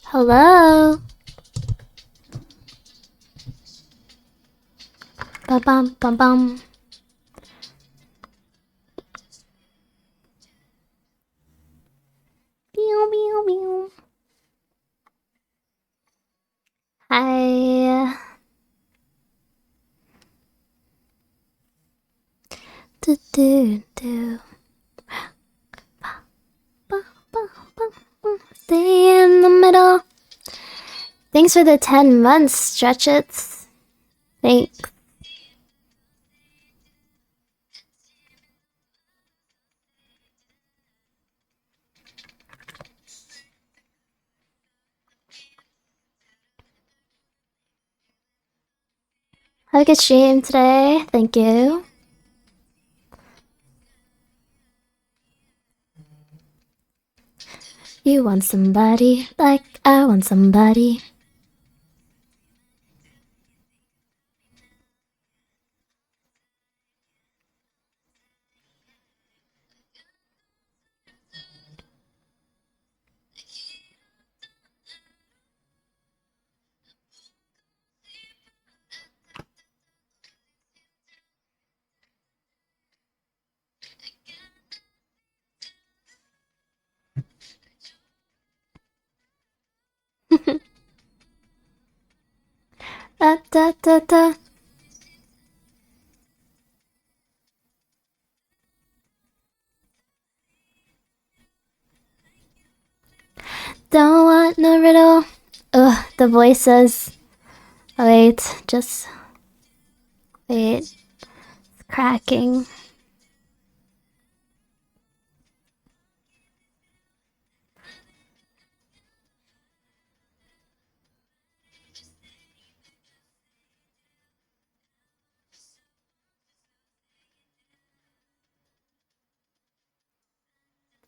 Hello? Bum bum bum bum. Meow meow meow. Hi. Do do do. Stay in the middle. Thanks for the 10 months, Stretch It. Thanks. Have a good stream today. Thank you. You want somebody like I want somebody. Da da da da. Don't want no riddle. Ugh, the voices. Wait, just wait. It's cracking.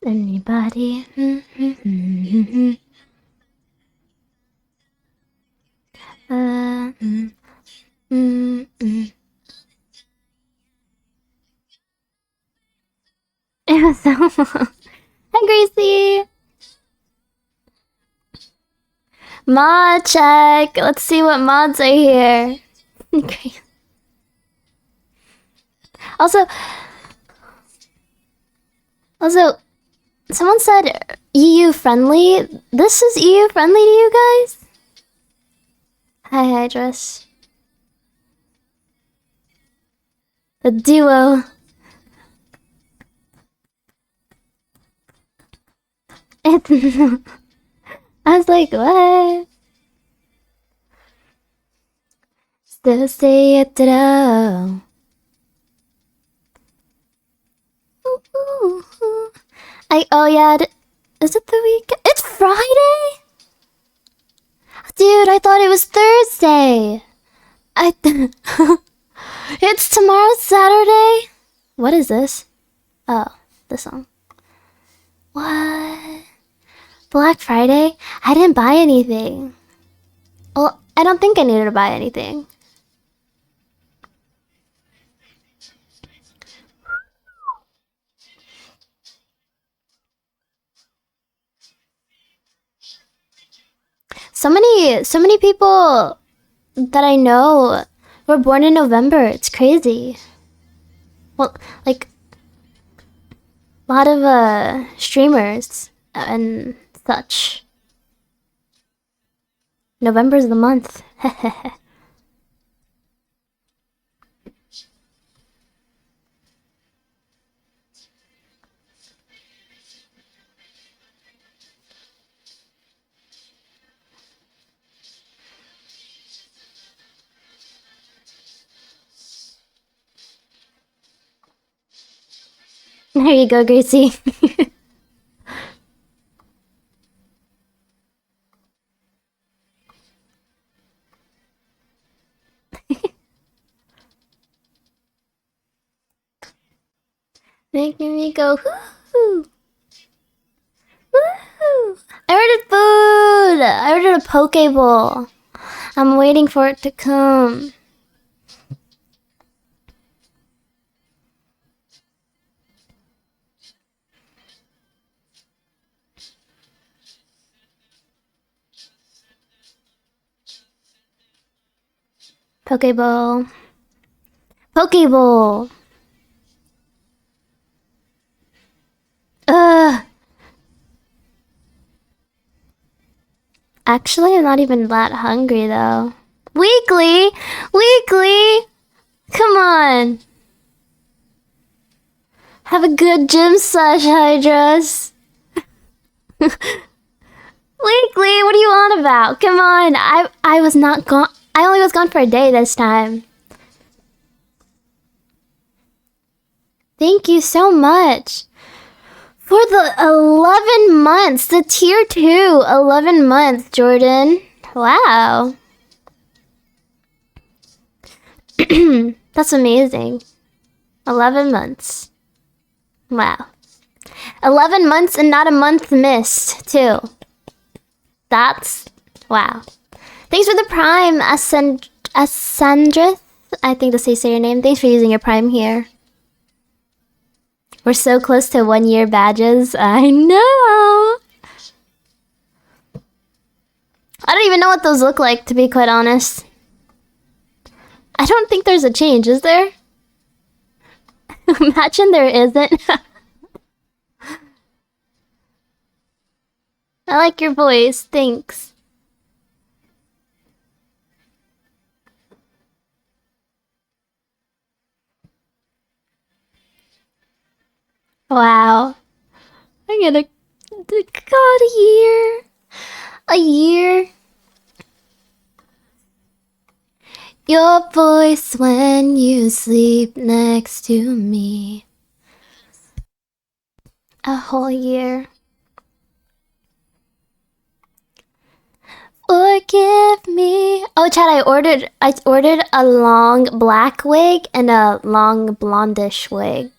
Anybody? It was so long. Hi, Gracie. Mod check. Let's see what mods are here. also, someone said EU friendly. This is EU friendly to you guys? Hi, Hydrus. The duo. I was like, what? Still stay at it all. Oh yeah, is it the weekend? It's Friday? Dude, I thought it was Thursday. It's tomorrow, Saturday? What is this? Oh, this song. What? Black Friday? I didn't buy anything. Well, I don't think I needed to buy anything. So many people that I know were born in November. It's crazy. Well, like a lot of streamers and such. November's the month. There you go, Gracie. Making me go, woohoo! Woohoo! I ordered food! I ordered a poke bowl. I'm waiting for it to come. Pokeball. Pokeball! Ugh! Actually, I'm not even that hungry though. Weekly! Weekly! Come on! Have a good gym sesh, Hydras. Weekly, what are you on about? Come on, I was not gone. I only was gone for a day this time. Thank you so much. For the 11 months, the tier 2, 11 months, Jordan. Wow. That's amazing. 11 months. Wow. 11 months and not a month missed, too. That's... wow. Thanks for the Prime, Asandrith. I think that's how you say your name. Thanks for using your Prime here. We're so close to 1 year badges. I know! I don't even know what those look like, to be quite honest. I don't think there's a change, is there? Imagine there isn't. I like your voice, thanks. Wow. I'm gonna... God, a year. A year. Your voice when you sleep next to me. A whole year. Forgive me. Oh, Chad, I ordered a long black wig and a long blondish wig.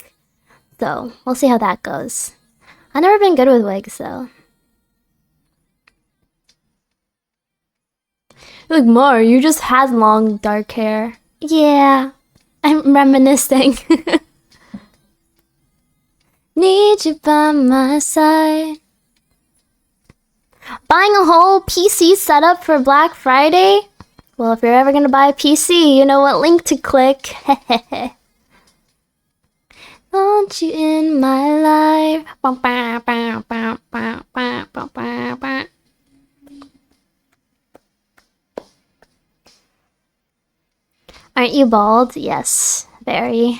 So, we'll see how that goes. I've never been good with wigs, though. Like, Mar, you just had long, dark hair. Yeah, I'm reminiscing. Need you by my side. Buying a whole PC setup for Black Friday? Well, if you're ever gonna buy a PC, you know what link to click. Want you in my life. Aren't you bald? Yes, very.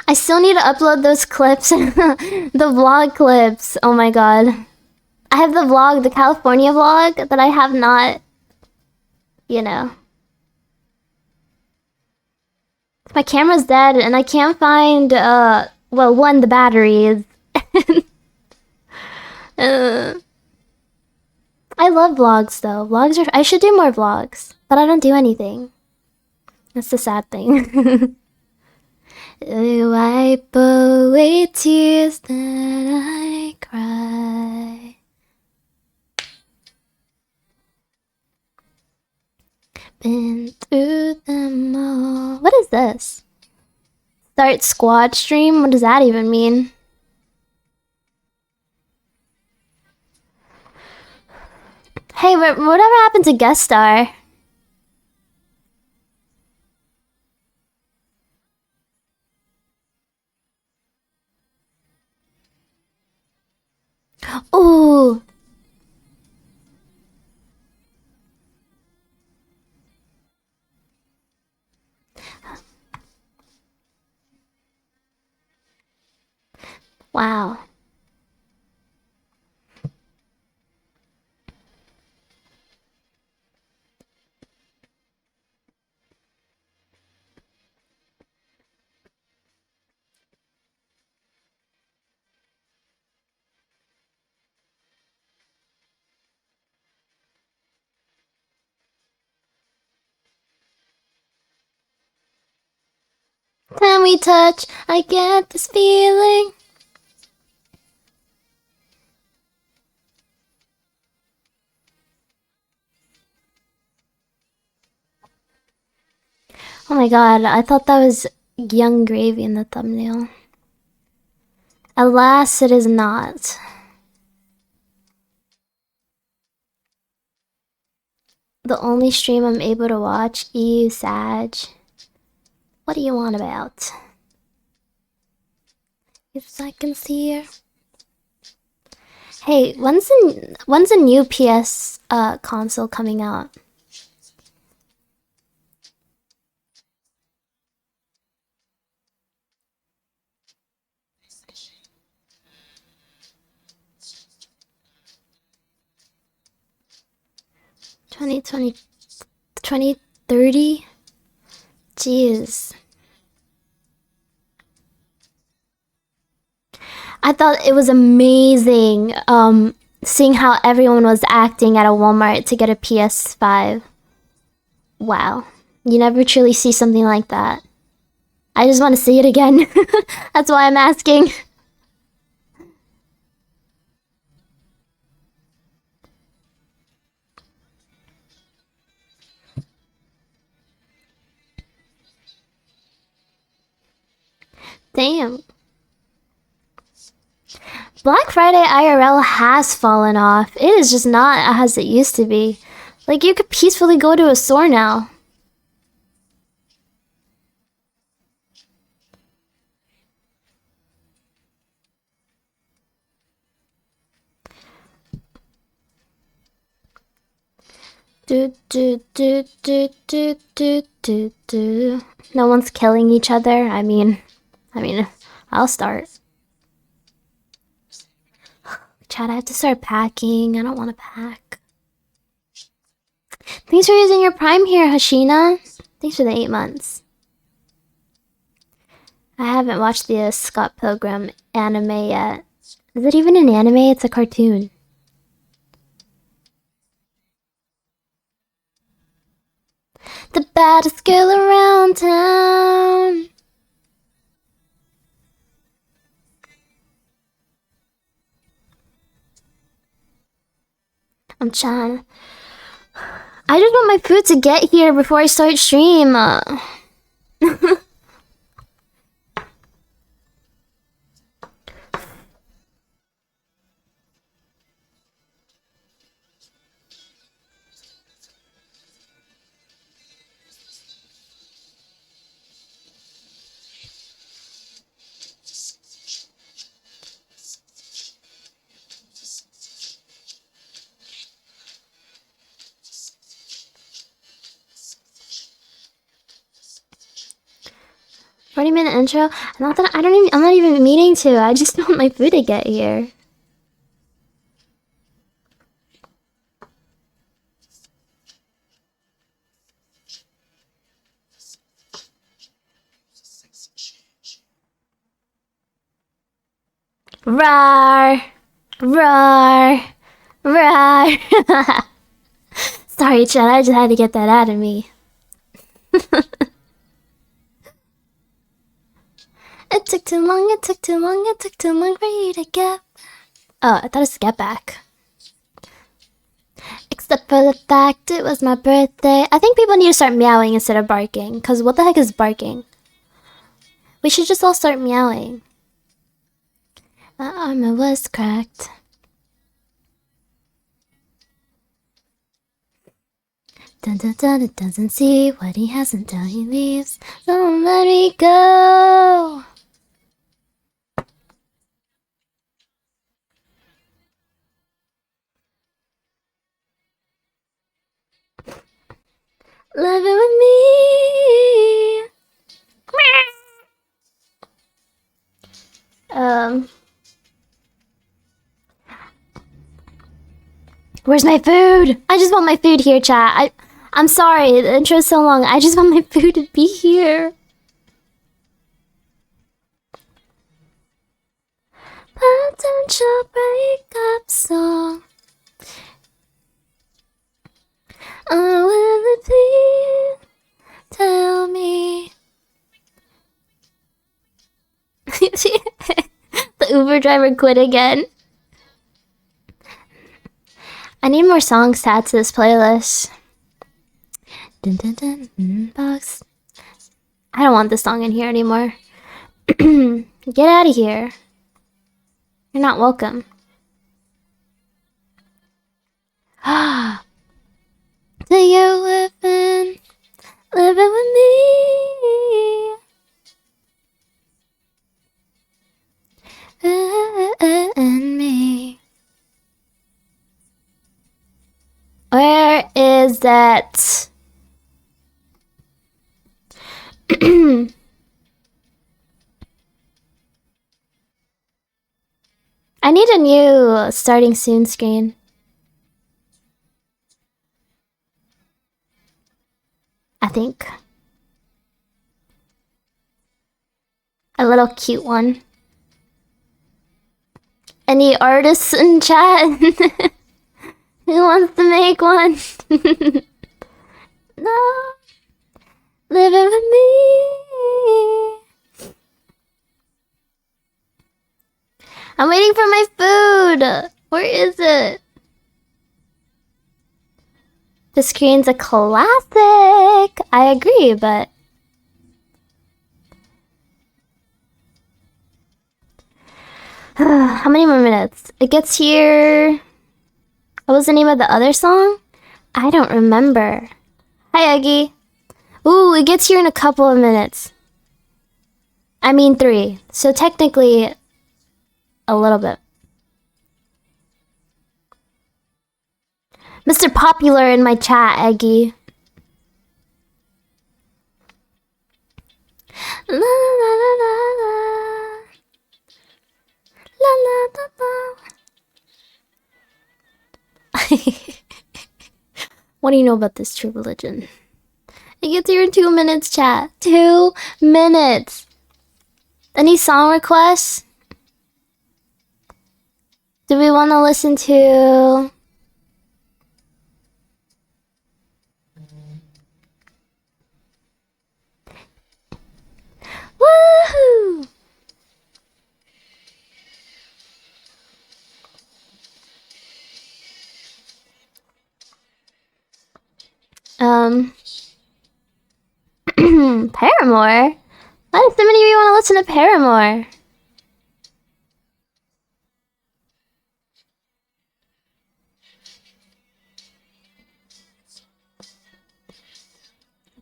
I still need to upload those clips. The vlog clips. Oh my god. I have the vlog, the California vlog, that I have not, you know. My camera's dead and I can't find, well, one, the batteries. I love vlogs though. Vlogs are... I should do more vlogs, but I don't do anything. That's the sad thing. Wipe away tears that I cry. Been through them all. What is this? Start squad stream? What does that even mean? Hey, whatever happened to guest star? Ooh. Wow. Time we touch, I get this feeling. Oh my god, I thought that was Young Gravy in the thumbnail. Alas, it is not. The only stream I'm able to watch. Ew, Sag. What do you want about? 5 seconds here. Hey, when's the new PS console coming out? $2030? Jeez. I thought it was amazing, seeing how everyone was acting at a Walmart to get a PS5. Wow. You never truly see something like that. I just want to see it again. That's why I'm asking. Damn. Black Friday IRL has fallen off. It is just not as it used to be. Like, you could peacefully go to a store now. Do do do do do do do do. No one's killing each other. I mean, I'll start. Chad, I have to start packing. I don't want to pack. Thanks for using your Prime here, Hashina. Thanks for the 8 months. I haven't watched the Scott Pilgrim anime yet. Is it even an anime? It's a cartoon. The baddest girl around town. I'm trying. I just want my food to get here before I start stream. 40-minute intro. Not that I'm not even meaning to. I just want my food to get here. Rawr, rawr, rawr. Sorry, Chad. I just had to get that out of me. It took too long, it took too long, it took too long for you to get. Oh, I thought it was get back. Except for the fact it was my birthday. I think people need to start meowing instead of barking. Because what the heck is barking? We should just all start meowing. My armor was cracked. Dun dun dun, it doesn't see what he has until he leaves. Don't let me go. Love it with me. Where's my food? I just want my food here, chat. I'm sorry, the intro's so long. I just want my food to be here. Potential breakup song. Oh, will it please tell me? The Uber driver quit again. I need more songs to add to this playlist. Dun dun dun, box. I don't want this song in here anymore. Get out of here. You're not welcome. Do you living with me? And me. Where is that? I need a new starting soon screen. I think. A little cute one. Any artists in chat? Who wants to make one? No. Living with me. I'm waiting for my food. Where is it? The screen's a classic. I agree, but how many more minutes? It gets here. What was the name of the other song? I don't remember. Hi, Eggy. Ooh, it gets here in a couple of minutes. I mean 3. So technically, a little bit. Mr. Popular in my chat, Eggy. La la la la la. La la la la. What do you know about this true religion? It gets here in 2 minutes, chat. 2 minutes. Any song requests? Do we want to listen to... Woohoo! Paramore? Why do so many of you want to listen to Paramore?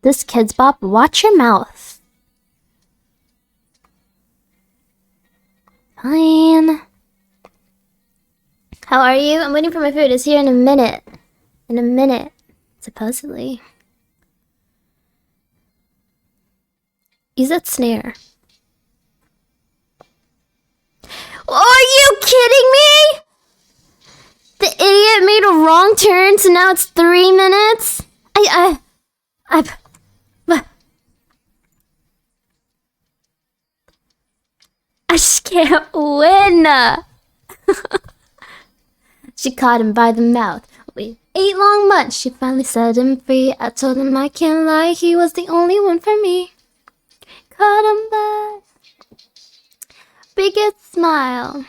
This Kid's Bop, watch your mouth. Fine. How are you? I'm waiting for my food. It's here in a minute. In a minute, supposedly. Use that snare. Are you kidding me? The idiot made a wrong turn, so now it's 3 minutes? I just can't win. She caught him by the mouth. With 8 long months, she finally set him free. I told him I can't lie, he was the only one for me. Caught him by biggest smile.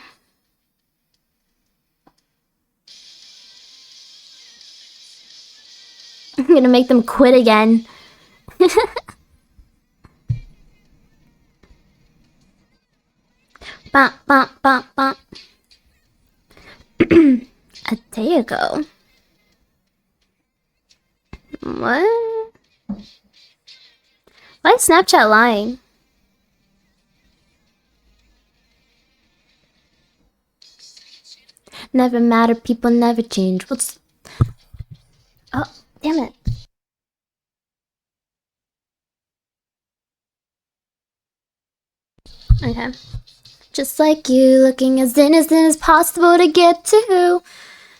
I'm gonna make them quit again. Bump, bump, bump, bump. A day ago. What? Why is Snapchat lying? Never matter, people never change. What's... Oh, damn it. Okay. Just like you, looking as innocent as possible to get to.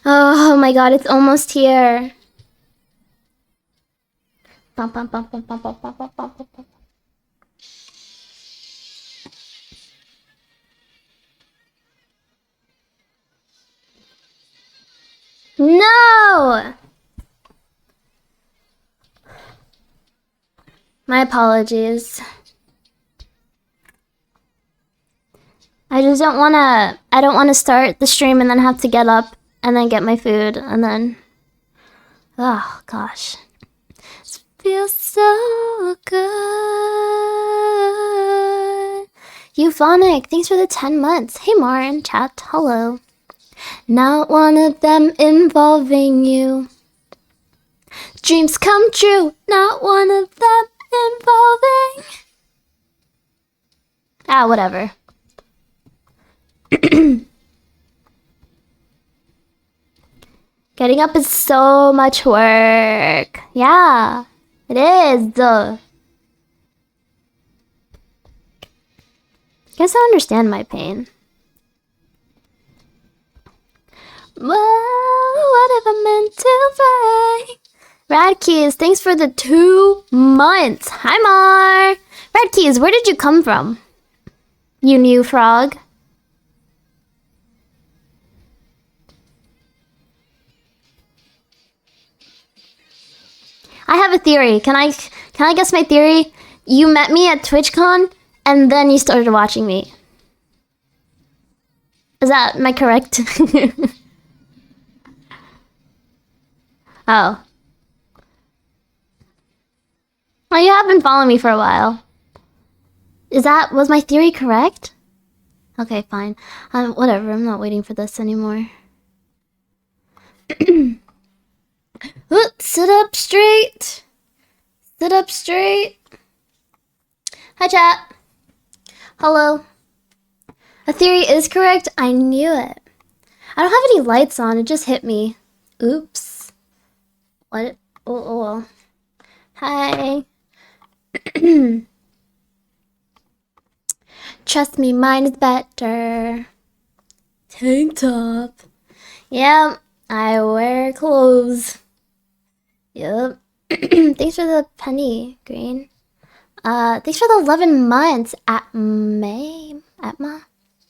Oh my god, it's almost here. Bum, bum, bum, bum, bum, bum, bum, bum, bum, bum. No! My apologies. I just don't wanna... I don't wanna start the stream and then have to get up and then get my food and then... Oh, gosh. It feels so good. Euphonic, thanks for the 10 months. Hey Marin, chat, hello. Not one of them involving you. Dreams come true, not one of them involving. Ah, whatever. Getting up is so much work. Yeah, it is. Guess I understand my pain. Well, what have I meant to say? Radkeys, thanks for the 2 months. Hi, Mar. Radkeys, where did you come from? You new frog. I have a theory. Can I guess my theory? You met me at TwitchCon and then you started watching me. Am I correct? Oh. Well, you have been following me for a while. Was my theory correct? Okay, fine. Whatever, I'm not waiting for this anymore. Sit up straight. Sit up straight. Hi, chat. Hello. A theory is correct. I knew it. I don't have any lights on. It just hit me. Oops. What? Oh well. Hi. Trust me, mine is better. Tank top. Yeah, I wear clothes. Yep. Thanks for the penny, Green. Thanks for the 11 months Atma.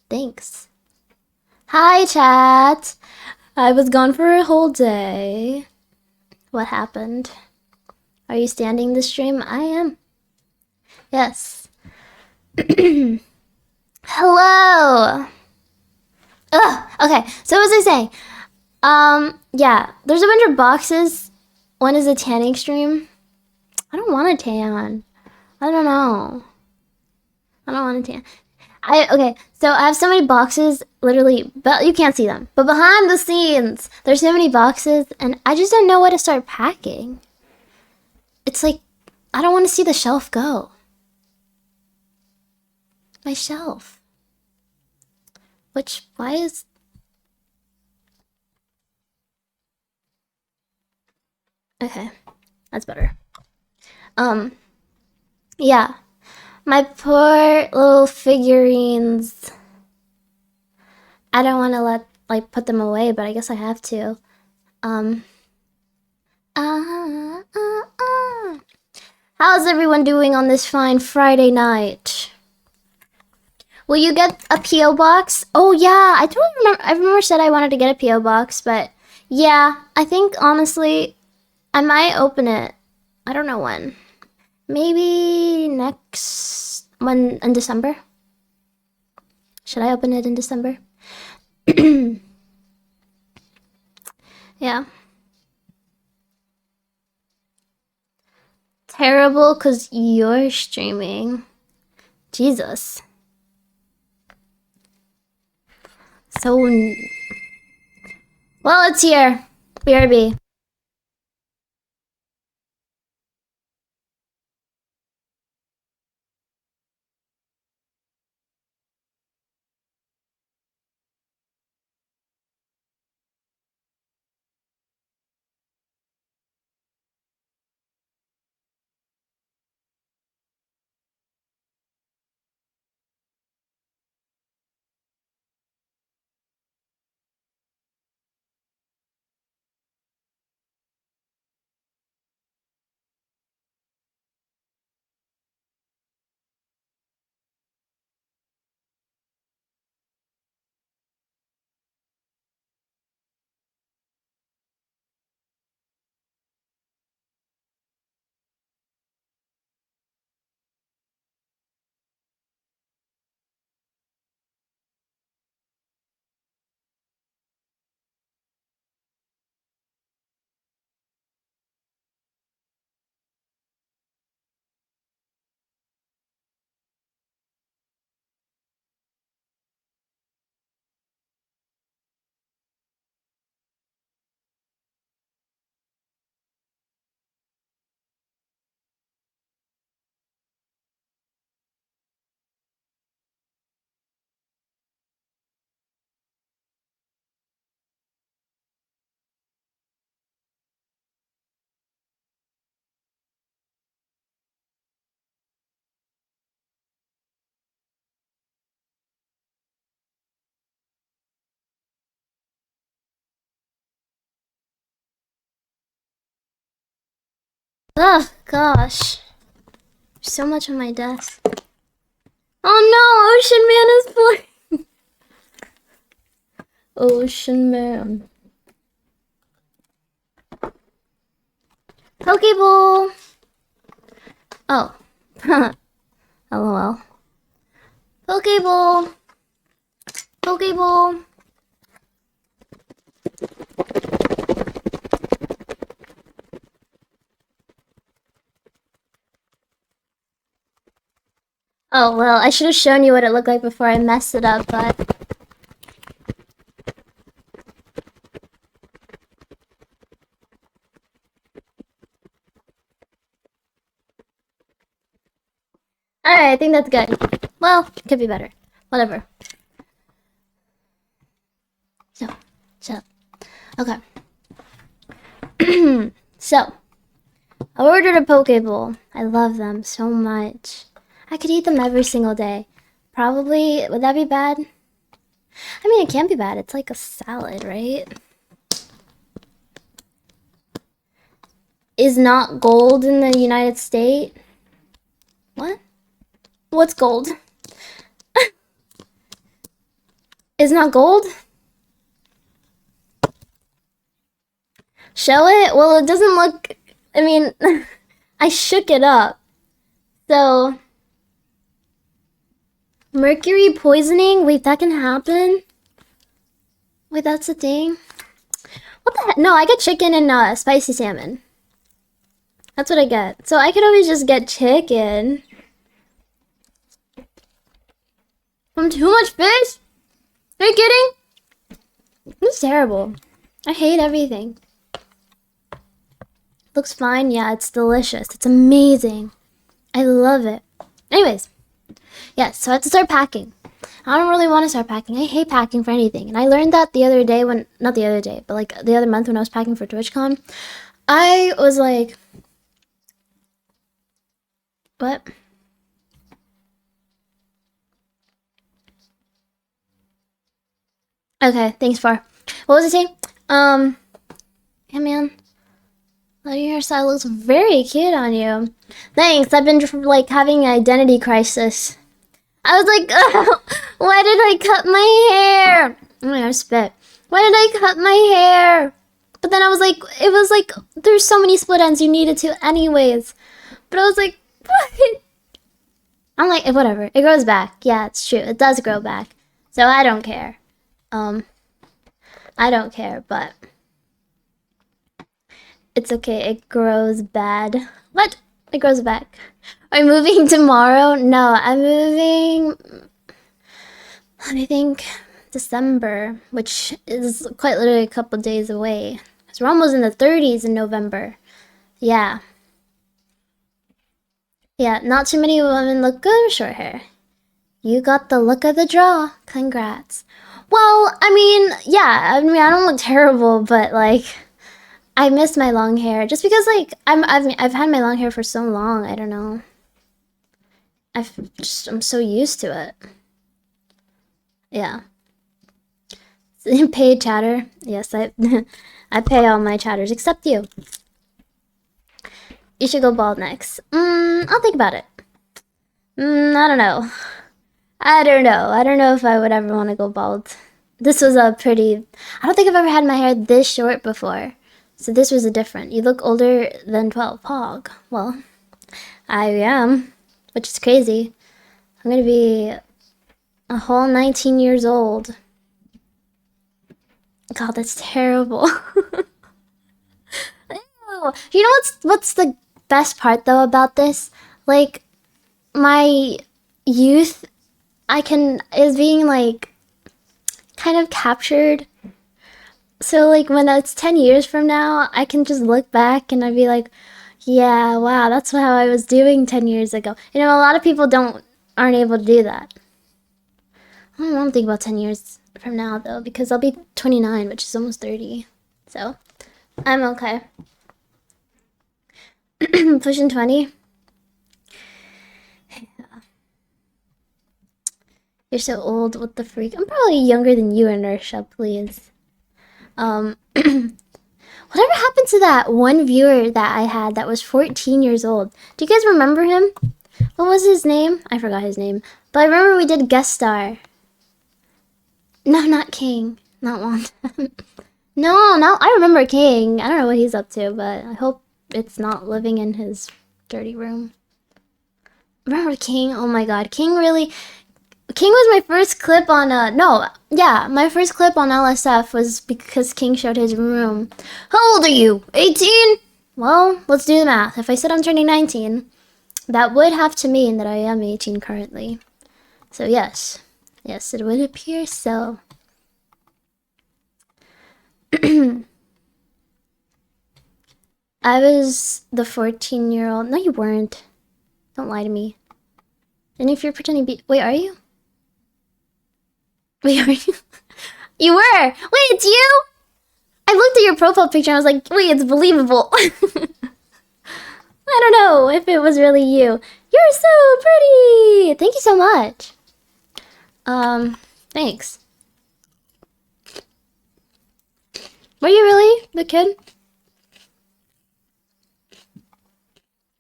Thanks. Hi, chat. I was gone for a whole day. What happened? Are you standing the stream? I am. Yes. Hello. Ugh. Okay. So as I say, yeah, there's a bunch of boxes. One is a tanning stream. I don't want to tan. I don't know. I don't want to tan. Okay, so I have so many boxes, literally, but you can't see them. But behind the scenes, there's so many boxes, and I just don't know what to start packing. It's like, I don't want to see the shelf go. My shelf. Why is... Okay, that's better. Yeah. My poor little figurines. I don't want to put them away, but I guess I have to. How's everyone doing on this fine Friday night? Will you get a P.O. box? Oh yeah, I remember said I wanted to get a P.O. box, but yeah, I think honestly, I might open it. I don't know when. Maybe in December? Should I open it in December? Yeah. Terrible because you're streaming. Jesus. So... Well, it's here. BRB. Ugh, gosh. There's so much on my desk. Oh no, Ocean Man is playing. Ocean Man. Pokeball. Oh. LOL. Pokeball. Pokeball. Oh, well, I should have shown you what it looked like before I messed it up, but... Alright, I think that's good. Well, could be better. Whatever. So. Okay. So. I ordered a Pokeball. I love them so much. I could eat them every single day. Probably, would that be bad? I mean, it can't be bad. It's like a salad, right? Is not gold in the United States? What? What's gold? Is not gold? Show it? Well, it doesn't look... I mean, I shook it up. So... Mercury poisoning? Wait, that can happen? Wait, that's a thing? What the heck? No, I get chicken and spicy salmon. That's what I get. So I could always just get chicken. From too much fish? Are you kidding? It's terrible. I hate everything. Looks fine. Yeah, it's delicious. It's amazing. I love it. Anyways. Yes, so I have to start packing. I don't really want to start packing. I hate packing for anything. And I learned that the other day when... Not the other day, but like the other month when I was packing for TwitchCon. I was like... What? Okay, thanks, Far. What was I saying? Yeah, man. Your hairstyle looks very cute on you. Thanks, I've been like having an identity crisis. I was like, oh, why did I cut my hair? Oh my god, I spit. Why did I cut my hair? But then I was like, it was like, there's so many split ends you needed to anyways. But I was like, what? I'm like, whatever. It grows back. Yeah, it's true. It does grow back. So I don't care. I don't care, but it's okay. It grows bad. What? It grows back. Are you moving tomorrow? No, I'm moving, I think, December, which is quite literally a couple days away. Because we're almost in the 30s in November. Yeah. Yeah, not too many women look good with short hair. You got the look of the draw. Congrats. Well, I mean, yeah, I mean, I don't look terrible, but like... I miss my long hair just because like I've had my long hair for so long. I don't know. I'm so used to it. Yeah. Paid chatter. Yes, I I pay all my chatters except you. You should go bald next. I'll think about it. I don't know. I don't know. I don't know if I would ever want to go bald. This was a pretty... I don't think I've ever had my hair this short before. So this was a different. You look older than 12. Pog. Well, I am, which is crazy. I'm gonna be a whole 19 years old. God, that's terrible. Ew. You know what's the best part though about this? Like, my youth, is being like kind of captured. So like when it's 10 years from now, I can just look back and I'd be like, yeah, wow, that's how I was doing 10 years ago. You know, a lot of people aren't able to do that. I don't think about 10 years from now though, because I'll be 29, which is almost 30. So I'm okay. Pushing 20. You're so old, what the freak? I'm probably younger than you, Inertia, please. Whatever happened to that one viewer that I had that was 14 years old? Do you guys remember him? What was his name? I forgot his name. But I remember we did guest star. No, not King. Not one. No, I remember King. I don't know what he's up to, but I hope it's not living in his dirty room. Remember King? Oh my god. King was my first clip on, my first clip on LSF was because King showed his room. How old are you? 18? Well, let's do the math. If I said I'm turning 19, that would have to mean that I am 18 currently. So yes. Yes, it would appear so. I was the 14-year-old. No, you weren't. Don't lie to me. And if you're pretending to be... Wait, are you? Wait, are you? You were! Wait, it's you? I looked at your profile picture and I was like, wait, it's believable. I don't know if it was really you. You're so pretty! Thank you so much. Thanks. Were you really the kid?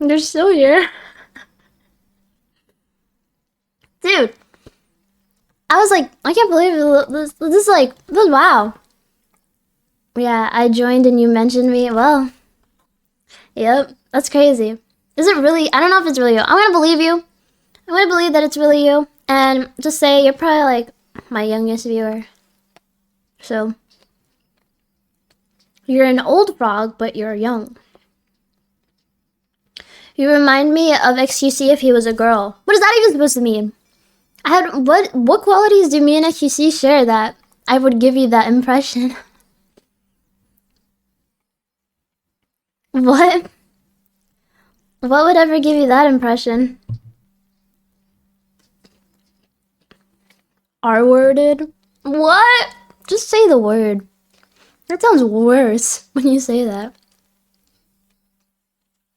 They're still here. Dude. I was like, I can't believe this is like, wow. Yeah, I joined and you mentioned me. Well, yep, that's crazy. Is it really? I don't know if it's really you. I'm gonna believe you. I'm gonna believe that it's really you. And just say you're probably like my youngest viewer. So, you're an old frog, but you're young. You remind me of XQC if he was a girl. What is that even supposed to mean? What qualities do me and XQC share that I would give you that impression? What? What would ever give you that impression? R-worded? What? Just say the word. That sounds worse when you say that.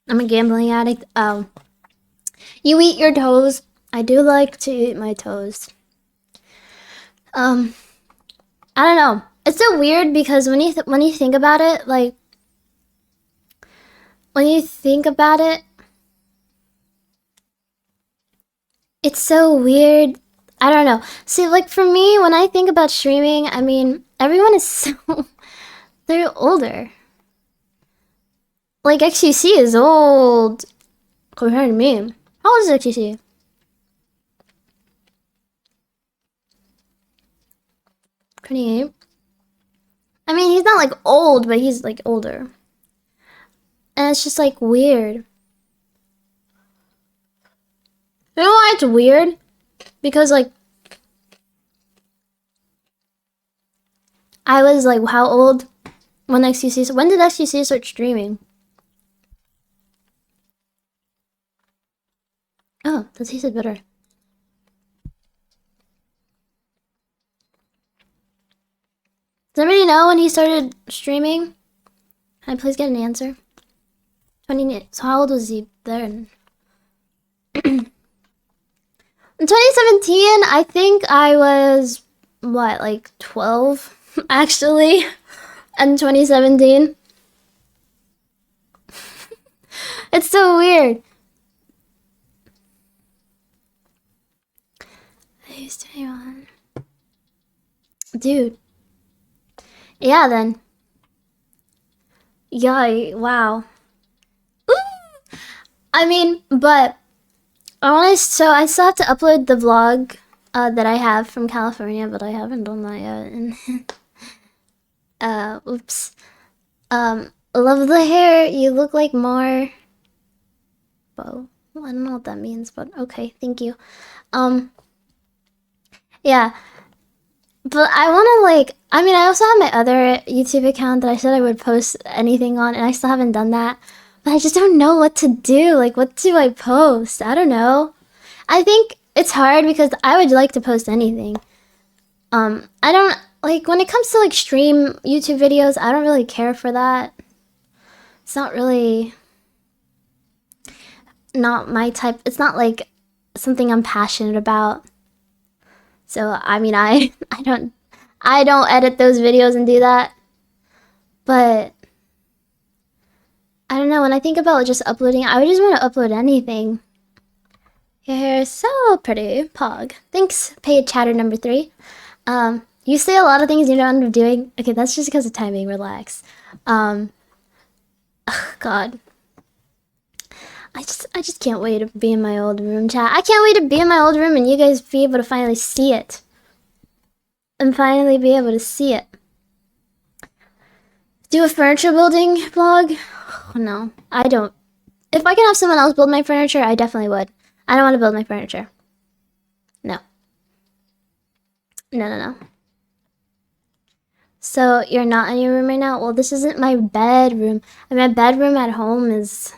I'm a gambling addict. Oh. You eat your toes. I do like to eat my toes. I don't know. It's so weird because when you think about it, like, when you think about it, it's so weird. I don't know. See, like, for me, when I think about streaming, I mean, everyone is so... they're older. Like, XQC is old compared to me. How old is XQC? I mean, he's not like old, but he's like older. And it's just like weird. You know why it's weird? Because like, I was like, how old when XQC, when did XQC start streaming? Oh, that tasted better. Does anybody know when he started streaming? Can I please get an answer? 20. So how old was he then? In 2017, I think I was, what, like 12, actually, in 2017. It's so weird. He's 21. Dude. Yeah, then. Yeah, wow. Ooh! I mean, but I still have to upload the vlog that I have from California, but I haven't done that yet. Oops. Love the hair. You look like Mar. Bo. Well, I don't know what that means, but okay, thank you. Yeah. But I want to like, I mean, I also have my other YouTube account that I said I would post anything on, and I still haven't done that. But I just don't know what to do. Like, what do I post? I don't know. I think it's hard because I would like to post anything. I don't, like, when it comes to, like, stream YouTube videos, I don't really care for that. It's not really, not my type. It's not, like, something I'm passionate about. So, I mean, I don't edit those videos and do that. But know, when I think about just uploading, I would just want to upload anything. Your hair is so pretty. Pog. Thanks, paid chatter number 3. You say a lot of things you don't end up doing. Okay, that's just because of timing. Relax. God. I just can't wait to be in my old room, chat. I can't wait to be in my old room and you guys be able to finally see it. And finally be able to see it. Do a furniture building vlog? Oh, no, I don't. If I can have someone else build my furniture, I definitely would. I don't want to build my furniture. No. No. So you're not in your room right now? Well, this isn't my bedroom. And my bedroom at home is...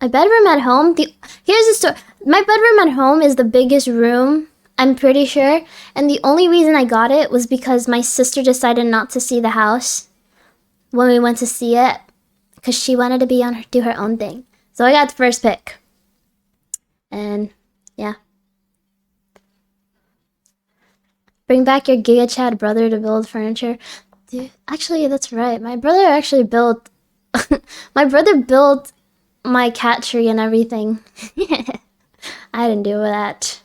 My bedroom at home? Here's the story. My bedroom at home is the biggest room, I'm pretty sure. And the only reason I got it was because my sister decided not to see the house when we went to see it. Because she wanted to do her own thing. So I got the first pick. And, yeah. Bring back your Giga Chad brother to build furniture. Dude, actually, that's right. My brother actually built... my brother built my cat tree and everything. I didn't do that.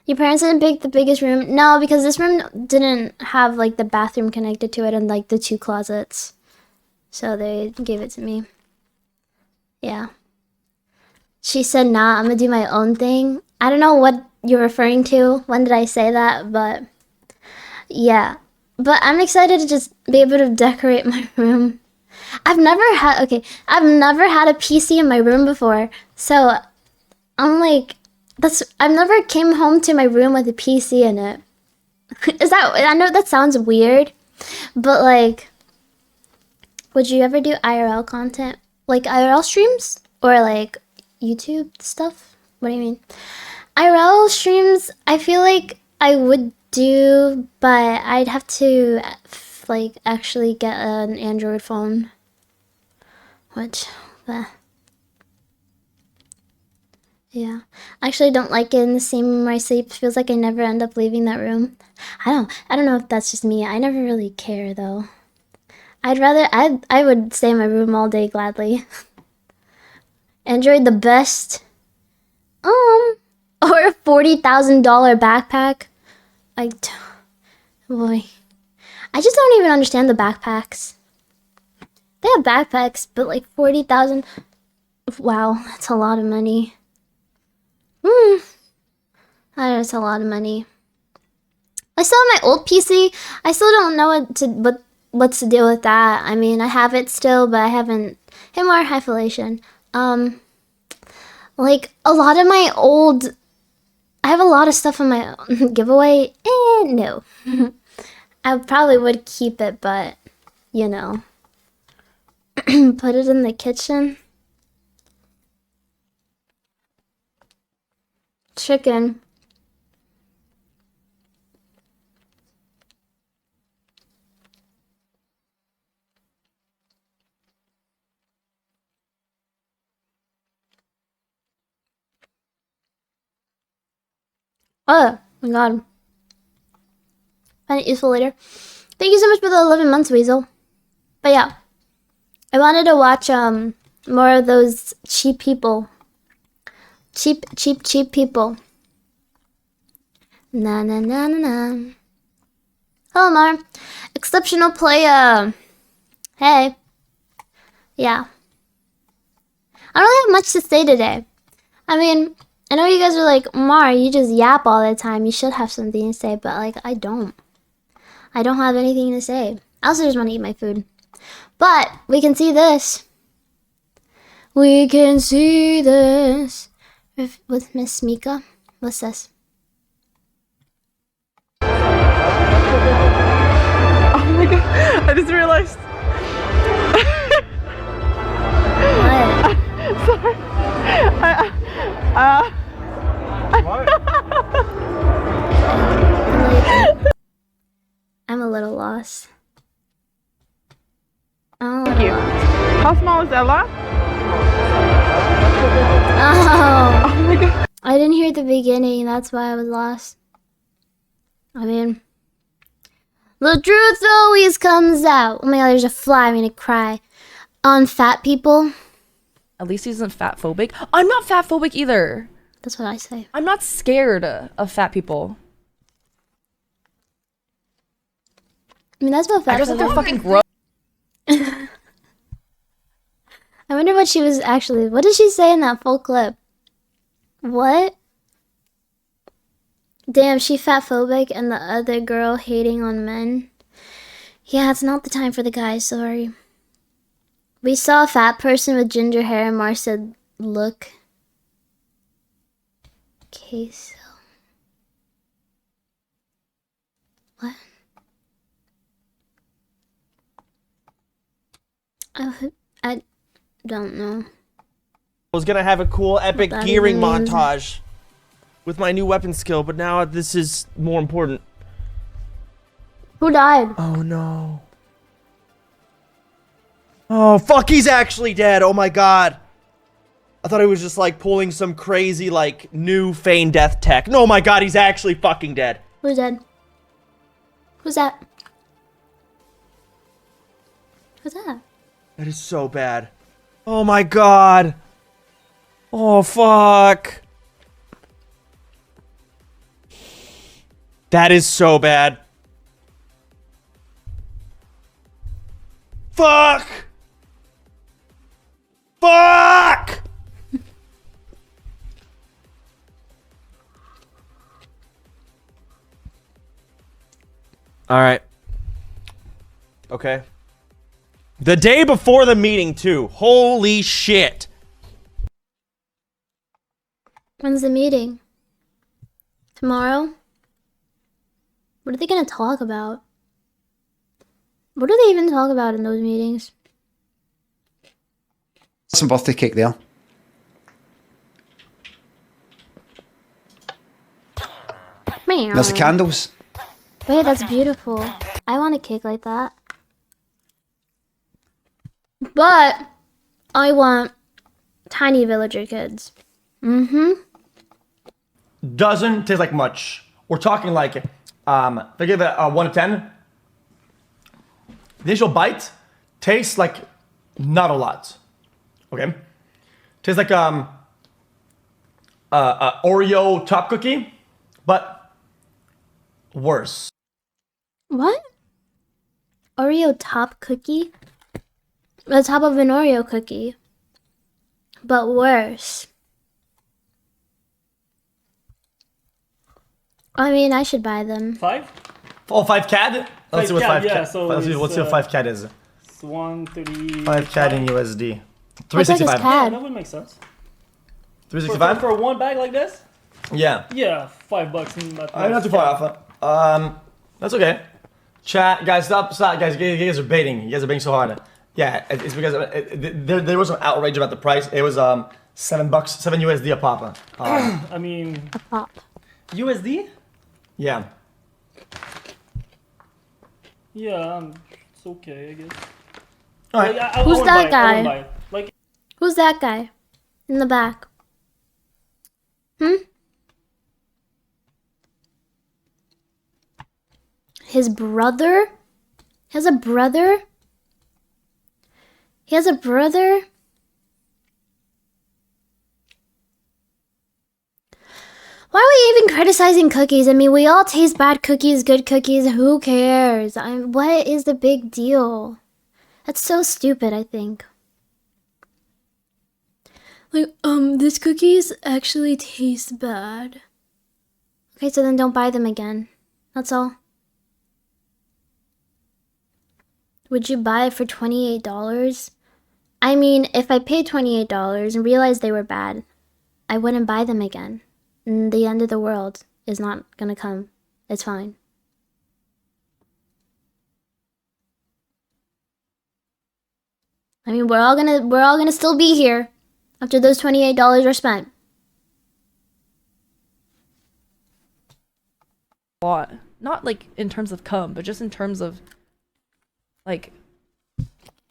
Your parents didn't pick the biggest room? No, because this room didn't have, like, the bathroom connected to it and, like, the 2 closets. So they gave it to me. Yeah. She said, nah, I'm gonna do my own thing. I don't know what you're referring to. When did I say that? But, yeah. But I'm excited to just be able to decorate my room. I've never had a PC in my room before. So, I'm like, I've never came home to my room with a PC in it. I know that sounds weird, but like, would you ever do IRL content? Like IRL streams? Or like YouTube stuff? What do you mean? IRL streams, I feel like I would do, but I'd have to like actually get an Android phone. Yeah. I actually don't like it in the same room where I sleep. It feels like I never end up leaving that room. I don't know if that's just me. I never really care though. I would stay in my room all day gladly. Android the best. Or a $40,000 backpack. Boy. I just don't even understand the backpacks. They have backpacks, but like 40,000. Wow, that's a lot of money. That's a lot of money. I still have my old PC. I still don't know what's to do with that. I mean, I have it still, but I haven't hit more hyphenation. Like a lot of my old, I have a lot of stuff in my giveaway. No. I probably would keep it, but you know, put it in the kitchen. Chicken. Oh my god. Find it useful later. Thank you so much for the 11 months, Weasel. But yeah, I wanted to watch more of those cheap people. Cheap people. Na. Hello, Mar. Exceptional player. Hey. Yeah. I don't really have much to say today. I mean, I know you guys are like, Mar, you just yap all the time. You should have something to say, but like, I don't. I don't have anything to say. I also just want to eat my food. But we can see this. We can see this. With Miss Mika. What's this? Oh my god, I just realized. What? Sorry. I'm a little lost. Thank you. How small is Ella? Oh. Oh my god. I didn't hear the beginning, that's why I was lost. I mean, the truth always comes out. Oh my god, there's a fly, I'm gonna cry. On fat people. At least he isn't fat phobic. I'm not fat phobic either. That's what I say. I'm not scared of fat people. I mean, that's what fat I just think they're people. fucking gross. I wonder what she was actually. What did she say in that full clip? What? Damn, she fat phobic and the other girl hating on men. Yeah, it's not the time for the guys, sorry. We saw a fat person with ginger hair and Mar said, look. Queso. What? I don't know. I was gonna have a cool epic That gearing even means. montage with my new weapon skill, but now this is more important. Who died? Oh no. Oh fuck, he's actually dead. Oh my god. I thought he was just like pulling some crazy like new feign death tech. No, my god, he's actually fucking dead. Who's dead? Who's that? Who's that? That is so bad. Oh my god. Oh fuck. That is so bad. Fuck! Fuck! Alright. Okay. The day before the meeting, too. Holy shit. When's the meeting? Tomorrow? What are they gonna talk about? What do they even talk about in those meetings? Some birthday cake there. Meow. There's the candles. Wait, that's beautiful. I want a cake like that. But I want tiny villager kids. Mm-hmm. Doesn't taste like much. We're talking like, if I give it a 1 to 10, the initial bite tastes like not a lot. Okay? Tastes like Oreo top cookie, but worse. What? Oreo top cookie? The top of an Oreo cookie. But worse. I mean, I should buy them. 5? Oh, 5 CAD? Let's see what 5 CAD, yeah, CAD. so Let's see it's, what 5 CAD is. It's 130. 5 CAD in USD. What's like this 365. Yeah, CAD? that would make sense. For 365? one bag like this? Yeah. Yeah, $5. Not too far off. That's okay. Chat, guys, stop, guys. You guys are baiting. You guys are baiting so hard. Yeah, it's because there was some outrage about the price. It was $7, $7 USD a pop. I mean, A pop. USD? Yeah. Yeah, it's okay, I guess. All right. Like, I Who's wouldn't that buy it, I wouldn't guy? buy it. Like, Who's that guy? In the back. His brother? He has a brother? He has a brother? Why are we even criticizing cookies? I mean, we all taste bad cookies, good cookies. Who cares? What is the big deal? That's so stupid, I think. Like, this cookies actually taste bad. Okay, so then don't buy them again. That's all. Would you buy it for $28? I mean, if I paid $28 and realized they were bad, I wouldn't buy them again. The end of the world is not gonna come. It's fine. I mean, we're all gonna still be here after those $28 are spent. A lot. Not like in terms of cum, but just in terms of like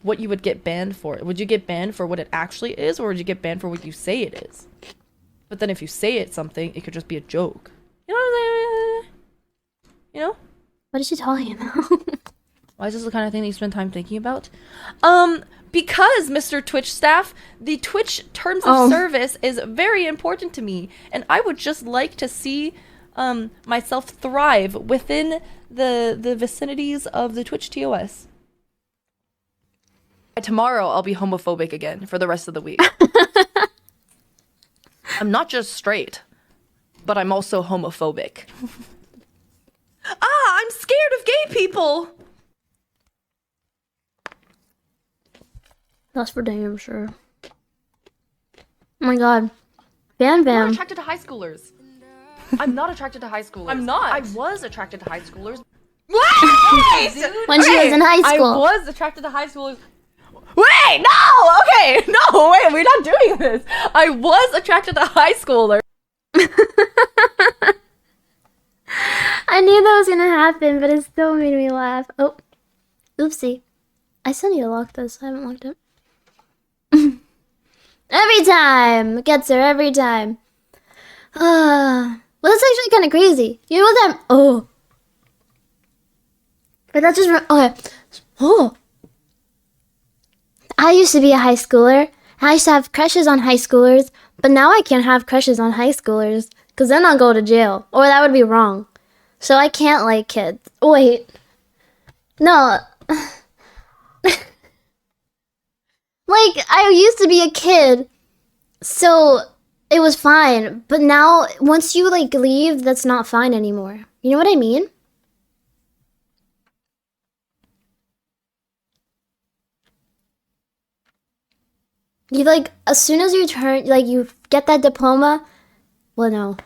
what you would get banned for. Would you get banned for what it actually is, or would you get banned for what you say it is? But then if you say it's something, it could just be a joke. You know what I'm saying? You know? What is she talking about? Why is this the kind of thing that you spend time thinking about? Because, Mr. Twitch staff, the Twitch terms of service is very important to me, and I would just like to see myself thrive within the vicinities of the Twitch TOS. Tomorrow, I'll be homophobic again for the rest of the week. I'm not just straight, but I'm also homophobic. I'm scared of gay people! That's for damn sure. Oh my god. Bam I'm not Bam. attracted to high schoolers. I'm not attracted to high schoolers. I'm not. I was attracted to high schoolers. When she was in high school. I was attracted to high schoolers. Wait, no! Okay, no, wait, we're not doing this. I was attracted to high schoolers. I knew that was gonna happen, but it still made me laugh. Oh, oopsie. I still need to lock this. I haven't locked it. Every time! Gets her every time. Well, that's actually kind of crazy. You know that? Oh. But that's just... Okay. Oh. I used to be a high schooler. I used to have crushes on high schoolers. But now I can't have crushes on high schoolers. Because then I'll go to jail. Or that would be wrong. So I can't like kids. Wait. No. Like, I used to be a kid. So it was fine. But now, once you like leave, that's not fine anymore. You know what I mean? You like, as soon as you turn, like you get that diploma, well no.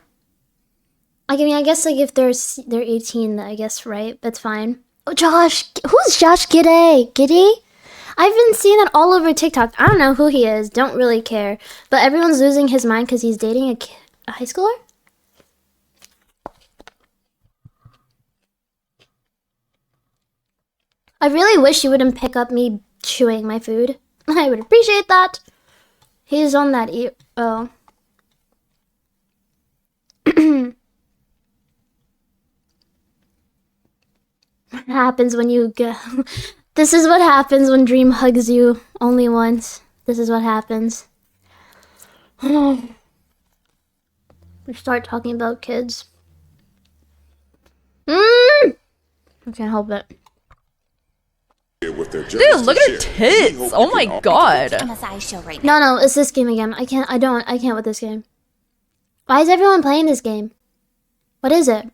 I mean, I guess like if they're 18, I guess, right? That's fine. Oh, Josh, who's Josh Giddy? Giddy? I've been seeing that all over TikTok. I don't know who he is, don't really care. But everyone's losing his mind because he's dating a high schooler? I really wish you wouldn't pick up me chewing my food. I would appreciate that. He's on that oh. What happens when you go? This is what happens when Dream hugs you only once. This is what happens. We start talking about kids. I can't help it. Dude, look at her tits! Oh my god. No, it's this game again. I can't with this game. Why is everyone playing this game? What is it?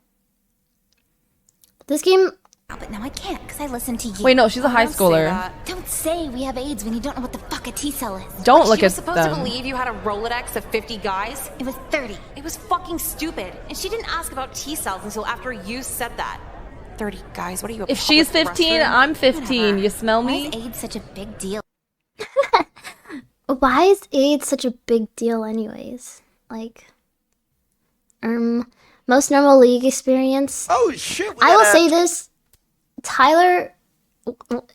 This game... But now I can't, because I listen to you. Wait, no, she's a high schooler. Don't say we have AIDS when you don't know what the fuck a T-cell is. Don't look at them. She was supposed to believe you had a Rolodex of 50 guys? It was 30. It was fucking stupid. And she didn't ask about T-cells until after you said that. 30 guys, what are you, a If she's public 15, restroom? I'm 15. Whatever. You smell Why me? is AIDS such a big deal? Why is AIDS such a big deal anyways? Like... most normal league experience. Oh shit! I will say this. Tyler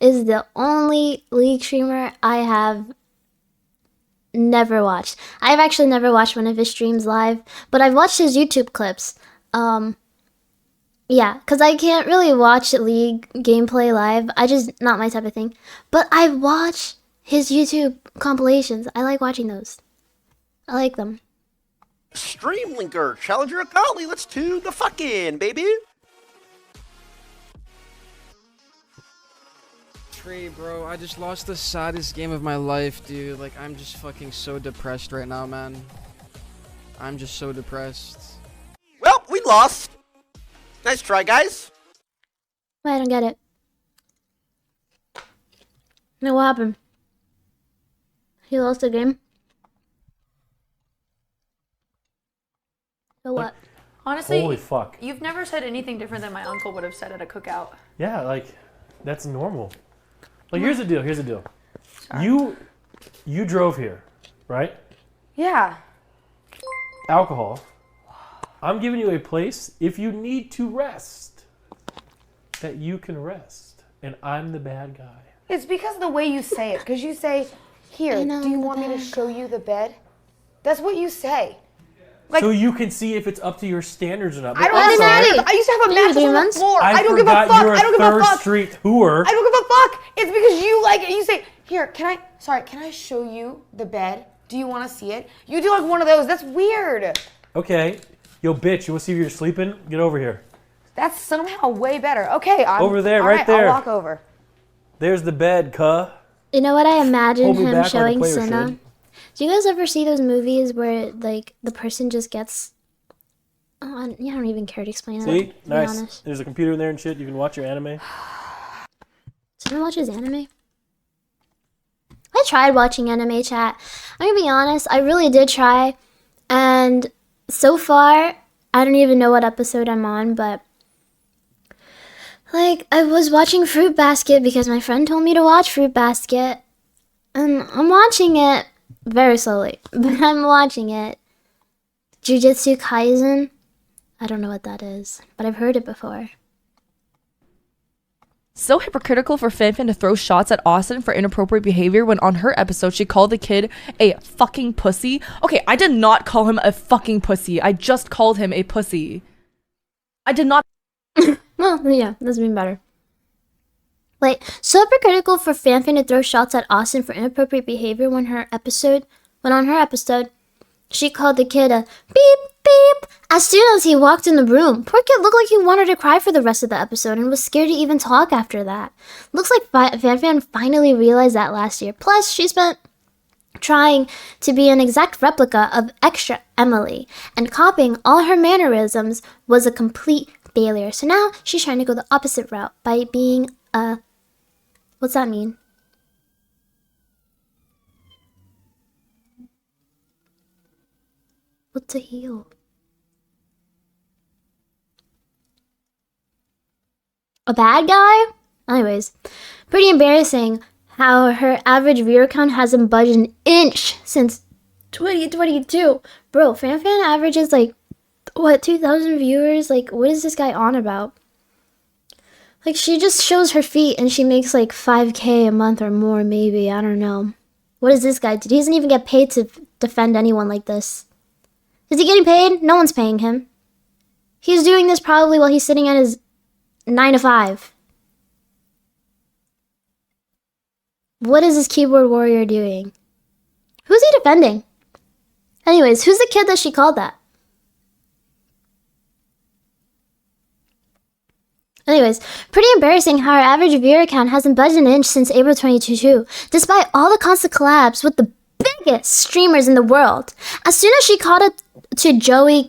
is the only league streamer I have never watched. I've actually never watched one of his streams live, but I've watched his YouTube clips. Yeah, because I can't really watch league gameplay live. Not my type of thing. But I watch his YouTube compilations. I like watching those. I like them. Stream linker, challenger a golly, let's tune the fucking baby. Trey, bro, I just lost the saddest game of my life, dude. Like, I'm just fucking so depressed right now, man. I'm just so depressed. Well, we lost. Nice try, guys. Wait, I don't get it. No, what happened? He lost the game? So what? Honestly, Holy fuck. You've never said anything different than my uncle would have said at a cookout. Yeah, like, that's normal. Like, here's the deal. You drove here, right? Yeah. Alcohol. I'm giving you a place, if you need to rest, that you can rest. And I'm the bad guy. It's because of the way you say it. Because you say, here, do you want me to show you the bed? That's what you say. Like, so you can see if it's up to your standards or not. I don't know. I used to have a mattress on the floor. I don't give a fuck. I don't give a fuck. Street tour. I don't give a fuck. It's because you like it. You say, Here, can I show you the bed? Do you want to see it? You do like one of those. That's weird. Okay. Yo, bitch, you want to see if you're sleeping? Get over here. That's somehow way better. Okay, over there, all right there. I'll walk over. There's the bed, cuh. You know what I imagine Hold me him back like a showing player Senna? should. Do you guys ever see those movies where like the person just gets? Oh, I don't even care to explain it. See? To be Nice. honest. There's a computer in there and shit. You can watch your anime. Senna watches anime. I tried watching anime, chat. I'm gonna be honest. I really did try, and so far I don't even know what episode I'm on, but. Like, I was watching Fruit Basket because my friend told me to watch Fruit Basket. And I'm watching it very slowly, but I'm watching it. Jujutsu Kaisen? I don't know what that is, but I've heard it before. So hypocritical for Fanfan to throw shots at Austin for inappropriate behavior when on her episode she called the kid a fucking pussy. Okay, I did not call him a fucking pussy. I just called him a pussy. I did not. Well, yeah, that's been better. Like, so hypocritical for Fanfan to throw shots at Austin for inappropriate behavior when on her episode, she called the kid a beep beep as soon as he walked in the room. Poor kid looked like he wanted to cry for the rest of the episode and was scared to even talk after that. Looks like Fanfan finally realized that last year. Plus, she spent trying to be an exact replica of extra Emily, and copying all her mannerisms was a complete failure. So now she's trying to go the opposite route by being a... What's that mean? What's a heel? A bad guy? Anyways, pretty embarrassing how her average viewer count hasn't budged an inch since 2022. Bro, Fanfan averages like, what, 2,000 viewers? Like, what is this guy on about? Like, she just shows her feet and she makes like 5K a month or more, maybe. I don't know. What is this guy? He doesn't even get paid to defend anyone like this. Is he getting paid? No one's paying him. He's doing this probably while he's sitting at his 9 to 5. What is this keyboard warrior doing? Who's he defending? Anyways, who's the kid that she called that? Anyways, pretty embarrassing how our average viewer count hasn't budged an inch since April 2022, despite all the constant collabs with the biggest streamers in the world. As soon as she called it to Joey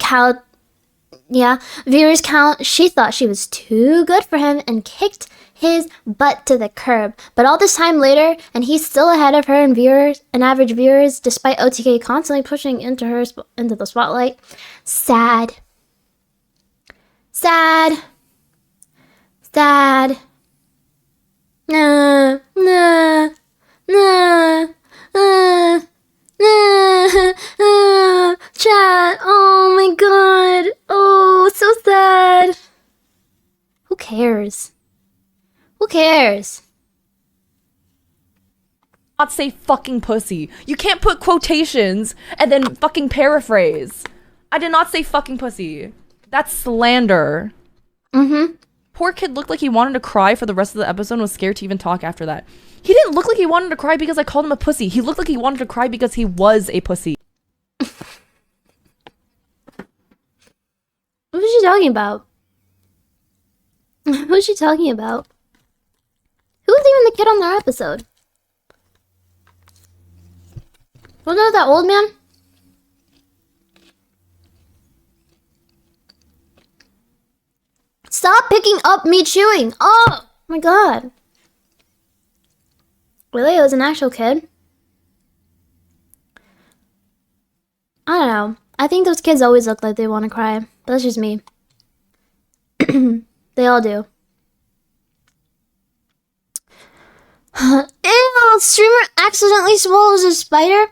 viewers count, she thought she was too good for him and kicked his butt to the curb. But all this time later, and he's still ahead of her in viewers and average viewers, despite OTK constantly pushing into the spotlight. Sad. Sad. Sad. Nah. Chat. Oh my god. Oh, so sad. Who cares? Who cares? Not say fucking pussy. You can't put quotations and then fucking paraphrase. I did not say fucking pussy. That's slander. Mm-hmm. Poor kid looked like he wanted to cry for the rest of the episode and was scared to even talk after that. He didn't look like he wanted to cry because I called him a pussy. He looked like he wanted to cry because he was a pussy. What was she talking about? What was she talking about? Who was even the kid on their episode? Wasn't it that old man? Stop picking up me chewing! Oh my god. Really? It was an actual kid? I don't know. I think those kids always look like they want to cry. But that's just me. They all do. Ew! Streamer accidentally swallows a spider?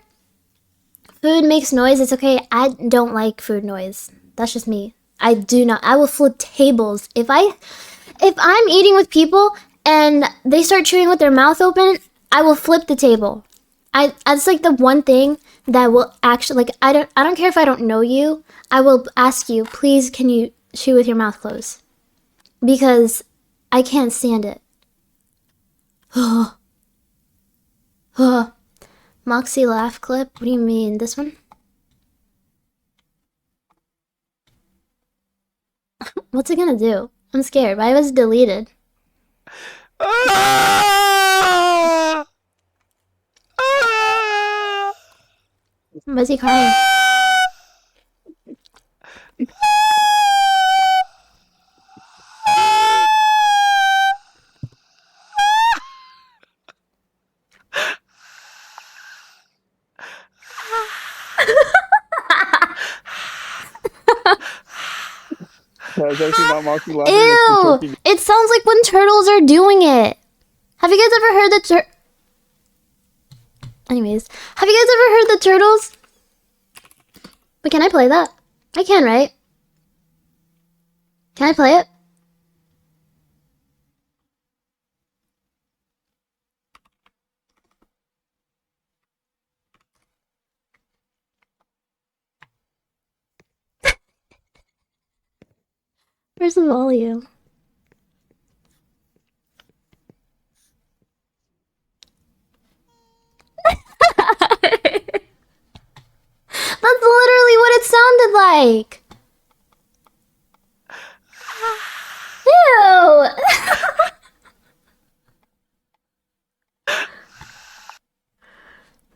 Food makes noise. It's okay. I don't like food noise. That's just me. I do not. I will flip tables. If I'm eating with people and they start chewing with their mouth open, I will flip the table. That's like the one thing that will actually, like, I don't care if I don't know you. I will ask you, please, can you chew with your mouth closed? Because I can't stand it. Moxie laugh clip? What do you mean? This one? What's it gonna do? I'm scared. Why was it deleted? Why is he crying? Ew! It sounds like when turtles are doing it. Have you guys ever heard the Anyways, have you guys ever heard the turtles? But can I play that? I can, right? Can I play it? Where's the volume? That's literally what it sounded like. Ew.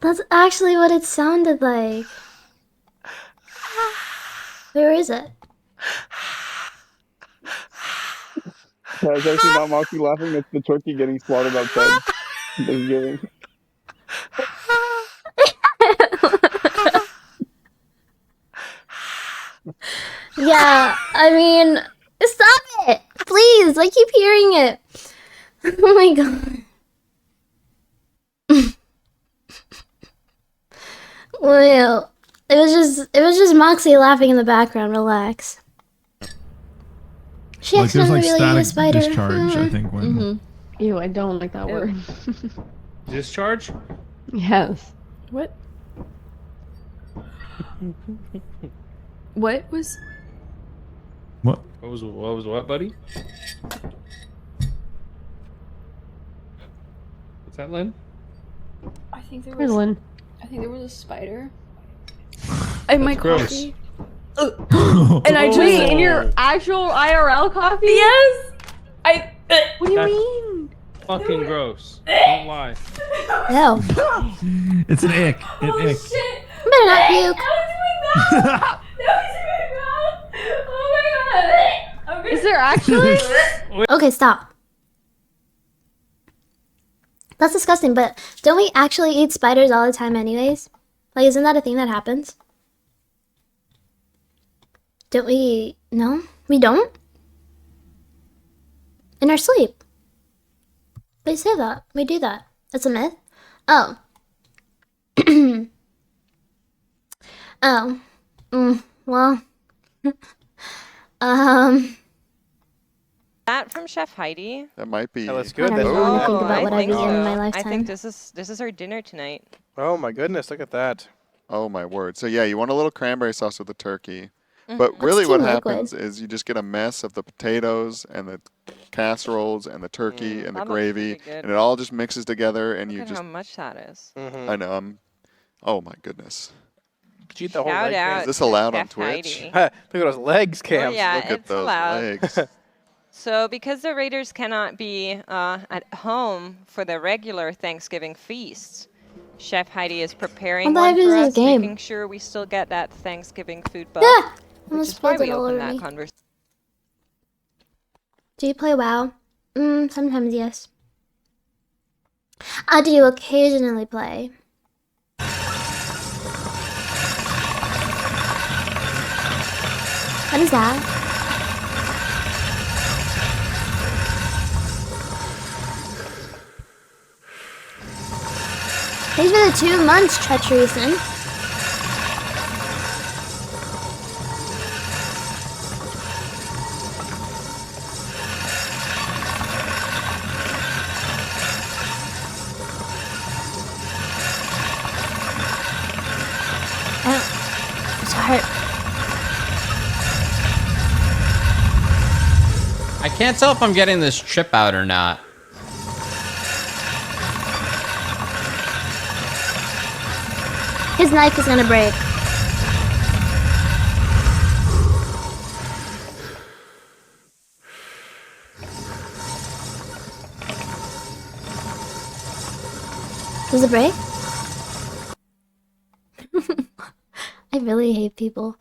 That's actually what it sounded like. Where is it? That's actually not Moxie laughing, it's the turkey getting slaughtered outside. Thanksgiving. Yeah, I mean, stop it! Please, I keep hearing it. Oh my god. Well, it was just Moxie laughing in the background. Relax. She Like there's like accidentally static a spider. discharge, I think. When Ew, I don't like that word. Discharge? Yes. What? What was? What? What was what, buddy? What's that, Lynn? I think there Where's was. Lynn? I think there was a spider. In my gross. coffee. And I just in your actual IRL coffee. Yes. What do you mean? Fucking gross. Don't lie. No. It's an ick. An ick. Shit. Better not puke. Is there actually? Okay, stop. That's disgusting, but don't we actually eat spiders all the time anyways? Like, isn't that a thing that happens? Don't we? No? We don't? In our sleep. We say that. We do that. That's a myth? Oh. Oh. Well. That from Chef Heidi. That might be. That's I good. don't That's really want to think Oh, about I what I've think eaten in my so. lifetime. I think this is our dinner tonight. Oh my goodness, look at that. Oh my word. So yeah, you want a little cranberry sauce with the turkey. Mhm. But really It's what too happens liquid. is you just get a mess of the potatoes and the casseroles and the turkey and the That looks gravy pretty good. and it all just mixes together and Look you at just how much that is. I know. Oh my goodness. Could you eat the whole Shout leg? out Is this to allowed on Chef Twitch? Heidi. Look at those legs, Cam. Oh, yeah, Look at it's those allowed. legs. So because the Raiders cannot be at home for the regular Thanksgiving feast, Chef Heidi is preparing What the one heck is for this us, game? making sure we still get that Thanksgiving food buff. Ah! Which Almost is why spilled we it all opened over that me. conversation. Do you play WoW? Sometimes yes. I do occasionally play. What is that? Thanks for the 2 months, Treacheryson. Oh, it's hurt. I can't tell if I'm getting this trip out or not. His knife is gonna break. Does it break? I really hate people.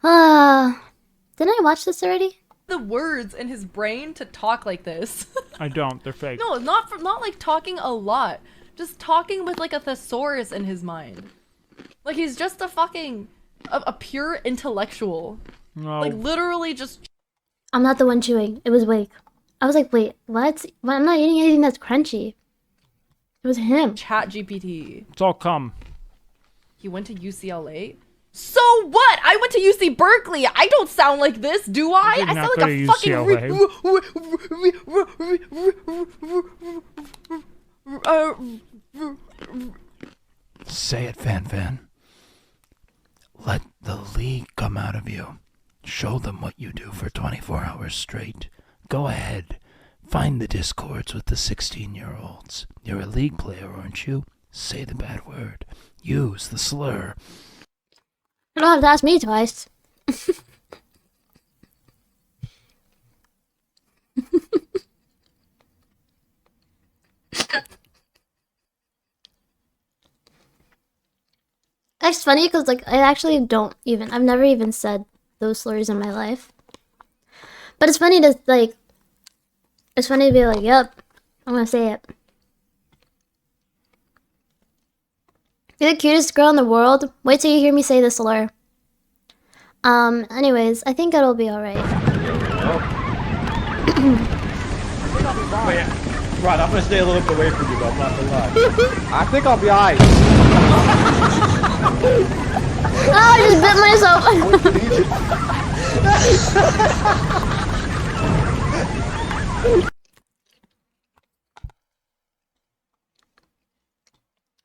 Didn't I watch this already? The words in his brain to talk like this. I don't. They're fake. No, not like talking a lot. Just talking with like a thesaurus in his mind. Like he's just a fucking a pure intellectual. No. Like literally just. I'm not the one chewing. It was Wake. I was like, wait, what? Well, I'm not eating anything that's crunchy. It was him. Chat GPT. It's all cum. He went to UCLA. So what? I went to UC Berkeley. I don't sound like this, do I? did I not sound go like a to fucking. Say it, Fan Fan. Let the league come out of you. Show them what you do for 24 hours straight. Go ahead. Find the discords with the 16-year-olds. You're a league player, aren't you? Say the bad word. Use the slur. You don't have to ask me twice. It's funny because like I actually don't even. I've never even said those slurs in my life. But it's funny to like. It's funny to be like, "Yep, I'm gonna say it." You're the cutest girl in the world. Wait till you hear me say the slur. Anyways, I think it'll be alright. Rod, I'm gonna stay a little bit away from you, though. I'm not gonna lie. I think I'll be alright. Oh, I just bit myself.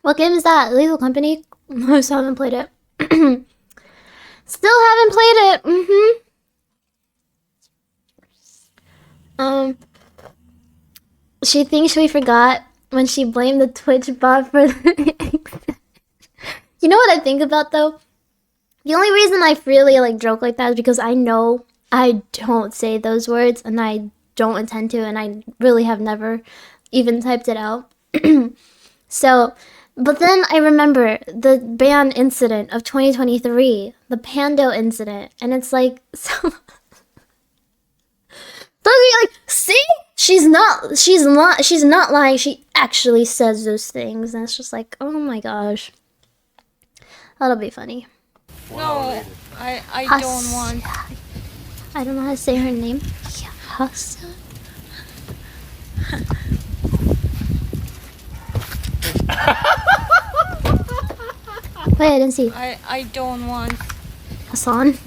What game is that? Lethal Company? I still haven't played it. Still haven't played it. She thinks we forgot when she blamed the Twitch bot for the You know what I think about though? The only reason I really like joke like that is because I know I don't say those words and I don't intend to, and I really have never even typed it out. So, but then I remember the ban incident of 2023, the Pando incident, and it's like, so like, see? She's not lying. She actually says those things, and it's just like, oh my gosh. That'll be funny. No, I don't want. I don't know how to say her name. Hasa. Wait, I didn't see. I don't want. Hassan.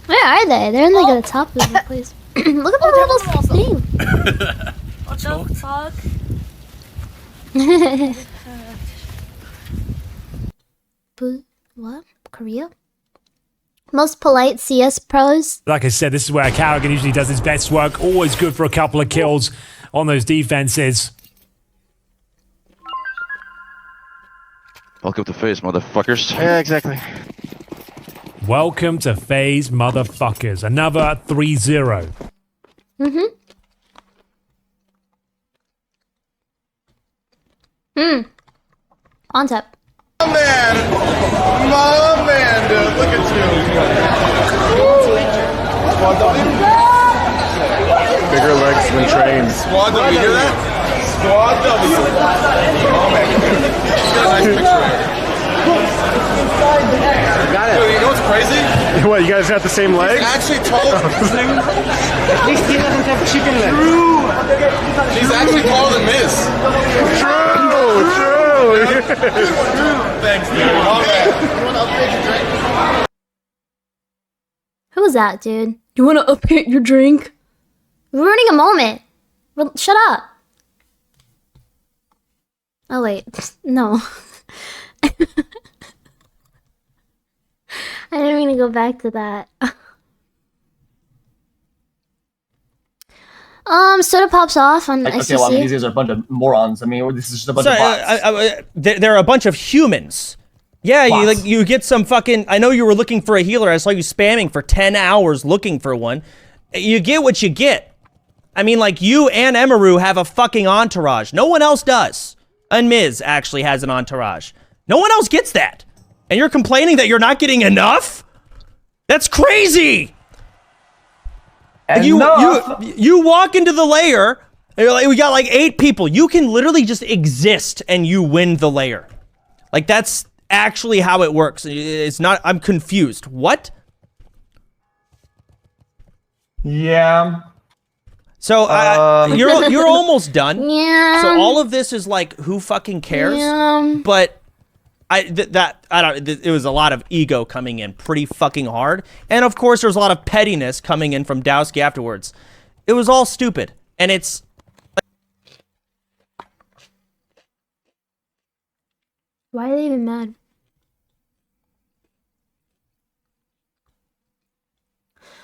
Where are they? They're in like at the top of the place. Look at that little thing. What the fuck? What? Korea? Most polite CS pros? Like I said, this is where Carrigan usually does his best work. Always good for a couple of kills on those defenses. Welcome to FaZe, motherfuckers. Yeah, exactly. Welcome to FaZe, motherfuckers. Another 3-0. On tap. My man, dude. Look at you. Bigger legs than trains. Squad W, you hear that? Squad W. Oh, man. She's got a nice picture there. Got it. Dude, you know what's crazy? What, you guys got the same legs? He's actually taller. At least he doesn't have chicken legs. He's actually taller than Miz. True. Thanks, dude. Oh, man. You want to upgrade your drink? Who was that, dude? You want to upgrade your drink? We're ruining a moment. Shut up. Oh, wait. No. I didn't mean gonna go back to that. Soda pops off on Like, ICC. okay, well, I mean, these guys are a bunch of morons. I mean, this is just a bunch of bots. They're a bunch of humans. Yeah, you get some fucking. I know you were looking for a healer. I saw you spamming for 10 hours looking for one. You get what you get. I mean, like, you and Emaru have a fucking entourage. No one else does. And Miz actually has an entourage. No one else gets that. And you're complaining that you're not getting enough? That's crazy. You walk into the lair. And you're like, we got like 8 people. You can literally just exist and you win the lair. Like, that's actually how it works. It's not. I'm confused. What? Yeah. So you're almost done. Yeah. So all of this is like, who fucking cares? Yeah. But it was a lot of ego coming in pretty fucking hard, and of course there's a lot of pettiness coming in from Dowski afterwards. It was all stupid, and it's. Why are they even mad?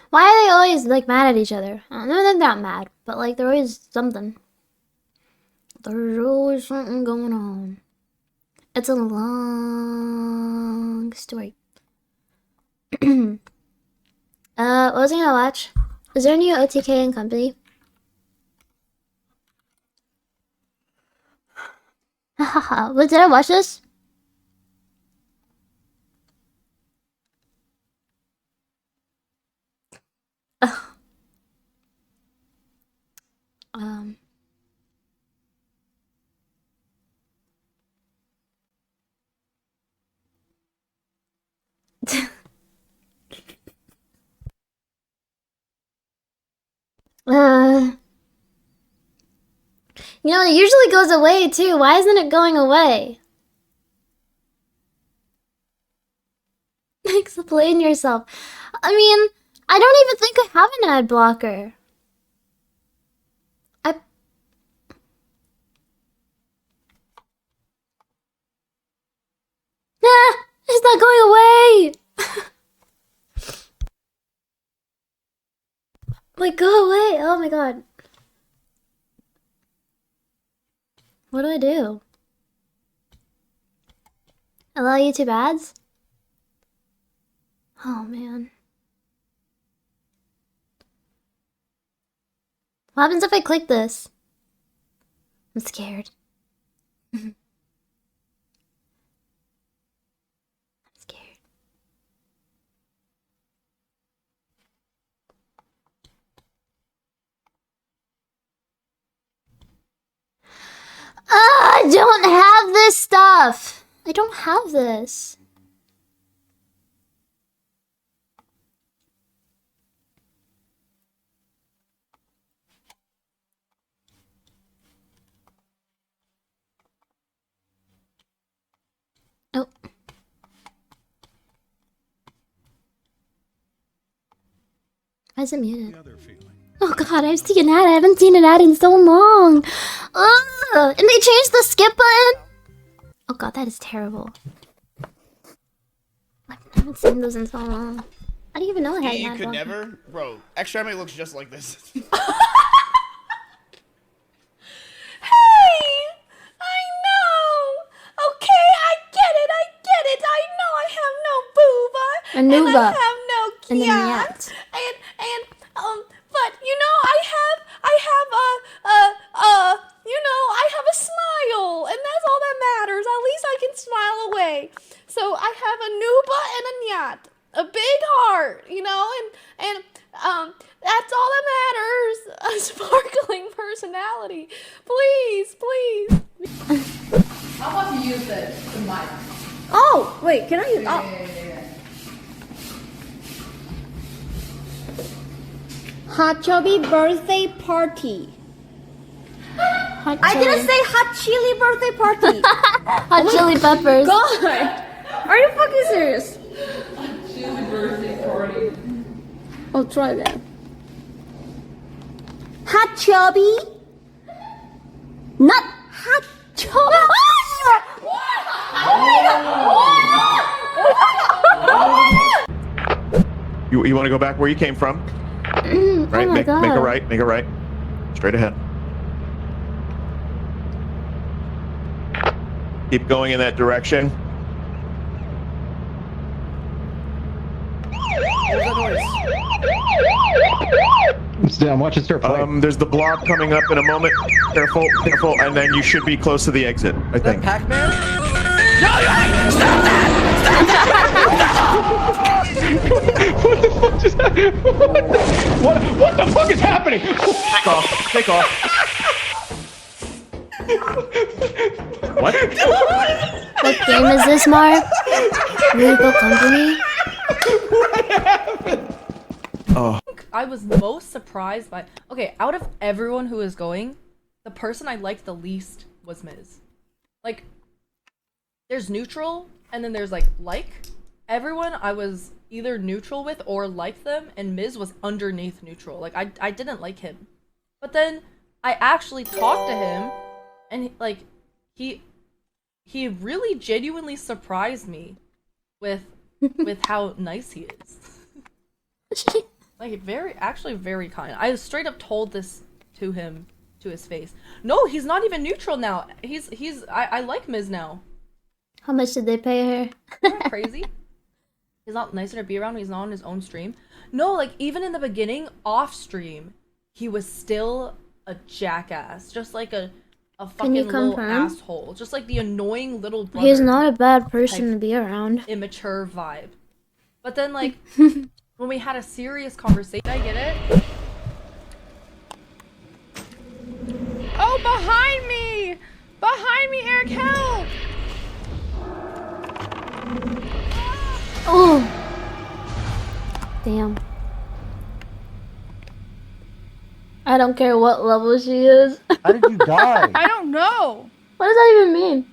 Why are they always like mad at each other? No, they're not mad, but like they're always something. There's always something going on. It's a long story. What was I gonna watch? Is there a new OTK in company? What, did I watch this? You know, it usually goes away too. Why isn't it going away? Explain yourself. I mean, I don't even think I have an ad blocker. It's not going away. Like, go away. Oh my god. What do I do? Allow YouTube ads? Oh man. What happens if I click this? I'm scared. I'm scared. I don't have this stuff. I don't have this. Oh. Why is it muted? Oh god, I've seen an ad. I haven't seen an ad in so long. Ugh. And they changed the skip button. Oh god, that is terrible. I haven't seen those in so long. I didn't even know I had an You ad could blocker. never, bro. Extremity looks just like this. Hey! I know! Okay, I get it, I know I have no booba. A nuba. And I have no And then kiat. But, you know, I have a smile, and that's all that matters. At least I can smile away. So I have a nuba and a nyat. A big heart, you know, and that's all that matters. A sparkling personality. Please, please. How about you use the mic? Oh, wait, can I use Hot chubby birthday party. I didn't say hot chili birthday party. Hot chili peppers. God, are you fucking serious? Chili birthday party. I'll try that. Hot chubby. Not hot chubby. Oh my god! You want to go back where you came from? Right. Oh my Make a God. right. Make a right. Straight ahead. Keep going in that direction. There's a noise. I'm watching Stir play. There's the blob coming up in a moment. Careful, careful, and then you should be close to the exit, I think. Pac-Man? Stop that! What the fuck just happened? What the fuck is happening? Take off. Take off. What? What game is this, Mar? Legal Company? What happened? Oh. I was most surprised by. Okay, out of everyone who was going, the person I liked the least was Miz. Like, there's neutral, and then there's like. Everyone I was either neutral with or liked them, and Miz was underneath neutral. Like, I didn't like him. But then I actually talked to him, and he really genuinely surprised me with how nice he is. Like, actually very kind. I straight up told this to him, to his face. No, he's not even neutral now. I like Miz now. How much did they pay her? Isn't that crazy? He's not nicer to be around when he's not on his own stream. No, like, even in the beginning, off stream, he was still a jackass. Just like a fucking little asshole. Just like the annoying little brother. He's not a bad person to be around. Immature vibe. But then, like, when we had a serious conversation, I get it. Oh, behind me! Behind me, Eric, help! Oh! Damn. I don't care what level she is. How did you die? I don't know. What does that even mean?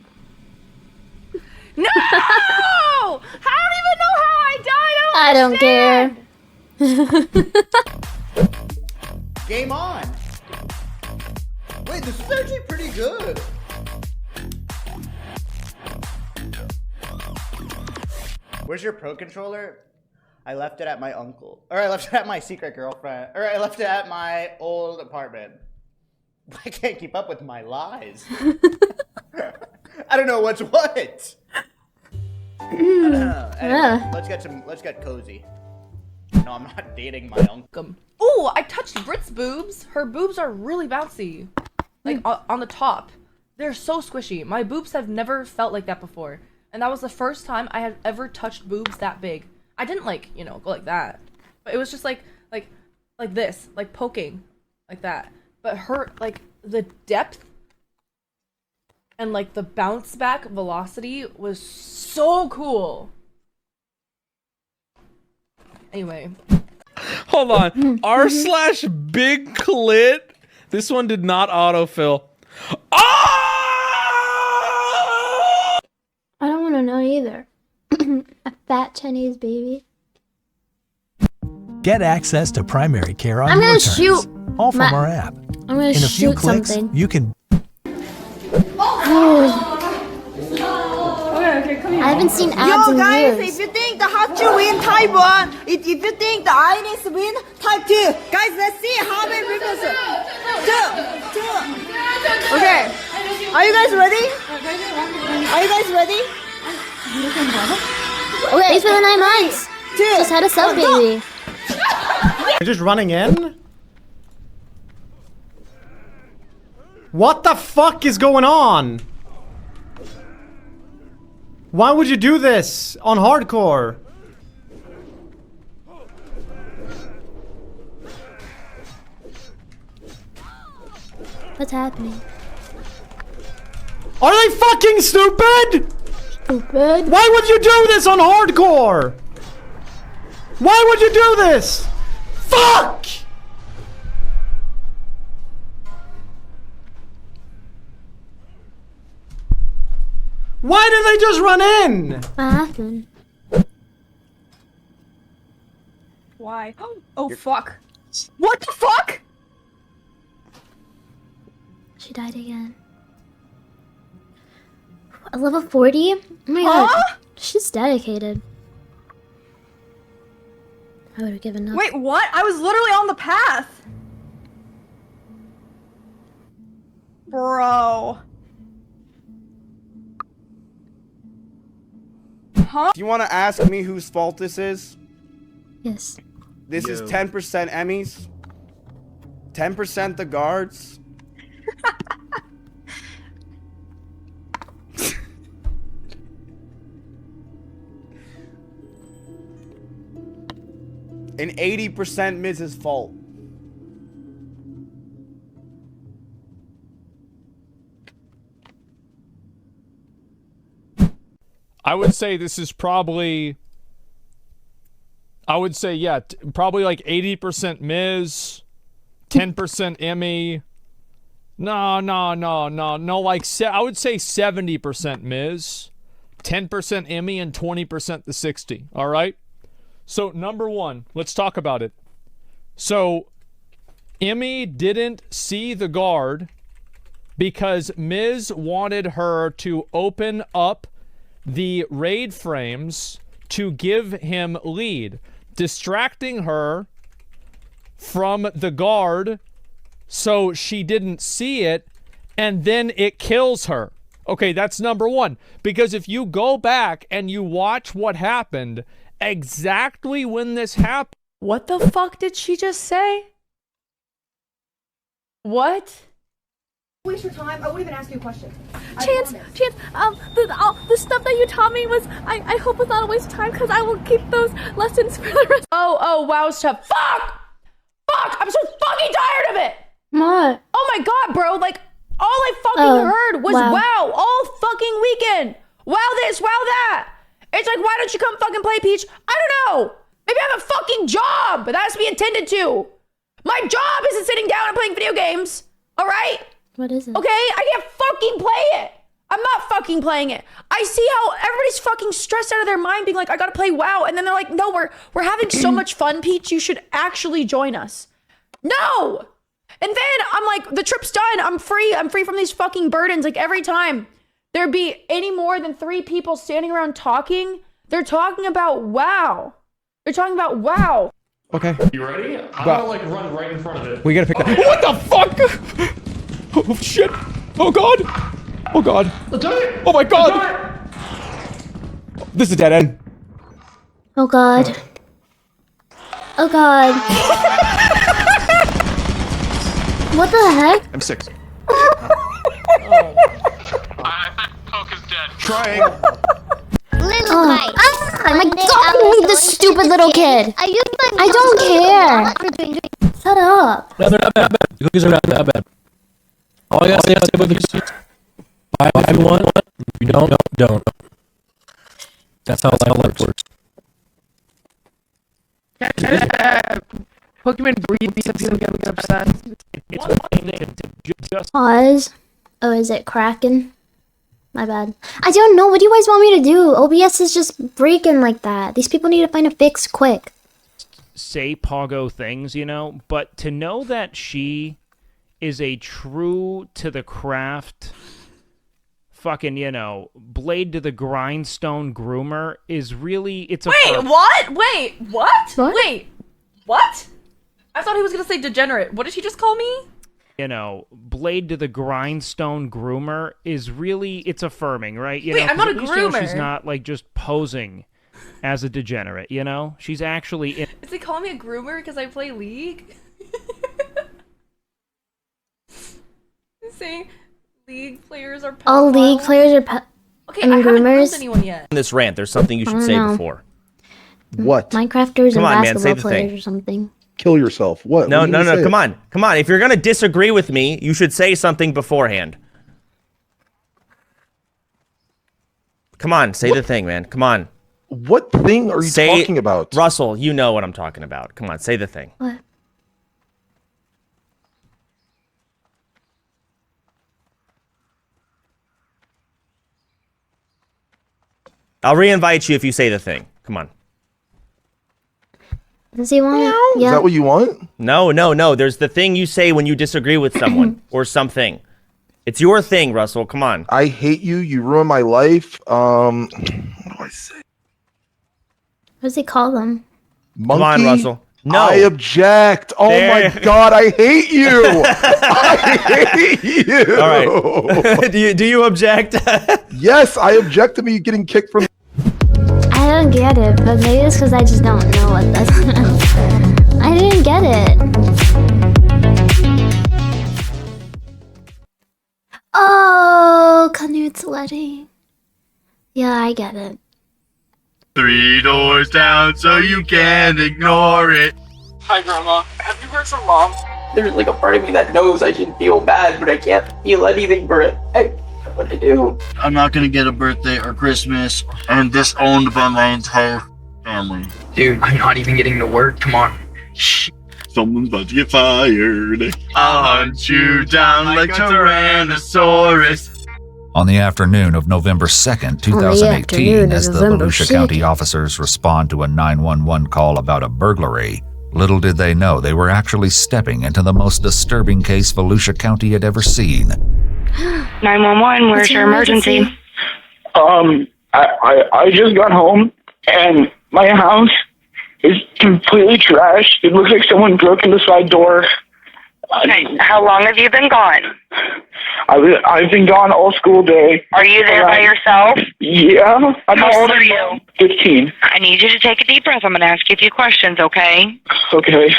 No! I don't even know how I died. I don't care. Game on. Wait, this is actually pretty good. Where's your pro controller? I left it at my uncle. Or I left it at my secret girlfriend. Or I left it at my old apartment. I can't keep up with my lies. I don't know what's what. I don't know. Anyway, let's get cozy. No, I'm not dating my uncle. Ooh, I touched Brit's boobs. Her boobs are really bouncy. Like, on the top. They're so squishy. My boobs have never felt like that before. And that was the first time I had ever touched boobs that big. I didn't, like, you know, go like that. But it was just like this. Like, poking. Like that. But her, like, the depth and, like, the bounce back velocity was so cool. Anyway. Hold on. r/big clit. This one did not autofill. I don't want to know either. A fat Chinese baby. Get access to primary care on I'm your gonna terms, shoot all from my- our app. I'm gonna In a few shoot clicks, something. you can Okay, come here. I haven't seen ads Yo in guys, years. if you think the Hapju win type 1, if you think the Iris win type 2, guys, let's see how many people. Two. Okay, are you guys ready? Are you guys ready? Okay, thanks for the 9 months. Just had a sub baby. You're just running in? What the fuck is going on? Why would you do this on hardcore? What's happening? Are they fucking stupid? Stupid? Why would you do this on hardcore? Why would you do this? Fuck! Why did they just run in? What happened? Why? Oh fuck. What the fuck? She died again. A level 40? Oh my god. She's dedicated. I would have given up. Wait, what? I was literally on the path. Bro. Huh? Do you want to ask me whose fault this is? Yes. This is 10% Emmys, 10% the guards. And 80% Miz's fault. I would say this is probably, I would say, yeah, probably like 80% Miz, 10% Emmy. No, like, I would say 70% Miz, 10% Emmy, and 20% the 60, all right? So, number one, let's talk about it. So, Emmy didn't see the guard because Miz wanted her to open up the raid frames to give him lead, distracting her from the guard so she didn't see it, and then it kills her. Okay, that's number one. Because if you go back and you watch what happened, exactly when this happened. What the fuck did she just say? What? Waste your time. I won't even ask you a question. Chance, the stuff that you taught me was, I hope it's not a waste of time because I will keep those lessons for the rest. Oh, wow, stuff. Fuck! I'm so fucking tired of it! What? Oh my god, bro, like, all I fucking heard was wow all fucking weekend. Wow this, wow that. It's like, why don't you come fucking play, Peach? I don't know. Maybe I have a fucking job that has to be attended to. My job isn't sitting down and playing video games, all right? What is it? Okay, I can't fucking play it. I'm not fucking playing it. I see how everybody's fucking stressed out of their mind being like, I gotta play WoW. And then they're like, no, we're having so much fun, Peach. You should actually join us. No! And then I'm like, the trip's done. I'm free. I'm free from these fucking burdens. Like every time there'd be any more than 3 people standing around talking, they're talking about WoW. They're talking about WoW. Okay. You ready? I'm gonna like run right in front of it. We gotta pick that. What the fuck? Oh shit! Oh god! Oh god! Oh my god! This is a dead end. Oh god. Oh god. What the heck? I'm 6. Poke is dead. Trying. I'm like, don't this stupid little kid. I don't care. Shut up. No, they're not bad. The cookies are not that bad. All I gotta say about the cookies, buy one. If you don't. That's how life works. Pokemon breathe something get upset. Pause. Oh, is it cracking? My bad. I don't know. What do you guys want me to do? OBS is just breaking like that. These people need to find a fix quick. Say Pogo things, you know, but to know that she is a true to the craft fucking, you know, blade to the grindstone groomer is really, it's a Wait, what? Wait, what? Wait, what? I thought he was gonna say degenerate. What did he just call me? You know, blade to the grindstone groomer is really, it's affirming, right? You Wait, know, I'm not a at least, you know, she's groomer. not like just posing as a degenerate, you know? She's actually in. Is he calling me a groomer because I play League? He's saying League players are All League players are Okay, I mean, I haven't groomers. groomed anyone yet. In this rant, there's something you I should don't say know. before. What? Minecrafters Come and on, man, say basketball the players thing. or something. Kill yourself. What? No, What do you no, mean no, say come it? on. Come on. If you're going to disagree with me, you should say something beforehand. Come on, say the thing, man. Come on. What thing are you talking about? Russell, you know what I'm talking about. Come on, say the thing. What? I'll re-invite you if you say the thing. Come on. Does he want it? Is that what you want? No, no, no. There's the thing you say when you disagree with someone or something. It's your thing, Russell. Come on. I hate you. You ruined my life. What do I say? What does he call them? Monkey? Come on, Russell. No. I object. Oh my God, I hate you. I hate you. All right. do you object? Yes, I object to me getting kicked from. I don't get it, but maybe it's because I just don't know what this I didn't get it. Oh, Canute's letting. Yeah, I get it. 3 doors down so you can't ignore it. Hi, Grandma. Have you heard from Mom? There's like a part of me that knows I should feel bad, but I can't feel anything for it. What do I do? I'm not gonna get a birthday or Christmas, and disowned by my entire family. Dude, I'm not even getting to work tomorrow. Someone's about to get fired. I'll hunt you down like Tyrannosaurus. On the afternoon of November 2nd, 2018, as the Volusia County officers respond to a 911 call about a burglary, little did they know they were actually stepping into the most disturbing case Volusia County had ever seen. 911, where's your emergency? I just got home and my house is completely trashed. It looks like someone broke in the side door. Okay, how long have you been gone? I've been gone all school day. Are you there by yourself? Yeah. How old are you? 15. I need you to take a deep breath. I'm going to ask you a few questions, okay? Okay.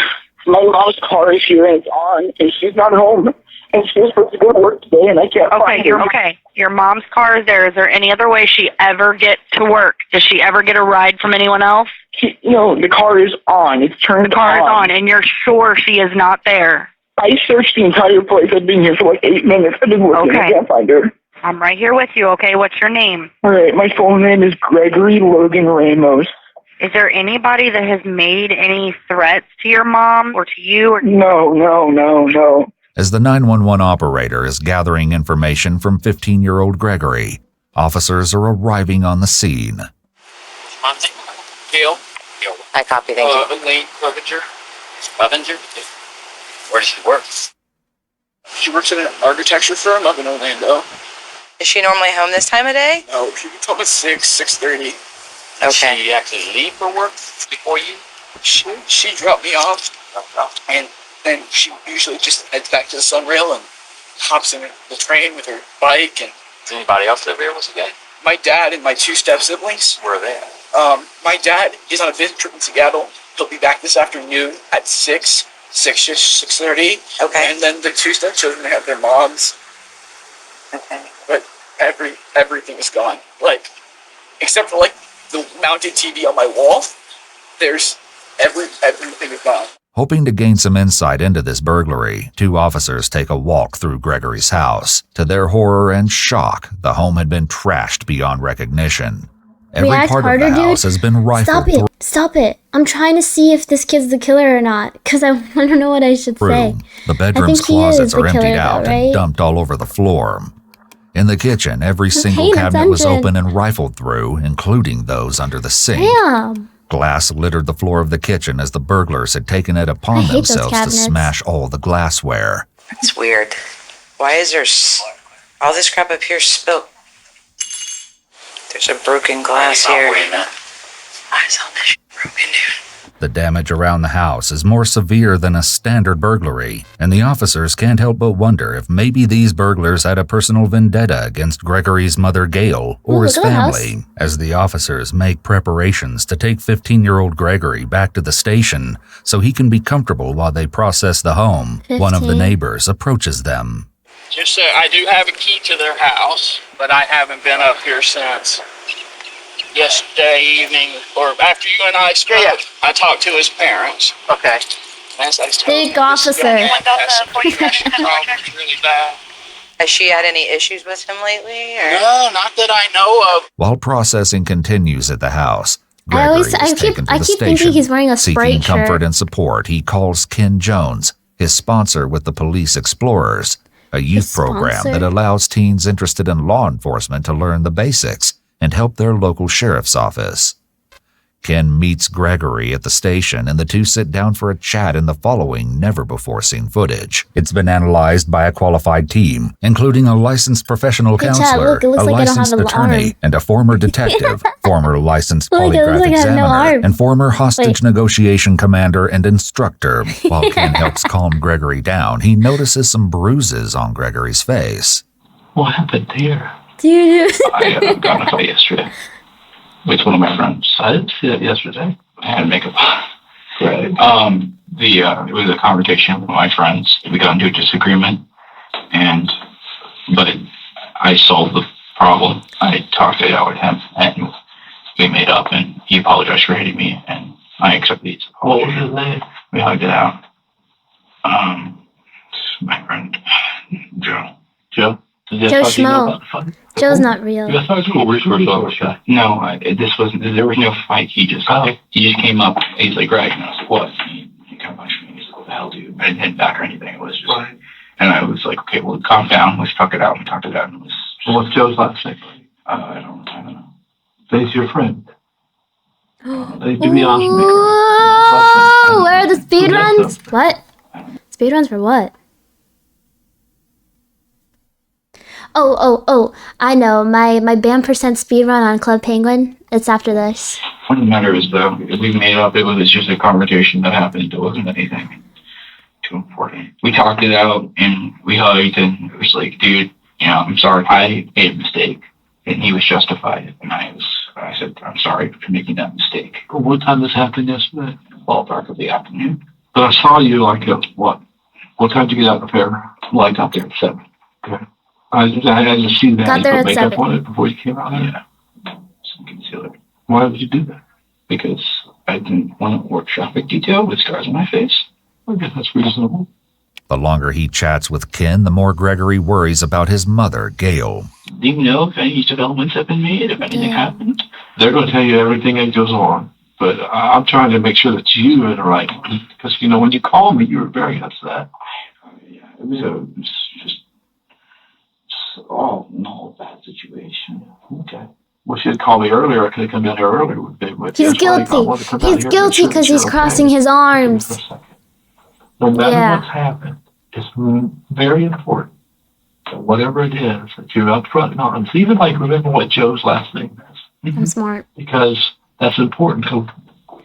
My mom's car is here and it's on, and she's not home. And she was supposed to go to work today, and I can't find her. Okay. Your mom's car is there. Is there any other way she ever get to work? Does she ever get a ride from anyone else? No, the car is on. It's turned on. The car is on, and you're sure she is not there? I searched the entire place. I've been here for like 8 minutes. I've been looking. Okay. I can't find her. I'm right here with you, okay? What's your name? All right, my full name is Gregory Logan Ramos. Is there anybody that has made any threats to your mom or to you? Or No. As the 911 operator is gathering information from 15-year-old Gregory, officers are arriving on the scene. Gail? I copy, thank you. Elaine Clevenger? Where does she work? She works in an architecture firm up in Orlando. Is she normally home this time of day? No, she gets home at 6:30. Okay. Does she actually leave for work before you? She dropped me off, and then she usually just heads back to the Sunrail and hops in the train with her bike. And is anybody else live here once again? My dad and my 2 step siblings. Where are they at? My dad is on a business trip in Seattle. He'll be back this afternoon at 6:30. Okay. And then the 2 stepchildren have their moms. Okay. But everything is gone. Like, except for like the mounted TV on my wall, there's everything is gone. Hoping to gain some insight into this burglary, 2 officers take a walk through Gregory's house. To their horror and shock, the home had been trashed beyond recognition. Every React part harder, of the dude. house has been rifled Stop it. I'm trying to see if this kid's the killer or not, because I want to know what I should say. through. The bedroom's I think he is closets the are emptied killer, out though, and right? dumped all over the floor. In the kitchen, every single paying cabinet was attention. open and rifled through, including those under the sink. Damn. Glass littered the floor of the kitchen as the burglars had taken it I upon hate those themselves to cabinets. smash all the glassware. That's weird. Why is there all this crap up here spilled? There's a broken glass here. Why is all this shit broken, dude? The damage around the house is more severe than a standard burglary, and the officers can't help but wonder if maybe these burglars had a personal vendetta against Gregory's mother Gail or Ooh, his look at the house. family, as the officers make preparations to take 15-year-old Gregory back to the station so he can be comfortable while they process the home. One of the 15. neighbors approaches them. Just so I do have a key to their house, but I haven't been up here since yesterday evening, or after you and I spoke. Yeah. I talked to his parents. Okay. As I told Big you, officer. this is really bad. Has she had any issues with him lately? Or? No, not that I know of. While processing continues at the house, I Gregory keep is taken to the thinking station. he's wearing a Seeking Sprite comfort shirt. and support, he calls Ken Jones, his sponsor with the Police Explorers, a youth program sponsor? that allows teens interested in law enforcement to learn the basics and help their local sheriff's office. Ken meets Gregory at the station, and the two sit down for a chat in the following never-before-seen footage. It's been analyzed by a qualified team, including a licensed professional Hey, Chad, counselor, look, it looks a like I don't have licensed an attorney, arm. and a former detective, former licensed Look, it looks polygraph like I have no examiner, arm. and former hostage Wait. negotiation commander and instructor. While Ken helps calm Gregory down, he notices some bruises on Gregory's face. What happened here? Dude. I got in a fight yesterday with one of my friends. I didn't see that yesterday. I had makeup on. Right. It was a conversation with my friends. We got into a disagreement, but I solved the problem. I talked it out with him, and we made up, and he apologized for hitting me, and I accepted his apology. What was his name? We hugged it out. My friend, Joe. Joe? Joe Schmo. Joe's not real. No, there was no fight. He just came up. He's like, Greg, and I was like, what? He kind of punched me. He's like, what the hell, dude? I didn't hit back or anything. It was just, and I was like, okay, well, calm down. Let's talk it out. We talked it out. And it was. What's Joe's last name? I don't know. He's your friend. Give me honest. Whoa, where are the speed runs? What? Speed runs for what? Oh, I know. My band percent speed run on Club Penguin. It's after this. What the matter is, though, we made up. It was just a conversation that happened. It wasn't anything too important. We talked it out, and we hugged, and it was like, dude, I'm sorry. I made a mistake, and he was justified. And I said, I'm sorry for making that mistake. What time this happened yesterday? Ballpark of the afternoon. But I saw you like at what? What time did you get out of the fair? Well, I got there at 7. Okay. I just seen that. Got there you at put makeup 7. on it before you came out. Yeah. Some concealer. Why would you do that? Because I didn't want to work traffic detail with scars on my face. I guess that's reasonable. The longer he chats with Ken, the more Gregory worries about his mother, Gail. Do you know if any developments have been made, if anything happened? They're going to tell you everything that goes on. But I'm trying to make sure that you are the right one. Because, when you called me, you were very upset. So it's just no bad situation. Okay. Well, she had called me earlier. I could have come down here earlier. He's guilty. He's guilty because he's crossing his arms. No matter what's happened, it's very important that whatever it is, that you're up front and honest. Even remember what Joe's last name is. I'm smart. Because that's important. So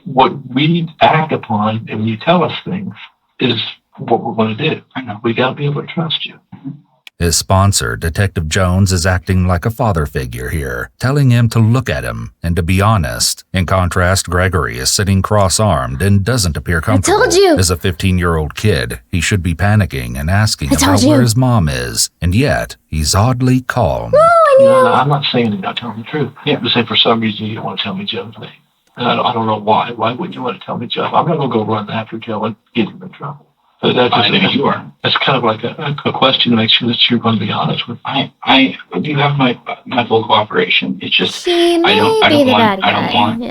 what we act upon and you tell us things is what we're going to do. I know. We got to be able to trust you. His sponsor, Detective Jones, is acting like a father figure here, telling him to look at him and to be honest. In contrast, Gregory is sitting cross-armed and doesn't appear comfortable. I told you! As a 15-year-old kid, he should be panicking and asking I told about you. where his mom is, and yet he's oddly calm. No, I knew. No, I'm not saying you're not telling the truth. You have to say for some reason you don't want to tell me Joe's name. And I don't know why. Why wouldn't you want to tell me Joe? I'm not going to go run after Joe and get him in trouble. But that's just you are. That's kind of like a question to make sure that you're going to be honest with. I do have my full cooperation. It's just I don't want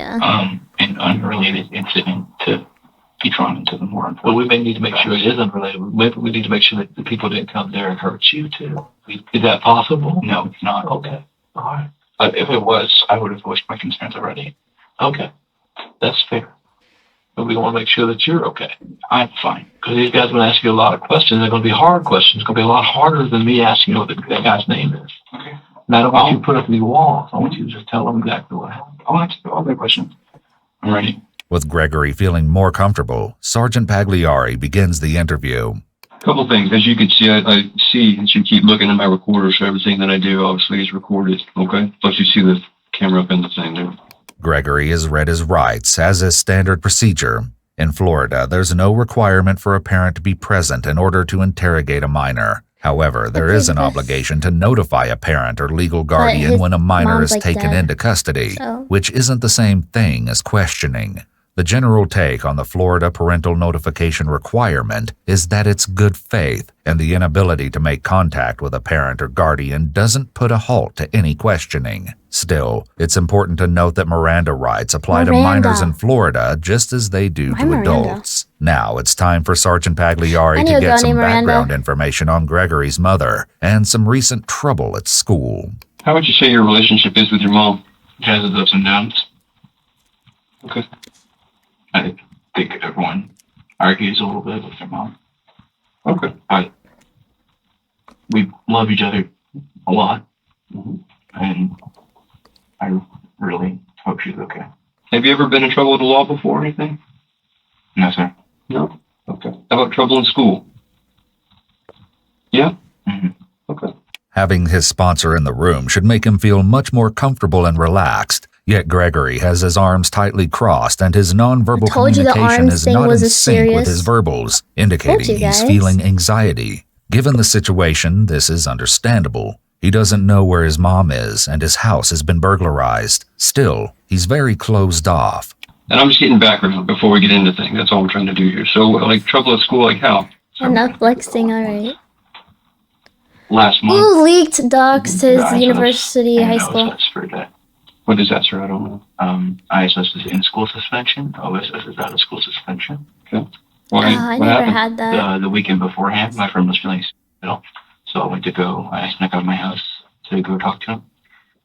an unrelated incident to be drawn into the more important. Well, we may need to make sure it is unrelated. Maybe we need to make sure that the people didn't come there and hurt you too. Is that possible? No, it's not. Okay. All right. If it was, I would have voiced my concerns already. Okay. That's fair. But we want to make sure that you're okay. I'm fine. Because these guys are going to ask you a lot of questions. They're going to be hard questions. It's going to be a lot harder than me asking you what that guy's name is. Okay. And I don't want you to put up any walls. I want you to just tell them exactly what happened. I'll answer all their questions. I'm ready. With Gregory feeling more comfortable, Sergeant Pagliari begins the interview. A couple things. As you can see, I see that you keep looking at my recorder, so everything that I do obviously is recorded. Okay? Plus you see the camera up in the thing there. Gregory has read his rights, as is standard procedure. In Florida, there's no requirement for a parent to be present in order to interrogate a minor. However, there is an obligation to notify a parent or legal guardian when a minor is taken into custody, which isn't the same thing as questioning. The general take on the Florida parental notification requirement is that it's good faith, and the inability to make contact with a parent or guardian doesn't put a halt to any questioning. Still, it's important to note that Miranda rights apply to minors in Florida just as they do to adults. Now it's time for Sergeant Pagliari to get some background information on Gregory's mother and some recent trouble at school. How would you say your relationship is with your mom? It has its ups and downs. Okay. I think everyone argues a little bit with their mom. Okay. We love each other a lot. And I really hope she's okay. Have you ever been in trouble with the law before or anything? No, sir. No? Okay. How about trouble in school? Yeah? Okay. Having his sponsor in the room should make him feel much more comfortable and relaxed. Yet Gregory has his arms tightly crossed and his nonverbal communication is not in sync with his verbals, indicating he's feeling anxiety. Given the situation, this is understandable. He doesn't know where his mom is and his house has been burglarized. Still, he's very closed off. And I'm just getting background before we get into things. That's all I'm trying to do here. So, like, trouble at school, like how? Enough flexing, alright. Last month. Who leaked docs to his university high school? What is that, sir? I don't know. ISS is in-school suspension. OSS is out-of-school suspension. Okay. I never had that. The weekend beforehand, my friend was feeling ill. So I went to go, I snuck out of my house to go talk to him.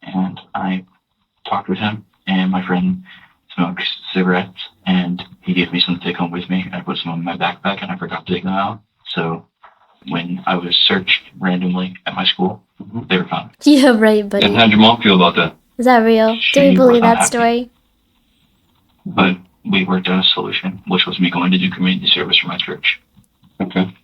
And I talked with him, and my friend smoked cigarettes, and he gave me some to take home with me. I put some in my backpack, and I forgot to take them out. So when I was searched randomly at my school, they were found. Yeah, right, buddy. And how'd your mom feel about that? Is that real? Do we believe that story? But we worked out a solution, which was me going to do community service for my church. Okay.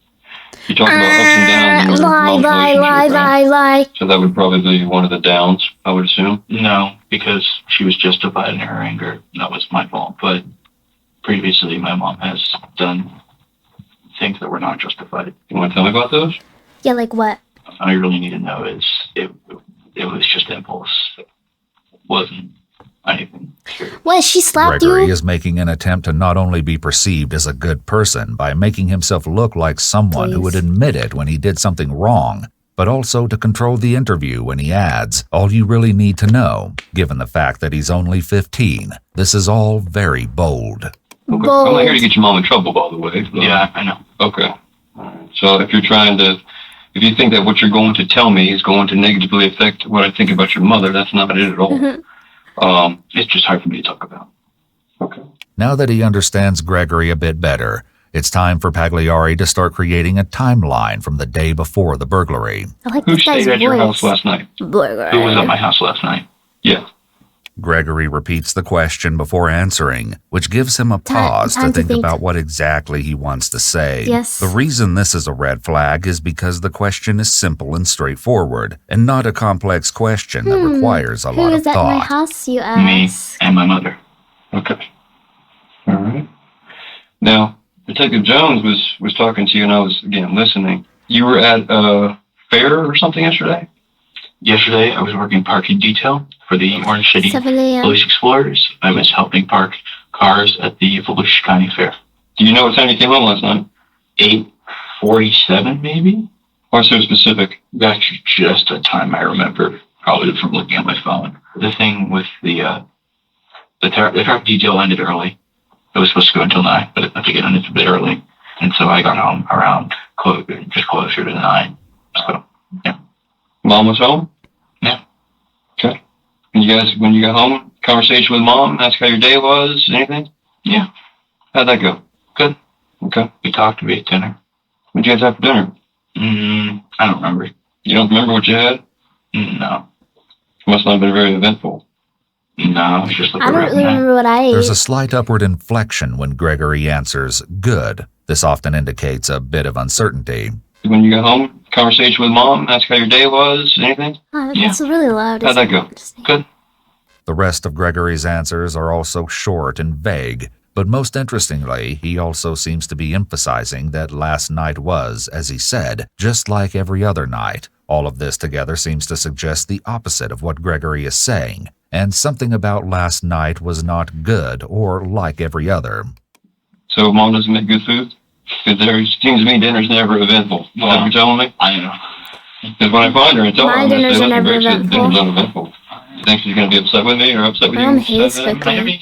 You talked about ups and downs in your mom's relationship, right? So that would probably be one of the downs, I would assume? No, because she was justified in her anger. That was my fault. But previously, my mom has done things that were not justified. You want to tell me about those? Yeah, like what? All you really need to know is it was just impulse. It wasn't anything. What, she slapped Gregory you? is making an attempt to not only be perceived as a good person by making himself look like someone who would admit it when he did something wrong, but also to control the interview when he adds, all you really need to know, given the fact that he's only 15. This is all very bold. Okay. I'm not here to get your mom in trouble, by the way. Yeah, I know. Okay. So if you think that what you're going to tell me is going to negatively affect what I think about your mother, that's not it at all. It's just hard for me to talk about. Okay. Now that he understands Gregory a bit better, it's time for Pagliari to start creating a timeline from the day before the burglary. I like Who this guy's stayed at your voice. house last night? Burglary. Who was at my house last night? Yeah. Gregory repeats the question before answering, which gives him a pause to think about what exactly he wants to say. Yes. The reason this is a red flag is because the question is simple and straightforward, and not a complex question that requires a lot Who of is at my thought. house, you Me ask? and my mother. Okay. All right. Now, Detective Jones was talking to you, and I was, again, listening. You were at a fair or something yesterday? Yesterday, I was working parking detail for the Orange City 7 a.m. Police Explorers. I was helping park cars at the Volusia County Fair. Do you know what time you came home last night? 8:47, maybe? Or so specific? That's just a time I remember, probably from looking at my phone. The thing with the traffic detail ended early. It was supposed to go until 9, but I think it ended a bit early. And so I got home around just closer to 9. So, yeah. Mom was home? Yeah. Okay. And you guys, when you got home, conversation with Mom, ask how your day was, anything? Yeah. How'd that go? Good. Okay. We talked, we ate dinner. What'd you guys have for dinner? I don't remember. You don't remember what you had? No. It must not have been very eventful. No, it's just like I don't really remember what I ate. There's a slight upward inflection when Gregory answers good. This often indicates a bit of uncertainty. When you got home, conversation with Mom, ask how your day was, anything? Oh, that's really loud. How'd that go? Good. The rest of Gregory's answers are also short and vague, but most interestingly, he also seems to be emphasizing that last night was, as he said, just like every other night. All of this together seems to suggest the opposite of what Gregory is saying, and something about last night was not good or like every other. So Mom doesn't make good food? Because it seems to me dinner's never eventful. Is that what you're telling me? I know. Because when I find her and tell her, My I'm going to dinners say, are never listen, Grace, eventful. dinner's uneventful. You think she's going to be upset with me or upset with Mom you? hates cooking.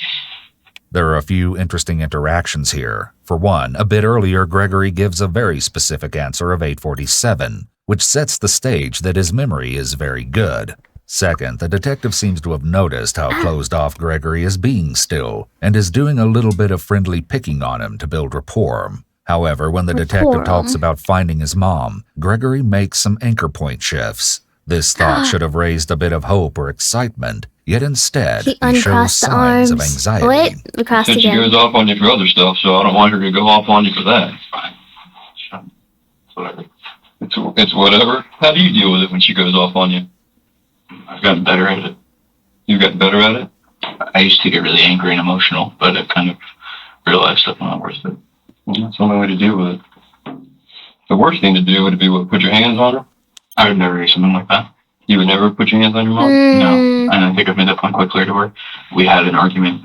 There are a few interesting interactions here. For one, a bit earlier, Gregory gives a very specific answer of 8:47, which sets the stage that his memory is very good. Second, the detective seems to have noticed how closed off Gregory is being still, and is doing a little bit of friendly picking on him to build rapport. However, when the detective talks about finding his mom, Gregory makes some anchor point shifts. This thought should have raised a bit of hope or excitement, yet instead, he shows uncrossed the signs of arms. anxiety. Wait, we crossed She again. goes off on you for other stuff, so I don't want her to go off on you for that. Fine. Whatever. It's whatever. How do you deal with it when she goes off on you? I've gotten better at it. You've gotten better at it? I used to get really angry and emotional, but I've kind of realized that's not worth it. Well, that's the only way to deal with it. The worst thing to do would be what, put your hands on her? I would never do something like that. You would never put your hands on your mom? No. And I think I've made that point quite clear to her. We had an argument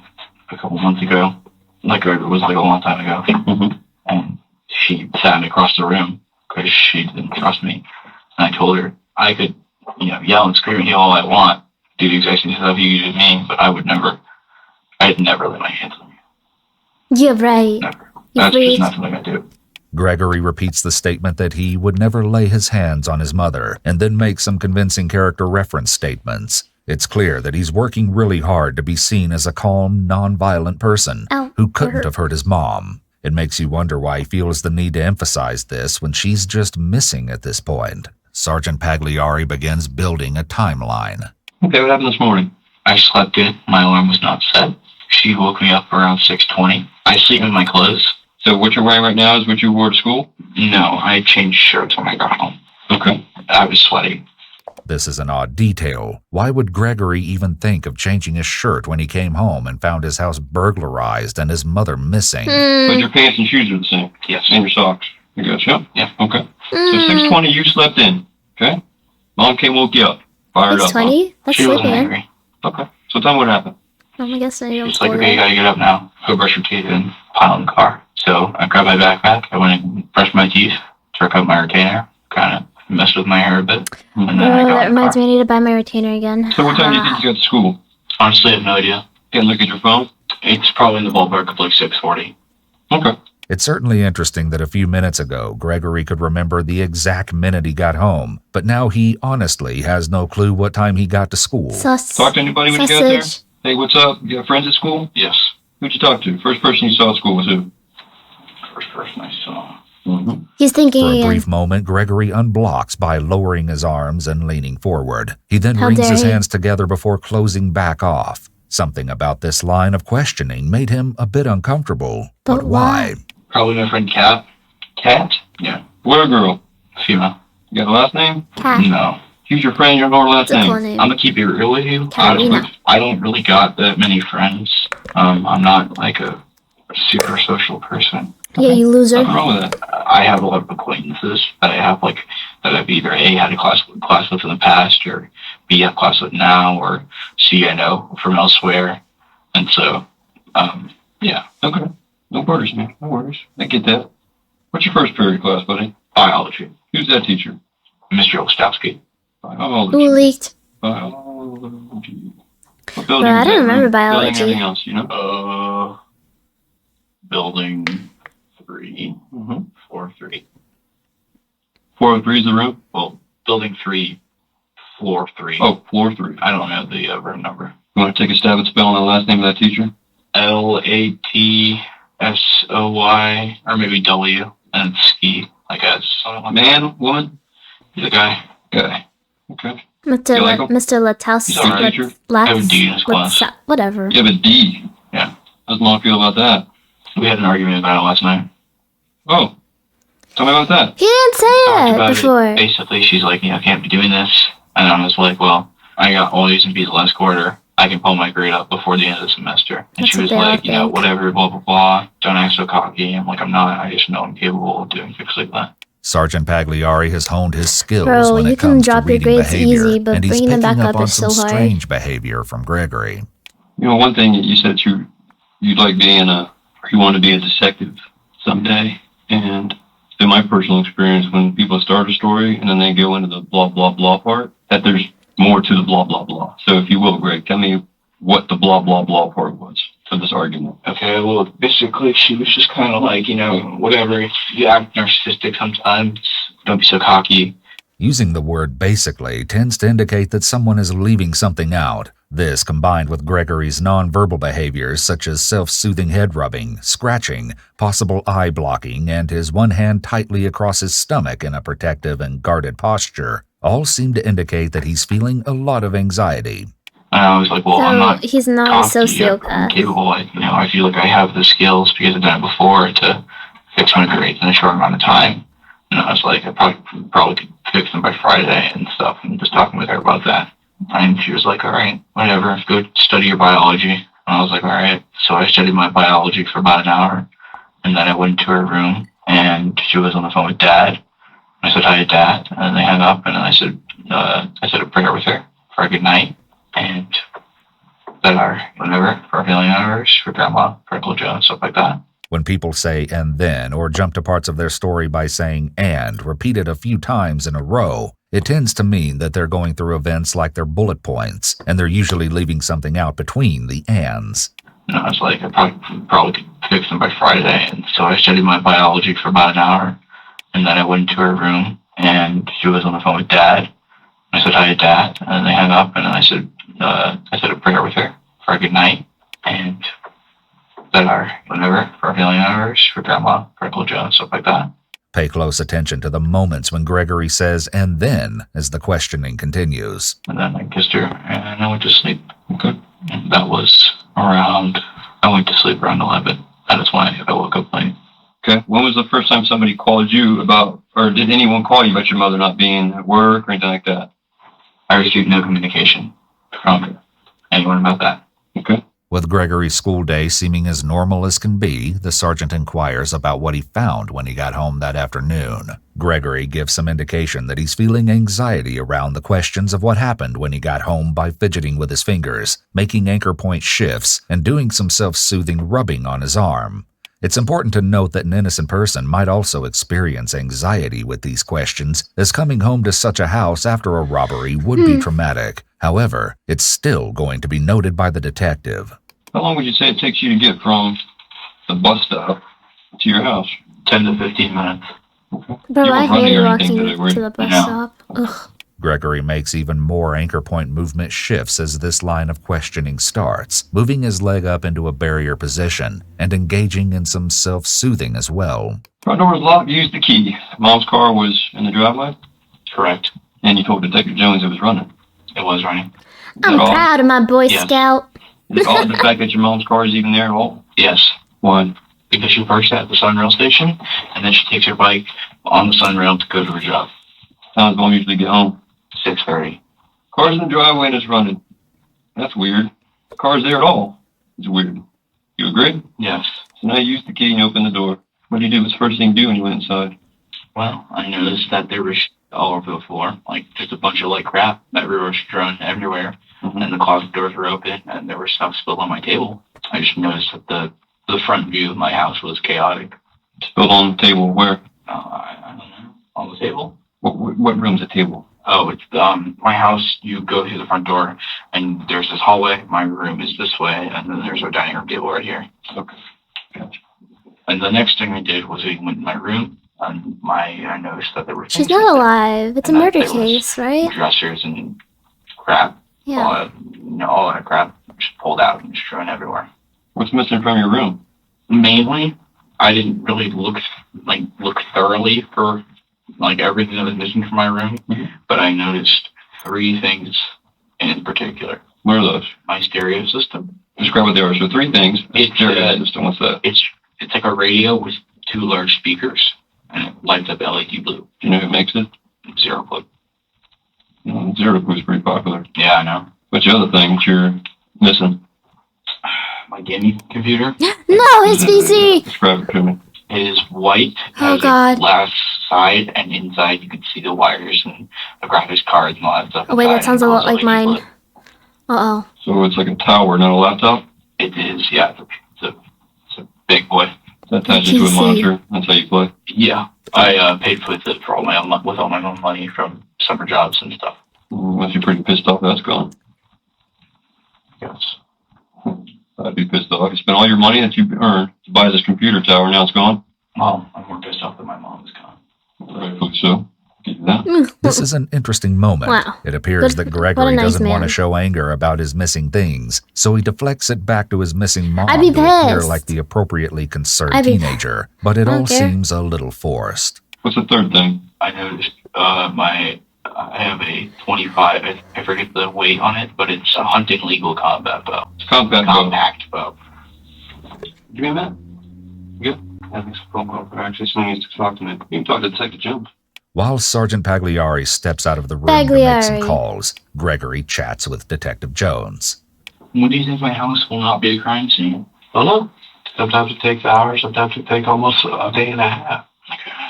a couple months ago. Like, it was like a long time ago. And she sat me across the room because she didn't trust me. And I told her I could, yell and scream at you all I want, do the exact same stuff you do to me, but I'd never lay my hands on you. You're right. Never. You're That's free. just not something I do. Gregory repeats the statement that he would never lay his hands on his mother, and then makes some convincing character reference statements. It's clear that he's working really hard to be seen as a calm, non-violent person who couldn't have hurt his mom. It makes you wonder why he feels the need to emphasize this when she's just missing at this point. Sergeant Pagliari begins building a timeline. Okay, what happened this morning? I slept good. My alarm was not set. She woke me up around 6:20. I sleep in my clothes. So what you're wearing right now is what you wore to school? No, I changed shirts when I got home. Okay. I was sweaty. This is an odd detail. Why would Gregory even think of changing his shirt when he came home and found his house burglarized and his mother missing? But your pants and shoes are the same? Yes. And your socks? You got you? Yeah. Okay. So 6:20 you slept in, okay? Mom came woke you up. Fired up. 6:20? That's She wasn't sleeping. angry. Okay. So tell me what happened. I guess I don't She's like, okay, you gotta get up now. Go brush your teeth and pile in the car. So I grabbed my backpack. I went and brushed my teeth, took out my retainer, kind of messed with my hair a bit. And then I got that in the reminds car. me, I need to buy my retainer again. So what time do you think you got to school? Honestly, I have no idea. Can't look at your phone? It's probably in the ballpark of like 6:40. Okay. It's certainly interesting that a few minutes ago, Gregory could remember the exact minute he got home, but now he honestly has no clue what time he got to school. Talk to anybody when you got there? Hey, what's up? You got friends at school? Yes. Who'd you talk to? First person you saw at school was who? First person I saw. He's thinking For a again. brief moment, Gregory unblocks by lowering his arms and leaning forward. He then How wrings dare his he. hands together before closing back off. Something about this line of questioning made him a bit uncomfortable. But why? Probably my friend Kat. Kat? Yeah. Boy or girl? Female. You got a last name? Kat. No. Who's your friend? You don't know her last It's a name? cool name. I'm gonna keep it real with you. Karina. Honestly, I don't really got that many friends. I'm not like a super social person. Yeah, you loser. Nothing wrong with that. I have a lot of acquaintances that I have that I've either A, had a class with in the past, or B, have class with now, or C, I know from elsewhere. And so, yeah. Okay. No worries, man. No worries. I get that. What's your first period class, buddy? Biology. Who's that teacher? Mr. Ostowski. Biology. Who leaked? Biology. What Bro, building I is don't that? remember Building, biology. anything else, you know? Building 3. 4-3. 403 is the room? Well, building 3, floor 3. Oh, floor 3. I don't know the room number. You want to take a stab at spelling the last name of that teacher? Latsoy, or maybe W, and ski, like a something like Man, woman? The guy. Guy. Okay. Mr. You like him? Mr. Latowski. He's our teacher? I have a D in his class. Whatever. You have a D. Yeah. How's mom feel about that? We had an argument about it last night. Oh. Tell me about that. He didn't say Talked it about before. it. Basically, she's like, I can't be doing this. And I was like, well, I got all A's and B's last quarter. I can pull my grade up before the end of the semester. And That's she what was they all like, think. whatever, blah, blah, blah. Don't act so cocky. I'm like, I'm not. I just know I'm capable of doing things like that. Sergeant Pagliari has honed his skills Bro, when you it can comes drop to your reading grades behavior, easy, but and he's bringing them picking back up up on is some so hard. strange behavior from Gregory. You know, one thing that you said you like being you want to be a detective someday. And in my personal experience, when people start a story and then they go into the blah, blah, blah part, that there's more to the blah, blah, blah. So if you will, Greg, tell me what the blah, blah, blah part was for this argument. Okay, well, basically, she was just kind of like, whatever. If you act narcissistic sometimes, don't be so cocky. Using the word basically tends to indicate that someone is leaving something out. This, combined with Gregory's nonverbal behaviors such as self-soothing head rubbing, scratching, possible eye blocking, and his one hand tightly across his stomach in a protective and guarded posture, all seem to indicate that he's feeling a lot of anxiety. I was like, well, I'm not. He's not a sociopath. I'm capable. I feel like I have the skills because I've done it before to fix my grades in a short amount of time. And I was like, I probably could fix them by Friday and stuff. And just talking with her about that. And she was like, all right, whatever, go study your biology. And I was like, all right. So I studied my biology for about an hour. And then I went into her room and she was on the phone with Dad. I said hi to Dad. And then they hung up. And then I said a prayer with her for a good night. And said our whatever for our family members, for Grandma, for Uncle Joe, stuff like that. When people say and then or jump to parts of their story by saying and repeated a few times in a row, it tends to mean that they're going through events like they're bullet points, and they're usually leaving something out between the ands. And I was like, I probably could fix them by Friday. And so I studied my biology for about an hour. And then I went into her room and she was on the phone with Dad. I said hi to Dad. And then they hung up. And then I said a prayer with her for a good night. And said our whatever for our family members, for Grandma, for Uncle Joe, stuff like that. Pay close attention to the moments when Gregory says and then as the questioning continues. And then I kissed her and I went to sleep. Okay. And that was around, I went to sleep around 11. That is when I woke up late. Okay. When was the first time somebody called you about, or did anyone call you about your mother not being at work or anything like that? I received no communication from anyone about that. Okay. With Gregory's school day seeming as normal as can be, the sergeant inquires about what he found when he got home that afternoon. Gregory gives some indication that he's feeling anxiety around the questions of what happened when he got home by fidgeting with his fingers, making anchor point shifts, and doing some self-soothing rubbing on his arm. It's important to note that an innocent person might also experience anxiety with these questions, as coming home to such a house after a robbery would be traumatic. However, it's still going to be noted by the detective. How long would you say it takes you to get from the bus stop to your house? 10 to 15 minutes. Bro, I hated walking today, to the bus stop. Ugh. Gregory makes even more anchor point movement shifts as this line of questioning starts, moving his leg up into a barrier position and engaging in some self-soothing as well. Front door was locked. You used the key. Mom's car was in the driveway? Correct. And you told Detective Jones it was running? It was running. I'm proud of my Boy Scout. Is it all the fact that your mom's car is even there at all? Yes. Why? Because she works at the Sunrail station, and then she takes her bike on the Sunrail to go to her job. How does mom usually get home? 6:30. Car's in the driveway and it's running. That's weird. The car's there at all. It's weird. You agree? Yes. So now you used the key and you opened the door. What did you do? What's the first thing you do when you went inside? Well, I noticed that there was all over the floor, like just a bunch of like crap that was strewn everywhere, and the closet doors were open, and there was stuff spilled on my table. I just noticed that the front view of my house was chaotic. Spilled on the table where? I don't know. On the table. What room's the table? Oh, it's my house. You go through the front door, and there's this hallway. My room is this way, and then there's our dining room table right here. Okay. Gotcha. And the next thing I did was we went in my room, and I noticed that there were She's things not alive. It's a murder case, right? Dressers and crap. Yeah. All that crap just pulled out and just thrown everywhere. What's missing from your room? Mainly, I didn't really look thoroughly for like everything that was missing from my room, but I noticed 3 things in particular. What are those? My stereo system. Describe what they are. So 3 things. Stereo system. What's that? It's like a radio with 2 large speakers, and it lights up LED blue. Do you know who makes it? Zero Clue. Zero Clue is pretty popular. Yeah, I know. What's the other thing that you're missing? My gaming computer. No, his PC. Describe it to me. It is white. Oh, God. Glass side, and inside you can see the wires and the graphics cards and all that stuff. Oh, wait, that sounds a lot like mine. Blue. Uh-oh. So it's like a tower, not a laptop? It is, yeah. It's a big boy. That ties into a monitor. That's how you play? Yeah. I paid for it for all my own money from summer jobs and stuff. Must be pretty pissed off that's gone. Yes. I'd be pissed off. You spent all your money that you earned to buy this computer tower, now it's gone? Well, I'm more pissed off that my mom is gone. Rightfully so. This is an interesting moment. Wow. It appears Good- that what a Gregory nice doesn't want to man. show anger about his missing things, so he deflects it back to his missing mom I'd be to appear pissed. like the appropriately concerned I'd be- teenager. But it I don't all care. seems a little forced. What's the third thing? I noticed I have a 25. I forget the weight on it, but it's a hunting legal combat bow. It's compact bow. Give me a minute. Good. I think it's a phone call for actually someone needs to talk to me. You can talk to Detective Jones. While Sergeant Pagliari steps out of the room to make some Pagliari. calls, Gregory chats with Detective Jones. When do you think my house will not be a crime scene? I don't know. Sometimes it takes hours, sometimes it takes almost a day and a half.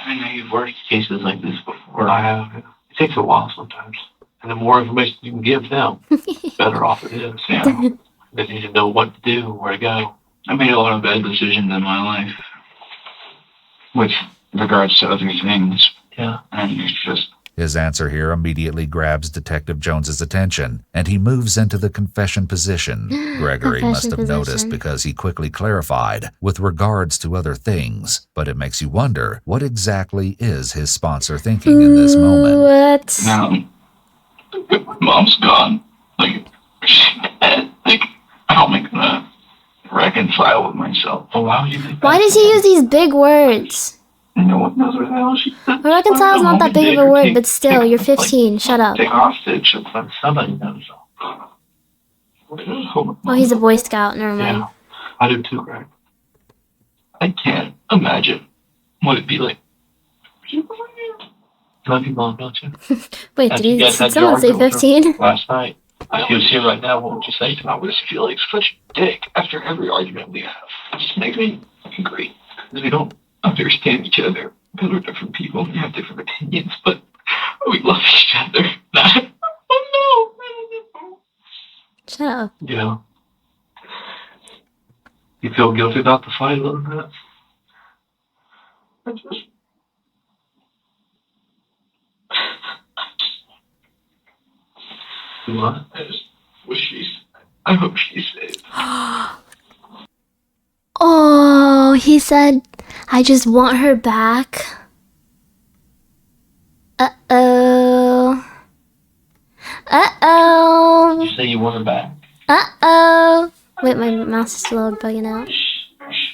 I know you've worked cases like this before. I have. It takes a while sometimes. And the more information you can give them, the better off it is. Yeah. They need to know what to do, where to go. I made a lot of bad decisions in my life. With regards to other things. Yeah. And it's just... His answer here immediately grabs Detective Jones's attention, and he moves into the confession position. Gregory must have noticed because he quickly clarified with regards to other things, but it makes you wonder, what exactly is his sponsor thinking in this moment? What? Now, my mom's gone. Like, she's dead. Like, how am I gonna reconcile with myself? Oh, why would you think Why does he use these big words? no one knows where the hell she is? Reconcile is not that big of a word, but still, you're 15. Shut up. Take hostage. Somebody knows. Oh, he's a Boy Scout. Never mind. Yeah, I do too, Greg. I can't imagine what it'd be like. Love you, Mom, don't you? Wait, As did you he? guys Did had someone say your argument 15? Last night. If he was here right now, what would you say to him? I would just feel like such a dick after every argument we have. It just makes me angry. Because we don't understand each other. Because we're different people and we have different opinions, but we love each other. Oh no! Shut up. You know? You feel guilty about the fight a little bit? I just... What? I just wish I hope she's safe. Oh, he said, I just want her back. Uh-oh. Uh-oh. You say you want her back? Uh-oh. Wait, my mouse is still bugging out.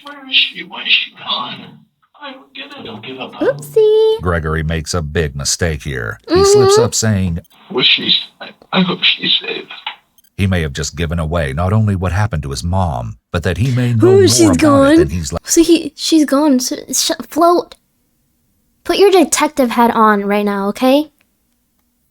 Where is she? Why is she gone? I don't get it. Don't give up. Oopsie. Gregory makes a big mistake here. He slips up saying, Wish she's... I hope she's safe. he may have just given away not only what happened to his mom, but that he may know Oh, more she's about gone. it than he's like. So she's gone. So, float. Put your detective hat on right now, okay?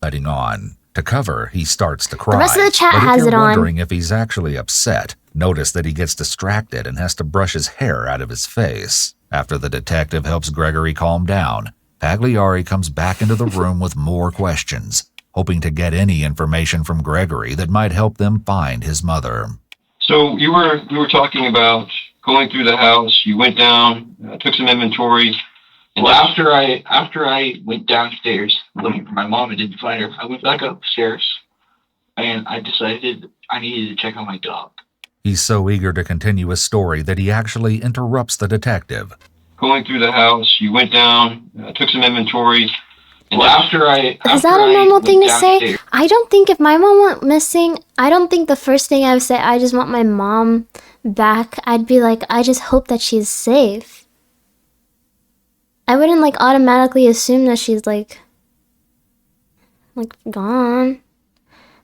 Letting on. To cover, he starts to cry. The rest of the chat but has if it you're on. wondering if he's actually upset, notice that he gets distracted and has to brush his hair out of his face. After the detective helps Gregory calm down, Pagliari comes back into the room with more questions, hoping to get any information from Gregory that might help them find his mother. So we were talking about going through the house. You went down, took some inventory. And Well, after I went downstairs looking for my mom and didn't find her, I went back upstairs and I decided I needed to check on my dog. He's so eager to continue his story that he actually interrupts the detective. Going through the house, you went down, took some inventory. Well, after Is that a normal thing to say? I don't think if my mom went missing, I don't think the first thing I would say, I just want my mom back. I'd be like, I just hope that she's safe. I wouldn't like automatically assume that she's like gone.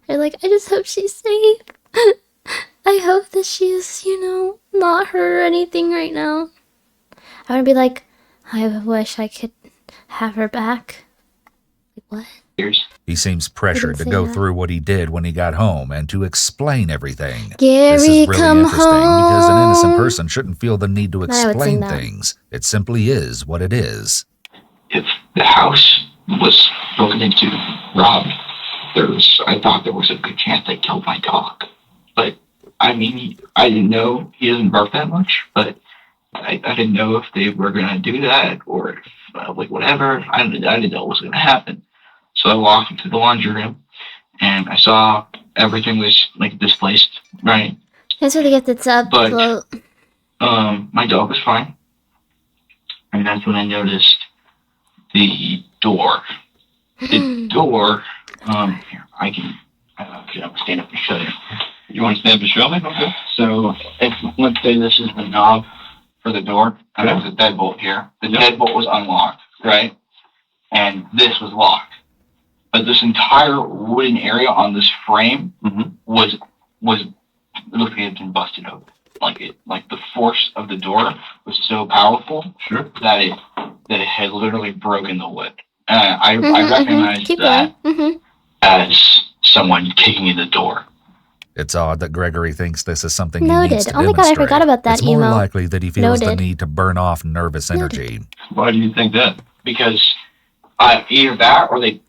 Or like, I just hope she's safe. I hope that she's, not hurt or anything right now. I would be like, I wish I could have her back. What? He seems pressured to say go that. through what he did when he got home and to explain everything. Gary, this is really come interesting because an innocent home. person shouldn't feel the need to I would sing explain that. things. It simply is what it is. If the house was broken into, robbed, I thought there was a good chance they killed my dog. But I mean, I didn't know he doesn't bark that much, but I didn't know if they were gonna do that or if, whatever. I didn't know what was gonna happen. So I walked into the laundry room and I saw everything was displaced, right? Thanks for the gift. It's up. But- Float. My dog was fine. And that's when I noticed the door The door, here, I can stand up and show you. You want to stand up and show me? Okay. So, let's say this is the knob for the door, and there's a deadbolt here. The deadbolt was unlocked, right? And this was locked. But this entire wooden area on this frame was it looked like it had been busted open. Like the force of the door was so powerful that it had literally broken the wood. I recognized that as someone kicking in the door. It's odd that Gregory thinks this is something he Noted. needs to Oh my god, I demonstrate. forgot about that It's more emo. likely that he feels the Noted. need to burn off nervous energy. Why do you think that? Because either that or they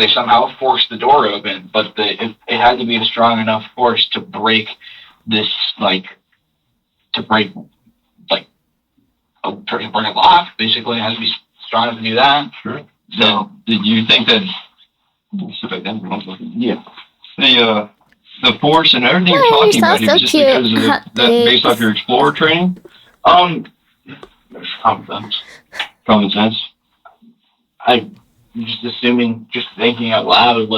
somehow forced the door open, but it had to be a strong enough force to break this, to break a lock. Basically, it has to be strong enough to do that. Sure. So, did you think that? Yeah. The force and everything you're Oh, talking you about sound here, so just cute. because of Hot that based off your explorer training? Common sense. Common sense. I'm just assuming, just thinking out loud,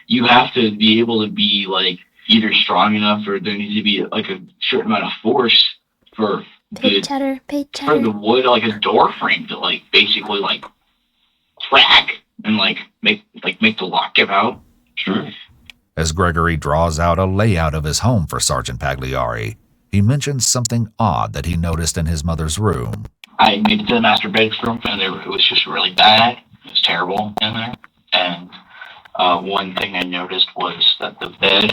you have to be able to be, either strong enough or there needs to be, a certain amount of force for Pig chatter, pig for chatter. the wood, a door frame to, basically, crack and, make the lock give out. Sure. As Gregory draws out a layout of his home for Sergeant Pagliari, he mentions something odd that he noticed in his mother's room. I made it to the master bedroom, and it was just really bad. It was terrible in there. And one thing I noticed was that the bed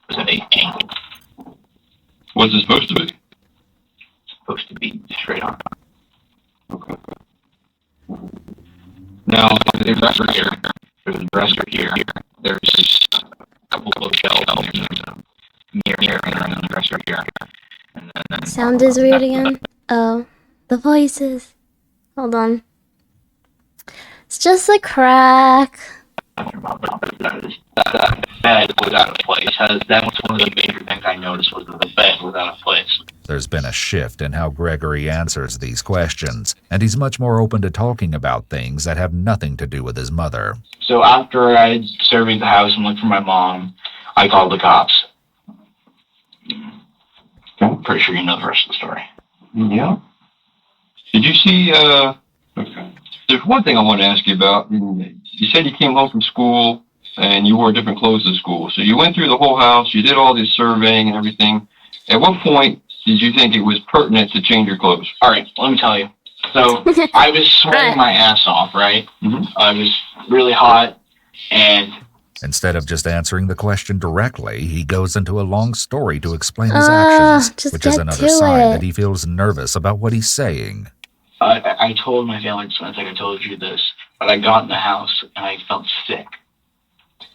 was at an angle. What's it supposed to be? It's supposed to be straight on. Okay. Now, There's a dresser here. There's a dresser here. There's a couple of bookshelves. And there's a mirror and a dresser here. And then Sound is weird again. Oh, the voices. Hold on. It's just a crack. that bed was out of place. That was one of the major things I noticed was that the bed was out of place. There's been a shift in how Gregory answers these questions, and he's much more open to talking about things that have nothing to do with his mother. So after I surveyed the house and looked for my mom, I called the cops. I'm pretty sure you know the rest of the story. Yeah. Did you see, okay. There's one thing I want to ask you about. You said you came home from school and you wore different clothes to school. So you went through the whole house, you did all this surveying and everything. At what point did you think it was pertinent to change your clothes? All right, let me tell you. So I was sweating my ass off, right? I was really hot, and Instead of just answering the question directly, he goes into a long story to explain his actions, just which is get another to sign it. that he feels nervous about what he's saying. I told my family, I think I told you this, but I got in the house and I felt sick.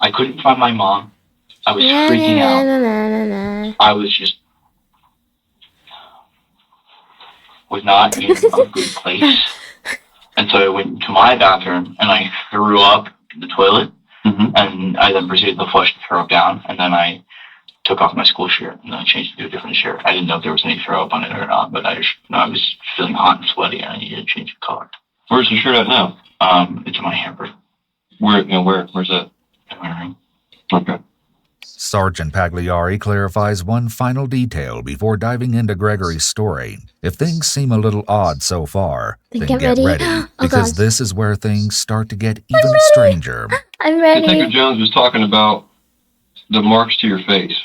I couldn't find my mom. I was freaking out. I was just was not in a good place. And so I went to my bathroom and I threw up in the toilet. And I then proceeded to flush the throw up down. And then I took off my school shirt and then I changed it to a different shirt. I didn't know if there was any throw up on it or not, but I was feeling hot and sweaty and I needed to change the color. Where's the shirt at now? It's in my hamper. Where's that? In my room. Okay. Sergeant Pagliari clarifies one final detail before diving into Gregory's story. If things seem a little odd so far, then get ready Oh, because God. this is where things start to get even stranger. I'm ready. Detective Jones was talking about the marks to your face.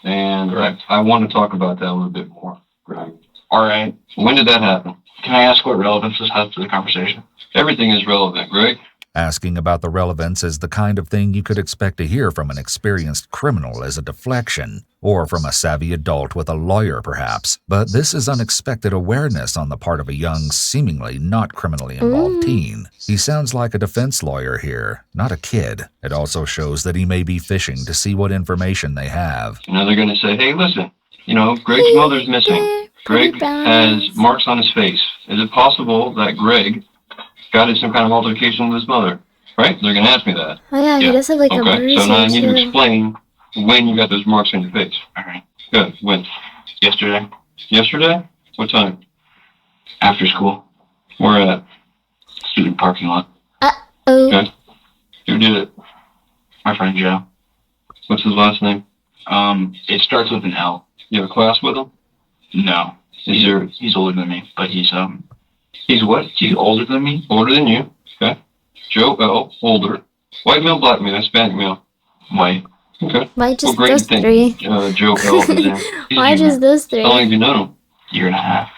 And I want to talk about that a little bit more. Right. All right. When did that happen? Can I ask what relevance this has to the conversation? Everything is relevant, Greg. Asking about the relevance is the kind of thing you could expect to hear from an experienced criminal as a deflection, or from a savvy adult with a lawyer perhaps. But this is unexpected awareness on the part of a young, seemingly not criminally involved teen. He sounds like a defense lawyer here, not a kid. It also shows that he may be fishing to see what information they have. Now they're going to say, hey, listen, Greg's mother's missing. Greg has marks on his face. Is it possible that Greg got in some kind of altercation with his mother? Right? They're going to ask me that. Oh yeah, he does have like a Okay, bruise so now I here, need to too. explain when you got those marks on your face. All right. Good. When? Yesterday. Yesterday? What time? After school. Where at? Student parking lot. Uh-oh. Okay. Who did it? My friend Joe. What's his last name? It starts with an L. You have a class with him? No. He's older than me, but he's what? He's older than me? Older than you. Okay. Joe L. Older. White male, black male, Hispanic male. White. Okay. Why just great those you think, three? Joe L. is in. Why just those three? How long have you known him? Year and a half.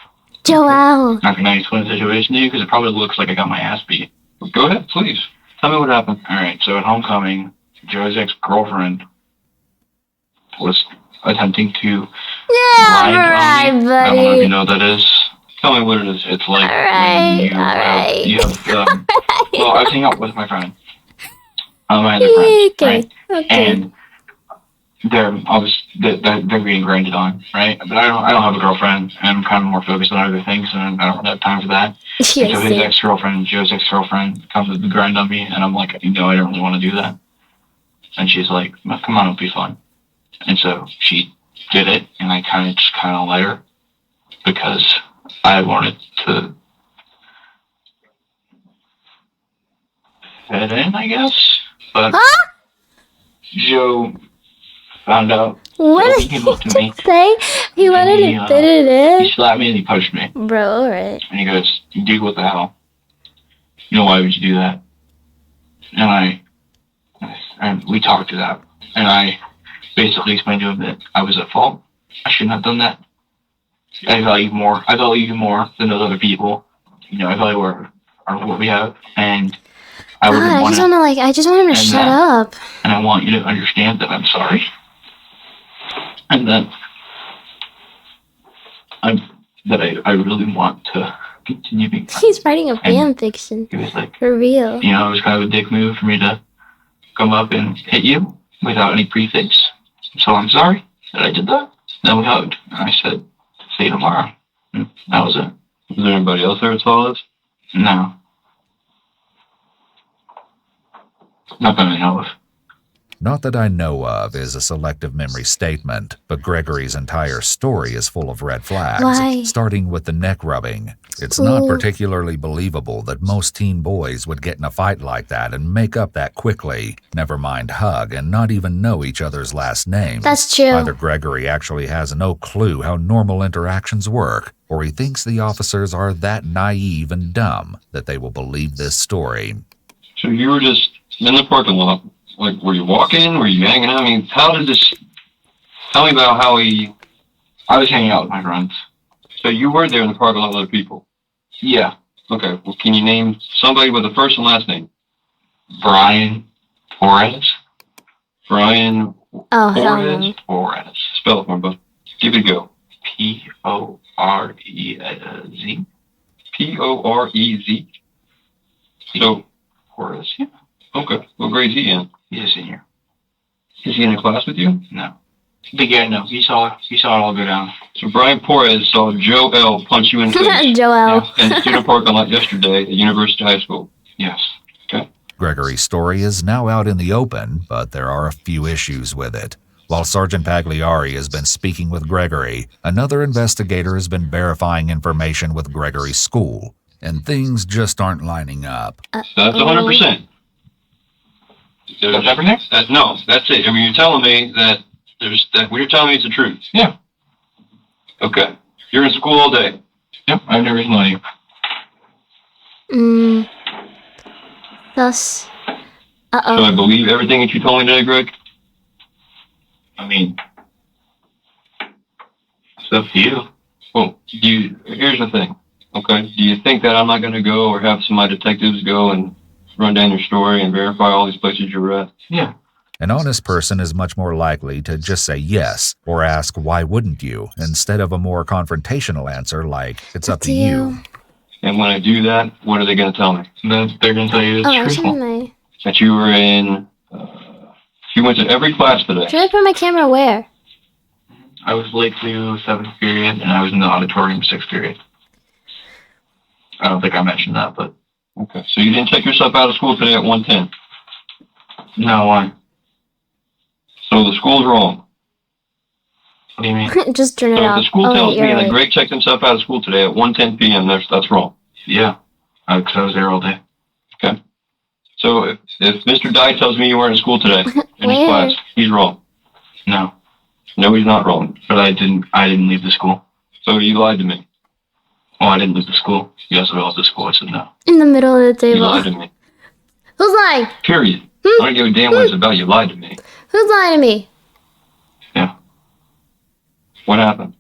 Joel. Not gonna explain the situation to you because it probably looks like I got my ass beat. Go ahead, please. Tell me what happened. Alright, so at homecoming, Joe's ex-girlfriend was attempting to grind Alright, on me. I don't know if buddy. you know what that is. Tell me what it is. It's like Alright, when alright. you have well, I was hanging out with my friend. My other friends, Okay, right? okay. And they're being grinded on, right? But I don't have a girlfriend, and I'm kind of more focused on other things, and I don't have time for that. Yes, And so his same. ex-girlfriend, Joe's ex-girlfriend, comes to grind on me, and I'm like, I don't really want to do that. And she's like, come on, it'll be fun. And so she did it, and I kind of let her because I wanted to fit in, I guess. But Joe found out. What He did came up to me. say? He wanted he, to fit it in? He slapped me and he punched me. Bro, alright. And he goes, dude, what the hell? Why would you do that? And we talked to that. And I basically explained to him that I was at fault. I shouldn't have done that. I value you more than those other people. I value what we have. And I wouldn't God, want I just want him to shut up. And I want you to understand that I'm sorry. And that I really want to continue being friends. He's writing a fan fiction. It was like, for real. it was kind of a dick move for me to come up and hit you without any prefix. So I'm sorry that I did that. Then we hugged, and I said, see you tomorrow. And that was it. Was there anybody else there that saw this? No. Not that I know of. Not that I know of is a selective memory statement, but Gregory's entire story is full of red flags, Why? starting with the neck rubbing. It's not particularly believable that most teen boys would get in a fight like that and make up that quickly, never mind hug, and not even know each other's last names. That's true. Either Gregory actually has no clue how normal interactions work, or he thinks the officers are that naive and dumb that they will believe this story. So you were just in the parking lot. Like, were you walking? Were you hanging out? I mean, how did this... Tell me about how he... I was hanging out with my friends. So you were there in the parking lot with other people? Yeah. Okay, well, can you name somebody with a first and last name? Brian Torres. Brian Oh, Torres? hell Torres. Spell it for me, bud. Give it a go. P-O-R-E-Z. P-O-R-E-Z? So... Torres, yeah. Okay. What grade is he in? He's a senior. Is he in a class with you? No. But yeah, no. He saw it all go down. So Brian Torres saw Joe L. punch you in the face. Joel. In the student parking lot yesterday at University High School. Yes. Okay. Gregory's story is now out in the open, but there are a few issues with it. While Sergeant Pagliari has been speaking with Gregory, another investigator has been verifying information with Gregory's school, and things just aren't lining up. That's 100%. That's everything? No, that's it. I mean, you're telling me that what you're telling me is the truth. Yeah. Okay. You're in school all day. Yep, I have no reason to lie to you. Thus. So I believe everything that you told me today, Greg? I mean, it's up to you. Well, here's the thing, okay? Do you think that I'm not going to go or have some of my detectives go and run down your story and verify all these places you were at? Yeah. An honest person is much more likely to just say yes or ask, why wouldn't you, instead of a more confrontational answer like, it's up to you. And when I do that, what are they going to tell me? They're going to tell you it's truthful. That you were in, you went to every class today. Should I put my camera where? I was late to 7th period, and I was in the auditorium 6th period. I don't think I mentioned that, but... Okay, so you didn't take yourself out of school today at 1:10? No, why? So the school's wrong. What do you mean? Just turn it So if off. the school tells me that right. Greg checked himself out of school today at 1:10 p.m., that's wrong. Yeah, because I was there all day. Okay. So If Mr. Dye tells me you weren't in school today, in his Where? class, he's wrong. No. No, he's not wrong. But I didn't leave the school. So you lied to me. Well, I didn't leave the school. You asked me about the school. I said no. In the middle of the You table. lied to me. Who's lying? Period. I don't give a damn what it's about. You lied to me. Who's lying to me? What happened?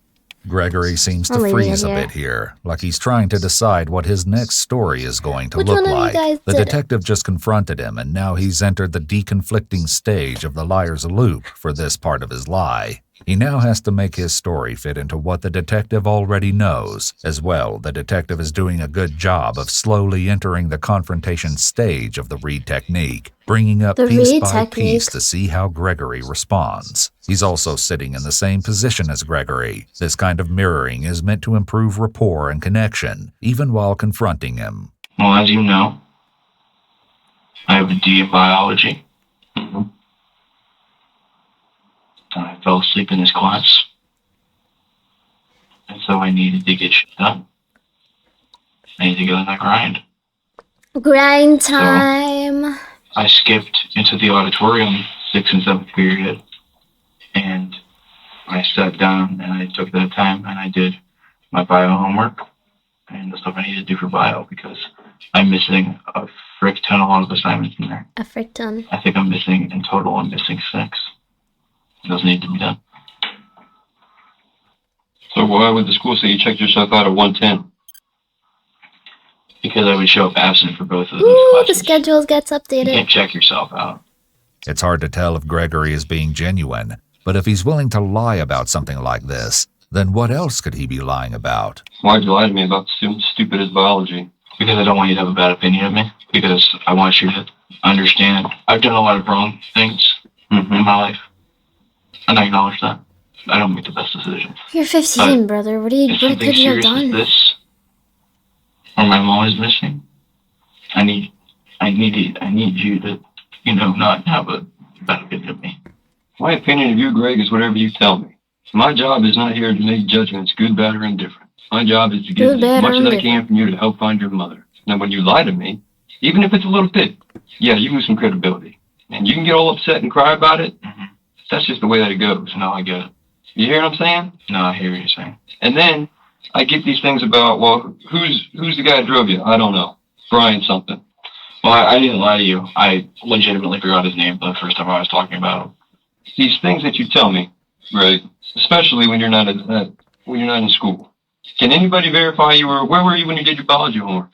Gregory seems to I'll leave it freeze a here. bit here, like he's trying to decide what his next story is going to Which look one of you like. guys The did it? detective just confronted him, and now he's entered the deconflicting stage of the liar's loop for this part of his lie. He now has to make his story fit into what the detective already knows. As well, the detective is doing a good job of slowly entering the confrontation stage of the read technique, bringing up The piece read by piece technique. to see how Gregory responds. He's also sitting in the same position as Gregory. This kind of mirroring is meant to improve rapport and connection, even while confronting him. Well, as you know, I have a D in biology. I fell asleep in this class. And so I needed to get shit done. I needed to get on that grind. Grind time. I skipped into the auditorium 6th and 7th period. And I sat down and I took that time and I did my bio homework and the stuff I needed to do for bio because I'm missing a frick ton of assignments in there. A frick ton. I think I'm missing 6. It doesn't need to be done. So why would the school say you checked yourself out at 110? Because I would show up absent for both of those Ooh, classes. the schedule gets You updated. can't check yourself out. It's hard to tell if Gregory is being genuine, but if he's willing to lie about something like this, then what else could he be lying about? Why'd you lie to me about stupid as biology? Because I don't want you to have a bad opinion of me. Because I want you to understand I've done a lot of wrong things in my life. And I acknowledge that. I don't make the best decisions. You're 15, brother. What If could something you have serious as done? this, or my mom is missing, I need you to, not have a bad opinion of me. My opinion of you, Greg, is whatever you tell me. My job is not here to make judgments, good, bad, or indifferent. My job is to get as much as I can from you to help find your mother. Now, when you lie to me, even if it's a little bit, yeah, you lose some credibility. And you can get all upset and cry about it. That's just the way that it goes. No, I get it. You hear what I'm saying? No, I hear what you're saying. And then I get these things about, well, who's the guy that drove you? I don't know. Brian something. Well, I didn't lie to you. I legitimately forgot his name the first time I was talking about him. These things that you tell me, Greg, especially when you're not in school. Can anybody verify where were you when you did your biology homework?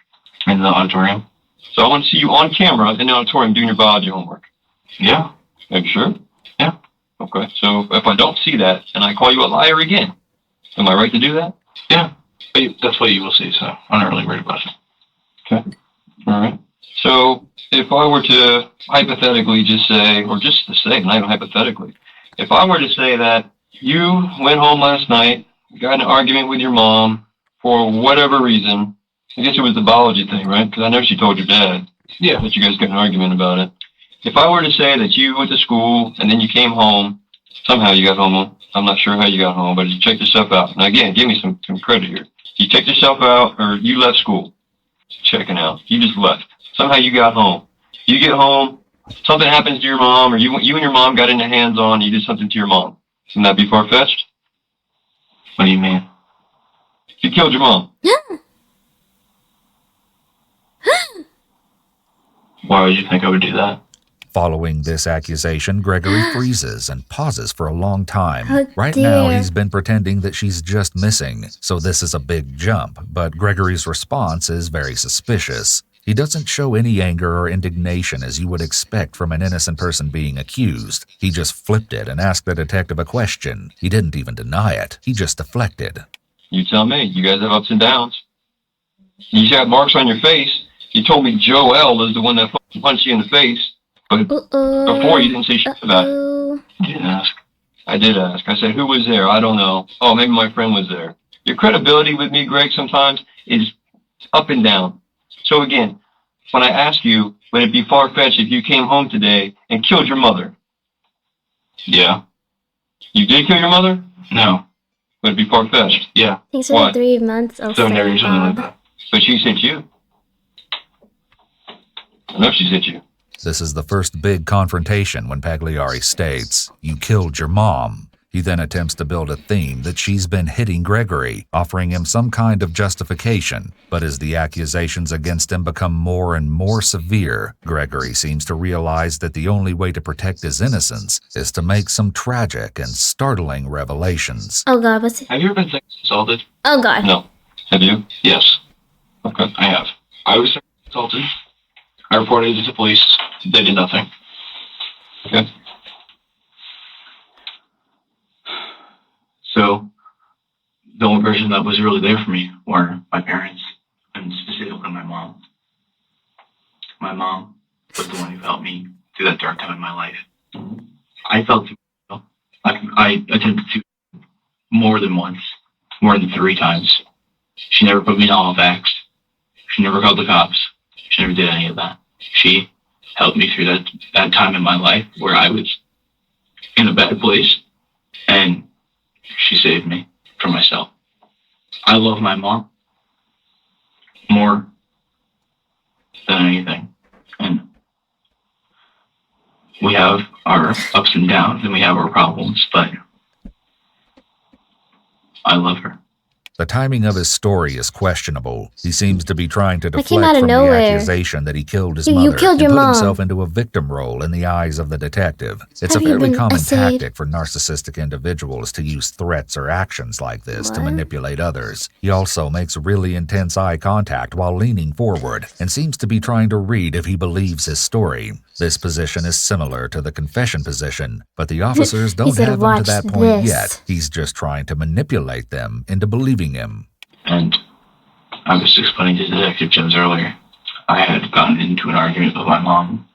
In the auditorium. So I want to see you on camera in the auditorium doing your biology homework. Yeah. Are you sure? Yeah. Okay. So if I don't see that and I call you a liar again, am I right to do that? Yeah. But that's what you will see, so I'm not really worried about it. Okay. All right. So if I were to hypothetically just say, or just to say, not even hypothetically, if I were to say that you went home last night, got in an argument with your mom for whatever reason, I guess it was the biology thing, right? Because I know she told your dad that you guys got in an argument about it. If I were to say that you went to school and then you came home, somehow you got home, I'm not sure how you got home, but you checked yourself out. Now again, give me some credit here. You checked yourself out or you left school. Checking out. You just left. Somehow you got home. You get home, something happens to your mom, or you and your mom got into hands-on, you did something to your mom. Wouldn't that be far-fetched? What do you mean? You killed your mom. Why would you think I would do that? Following this accusation, Gregory freezes and pauses for a long time. Oh, right now, dear. he's been pretending that she's just missing, so this is a big jump, but Gregory's response is very suspicious. He doesn't show any anger or indignation as you would expect from an innocent person being accused. He just flipped it and asked the detective a question. He didn't even deny it. He just deflected. You tell me. You guys have ups and downs. You got marks on your face. You told me Joel is the one that punched you in the face, but before you didn't say shit about it. You didn't ask. I did ask. I said, who was there? I don't know. Oh, maybe my friend was there. Your credibility with me, Greg, sometimes is up and down. So again, when I ask you, would it be far-fetched if you came home today and killed your mother? Yeah. You did kill your mother? No. Would it be far-fetched? Yeah. Thanks for Why? the 3 months. I'll So never stay, something like Bob. that. But she sent you. I know she sent you. This is the first big confrontation when Pagliari states, "You killed your mom." He then attempts to build a theme that she's been hitting Gregory, offering him some kind of justification. But as the accusations against him become more and more severe, Gregory seems to realize that the only way to protect his innocence is to make some tragic and startling revelations. Oh God, what's it? Have you ever been sexually assaulted? Oh God. No. Have you? Yes. Okay, I have. I was sexually assaulted. I reported it to the police. They did nothing. Okay. So, the only person that was really there for me were my parents, and specifically my mom. My mom was the one who helped me through that dark time in my life. I felt I attempted to more than once, more than 3 times. She never put me in all of X. She never called the cops. She never did any of that. She helped me through that time in my life where I was in a bad place, and she saved me from myself. I love my mom more than anything. And we have our ups and downs and we have our problems, but I love her. The timing of his story is questionable. He seems to be trying to came deflect out of from the nowhere. accusation that he killed his You mother killed and your put mom. himself into a victim role in the eyes of the detective. It's a Have you fairly been common essayed? tactic for narcissistic individuals to use threats or actions like this to What? manipulate others. He also makes really intense eye contact while leaning forward and seems to be trying to read if he believes his story. This position is similar to the confession position, but the officers He don't said, have him to "Watch that point this." yet. He's just trying to manipulate them into believing him. And I was explaining to Detective Jones earlier, I had gotten into an argument with my mom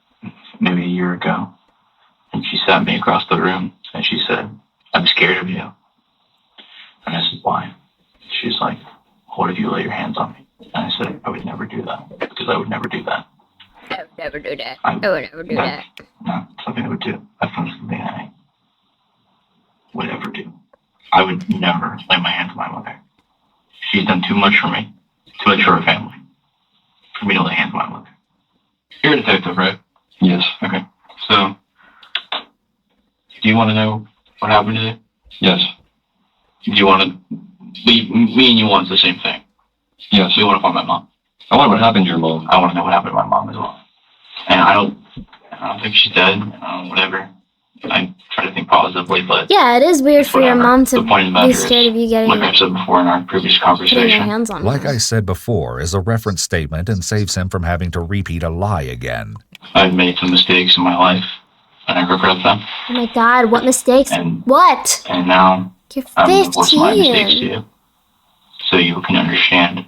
maybe a year ago, and she sat me across the room, and she said, "I'm scared of you." And I said, "Why?" She's like, "What if you lay your hands on me?" And I said, "I would never do that, because I would never do that." I would never do that. I would never do that. No, something I would do. That's not something I would ever do. I would never lay my hands on my mother. She's done too much for me, too much for her family, for me to lay hands on my mother. You're a detective, right? Yes. Okay. So, do you want to know what happened today? Yes. Do you want to... Me and you want the same thing. Yes. We want to find my mom. I want to know what happened to your mom. I want to know what happened to my mom as well. And I don't think she's dead. Whatever. I try to think positively, but... Yeah, it is weird for your mom to The point of the be matter scared of you getting like I said before in our previous putting your conversation, hands on Like her. I said before, is a reference statement and saves him from having to repeat a lie again. I've made some mistakes in my life, and I regret them. Oh my God, what mistakes? And- What? And now You're I'm going to voice my mistakes to 15. you, so you can understand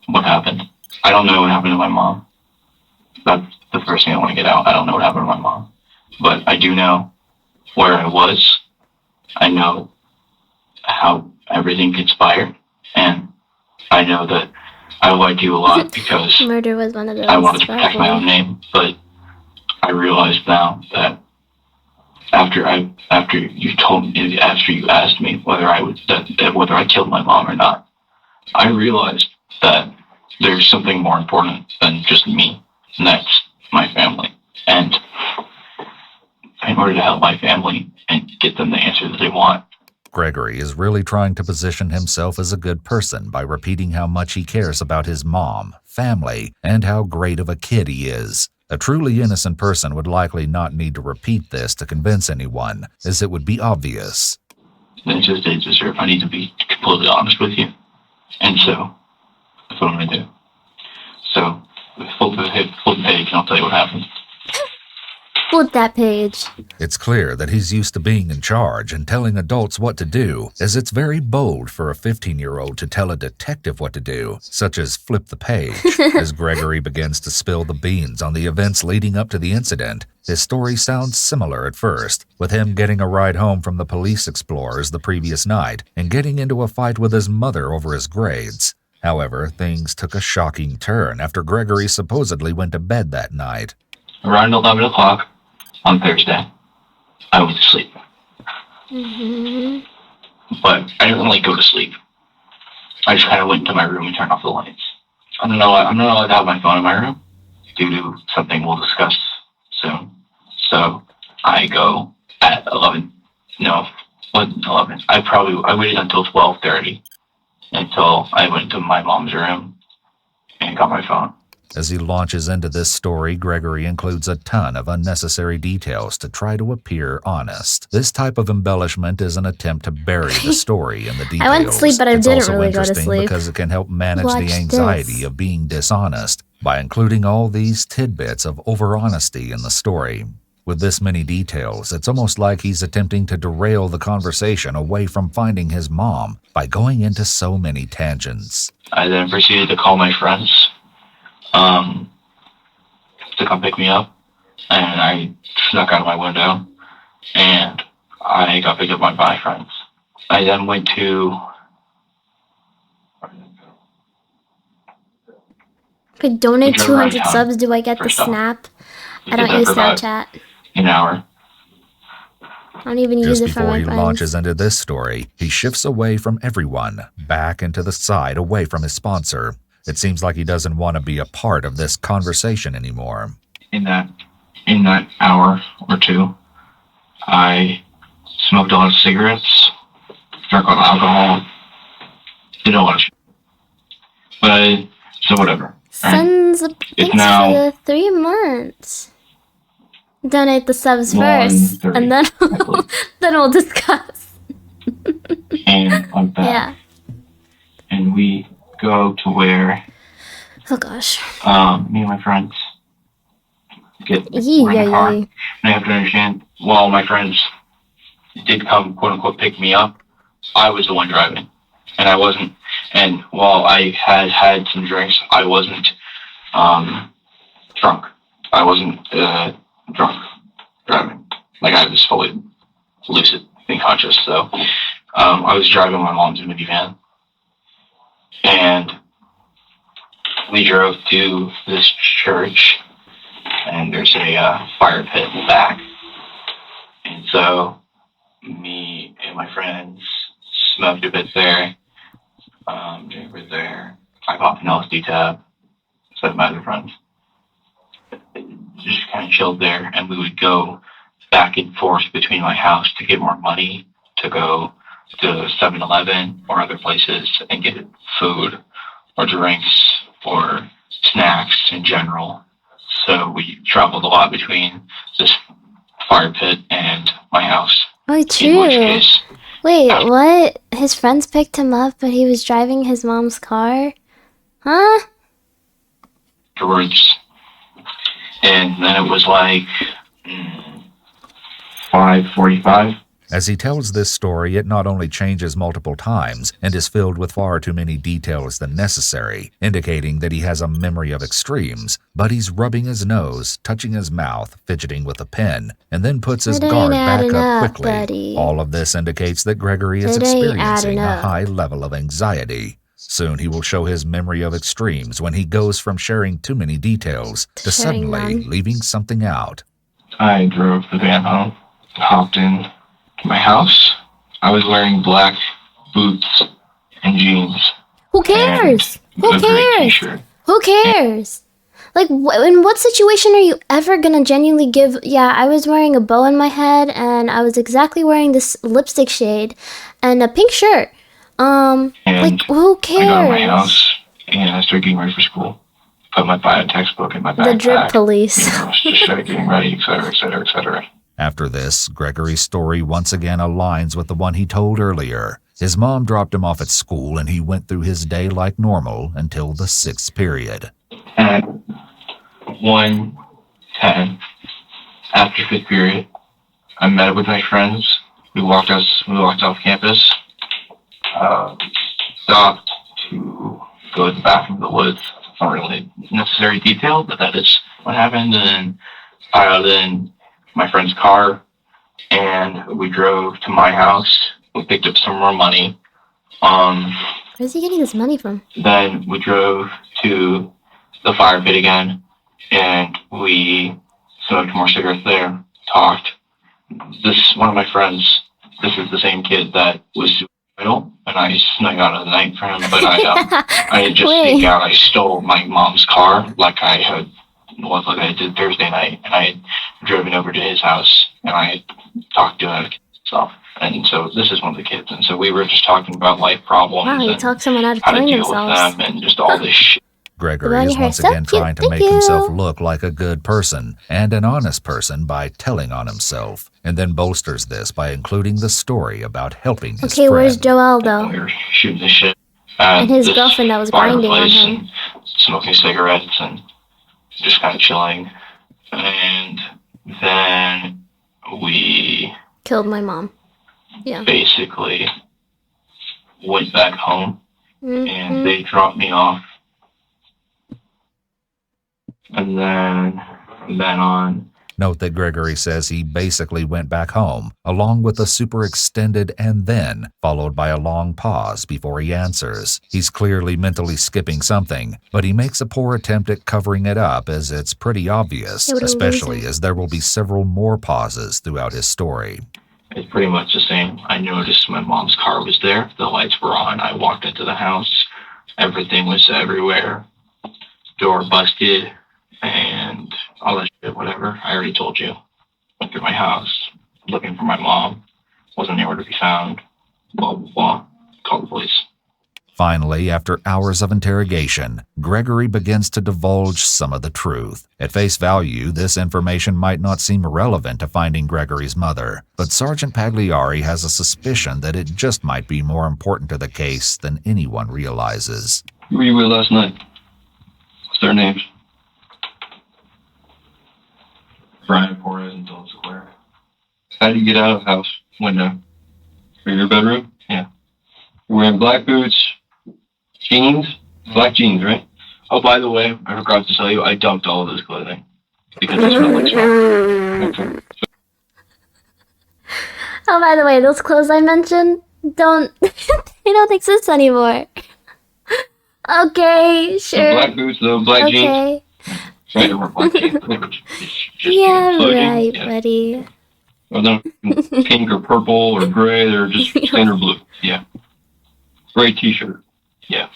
what happened. I don't know what happened to my mom. That's the first thing I want to get out. I don't know what happened to my mom, but I do know where I was. I know how everything conspired, and I know that I lied to you a lot because Murder was one of those. I wanted to protect my own name, but I realize now that after you told me, after you asked me whether whether I killed my mom or not, I realized that there's something more important than just me, and that's my family. And in order to help my family and get them the answer that they want, Gregory is really trying to position himself as a good person by repeating how much he cares about his mom, family, and how great of a kid he is. A truly innocent person would likely not need to repeat this to convince anyone, as it would be obvious. then it's just they deserve. I need to be completely honest with you. And so, that's what I'm going to do. So, flip the page and I'll tell you what happened. Flip that page. It's clear that he's used to being in charge and telling adults what to do, as it's very bold for a 15-year-old to tell a detective what to do, such as flip the page. As Gregory begins to spill the beans on the events leading up to the incident, his story sounds similar at first, with him getting a ride home from the police explorers the previous night and getting into a fight with his mother over his grades. However, things took a shocking turn after Gregory supposedly went to bed that night. Around 11 o'clock on Thursday, I went to sleep. But I didn't really go to sleep. I just kind of went into my room and turned off the lights. I'm not allowed to have my phone in my room due to something we'll discuss soon. So I go at 11. No, wasn't 11. I waited until 12:30 until I went to my mom's room and got my phone. As he launches into this story, Gregory includes a ton of unnecessary details to try to appear honest. This type of embellishment is an attempt to bury the story in the details. I went to sleep, but I It's didn't also really go to interesting sleep. because it can help manage Watch the anxiety this. of being dishonest by including all these tidbits of over-honesty in the story. With this many details, it's almost like he's attempting to derail the conversation away from finding his mom by going into so many tangents. I then proceeded to call my friends to come pick me up, and I snuck out of my window, and I got picked up by my friends. I then went to... If I donate We drove around 200 town subs, do I get the first off. snap? We I did don't that use for about Snapchat. an hour. I don't even use Just it for before my he friends. launches into this story, he shifts away from everyone, back into the side away from his sponsor. It seems like he doesn't want to be a part of this conversation anymore. In that hour or two, I smoked a lot of cigarettes, drank a lot of alcohol, did a lot of shit. But, so whatever. Sends a It's thanks now for the 3 months. Donate the subs first, 1:30, and then then we'll discuss. and I'm back. Yeah. And we go to where Oh gosh. me and my friends we're in the car. And I have to understand, while my friends did come, quote unquote, pick me up, I was the one driving. And I wasn't, and while I had some drinks, I wasn't drunk. I wasn't drunk driving. Like, I was fully lucid and conscious. So I was driving my mom's minivan. And we drove to this church, and there's a fire pit in the back. And so me and my friends smoked a bit there, drank a bit there. I popped an LSD tab, so did my other friends. Just kind of chilled there, and we would go back and forth between my house to get more money to go to 7-Eleven or other places and get food or drinks or snacks in general. So we traveled a lot between this fire pit and my house. Oh, In which true. case, Wait, what? His friends picked him up, but he was driving his mom's car? Huh? afterwards, and then it was like 5:45. As he tells this story, it not only changes multiple times and is filled with far too many details than necessary, indicating that he has a memory of extremes, but he's rubbing his nose, touching his mouth, fidgeting with a pen, and then puts his It ain't guard back adding up up, quickly. buddy. All of this indicates that Gregory is It ain't experiencing adding a up. high level of anxiety. Soon he will show his memory of extremes when he goes from sharing too many details to Sharing suddenly none. leaving something out. I drove the van home, hopped in to my house. I was wearing black boots and jeans. Who cares? Who a gray cares? t-shirt. Who cares? Like, in what situation are you ever gonna genuinely give? Yeah, I was wearing a bow in my head, and I was exactly wearing this lipstick shade and a pink shirt. And like, who I got out of my cares? house and I started getting ready for school. Put my bio textbook in my backpack. The drip police. Just started getting ready, etc., etc., etc. After this, Gregory's story once again aligns with the one he told earlier. His mom dropped him off at school and he went through his day like normal until the 6th period. At 1:10, after 5th period, I met up with my friends. We walked off campus. Stopped to go to the bathroom of the woods. Not really necessary detail, but that is what happened. And then piled in my friend's car, and we drove to my house. We picked up some more money. Where's he getting this money from? Then we drove to the fire pit again, and we smoked more cigarettes there, talked. One of my friends, this is the same kid that was suicidal, and I snuck out of the night for him, but I didn't just sneak out. I stole my mom's car like I had was like I did Thursday night, and I had driven over to his house, and I had talked to him and stuff. And so this is one of the kids, and so we were just talking about life problems. Wow, you and talked someone out of how to killing deal themselves. with them, and just all this shit. Gregory is once again trying to make himself look like a good person and an honest person by telling on himself, and then bolsters this by including the story about helping his Okay, friend. where's Joel though? We were shooting the shit. And his this girlfriend that was grinding on fireplace him. and smoking cigarettes and just kind of chilling. And then we Killed my mom. Yeah. basically went back home Mm-hmm. and they dropped me off. And then from then on, Note that Gregory says he basically went back home, along with a super extended "and then," followed by a long pause before he answers. He's clearly mentally skipping something, but he makes a poor attempt at covering it up as it's pretty obvious, It would especially lose it. as there will be several more pauses throughout his story. it's pretty much the same. I noticed my mom's car was there. The lights were on. I walked into the house. Everything was everywhere. Door busted and all that shit, whatever. I already told you. Went through my house looking for my mom. Wasn't anywhere to be found. Blah, blah, blah. Called the police. Finally, after hours of interrogation, Gregory begins to divulge some of the truth. At face value, this information might not seem relevant to finding Gregory's mother, but Sergeant Pagliari has a suspicion that it just might be more important to the case than anyone realizes. Who were you with last night? What's their names? Brian Porras and Dylan Square. How did you get out of the house? Window. Or your bedroom? Yeah. You're wearing black boots, jeans, black jeans, right? Oh, by the way, I forgot to tell you, I dumped all of this clothing. Because it smelled like smoke. Oh, by the way, those clothes I mentioned don't they don't exist anymore. Okay, sure. Black boots, though, black jeans. Okay. Right, they weren't black jeans. They were Yeah, clothing, right, yeah. buddy. Well, they're not pink or purple or gray, they're just standard blue. Yeah. Gray t-shirt. Yeah.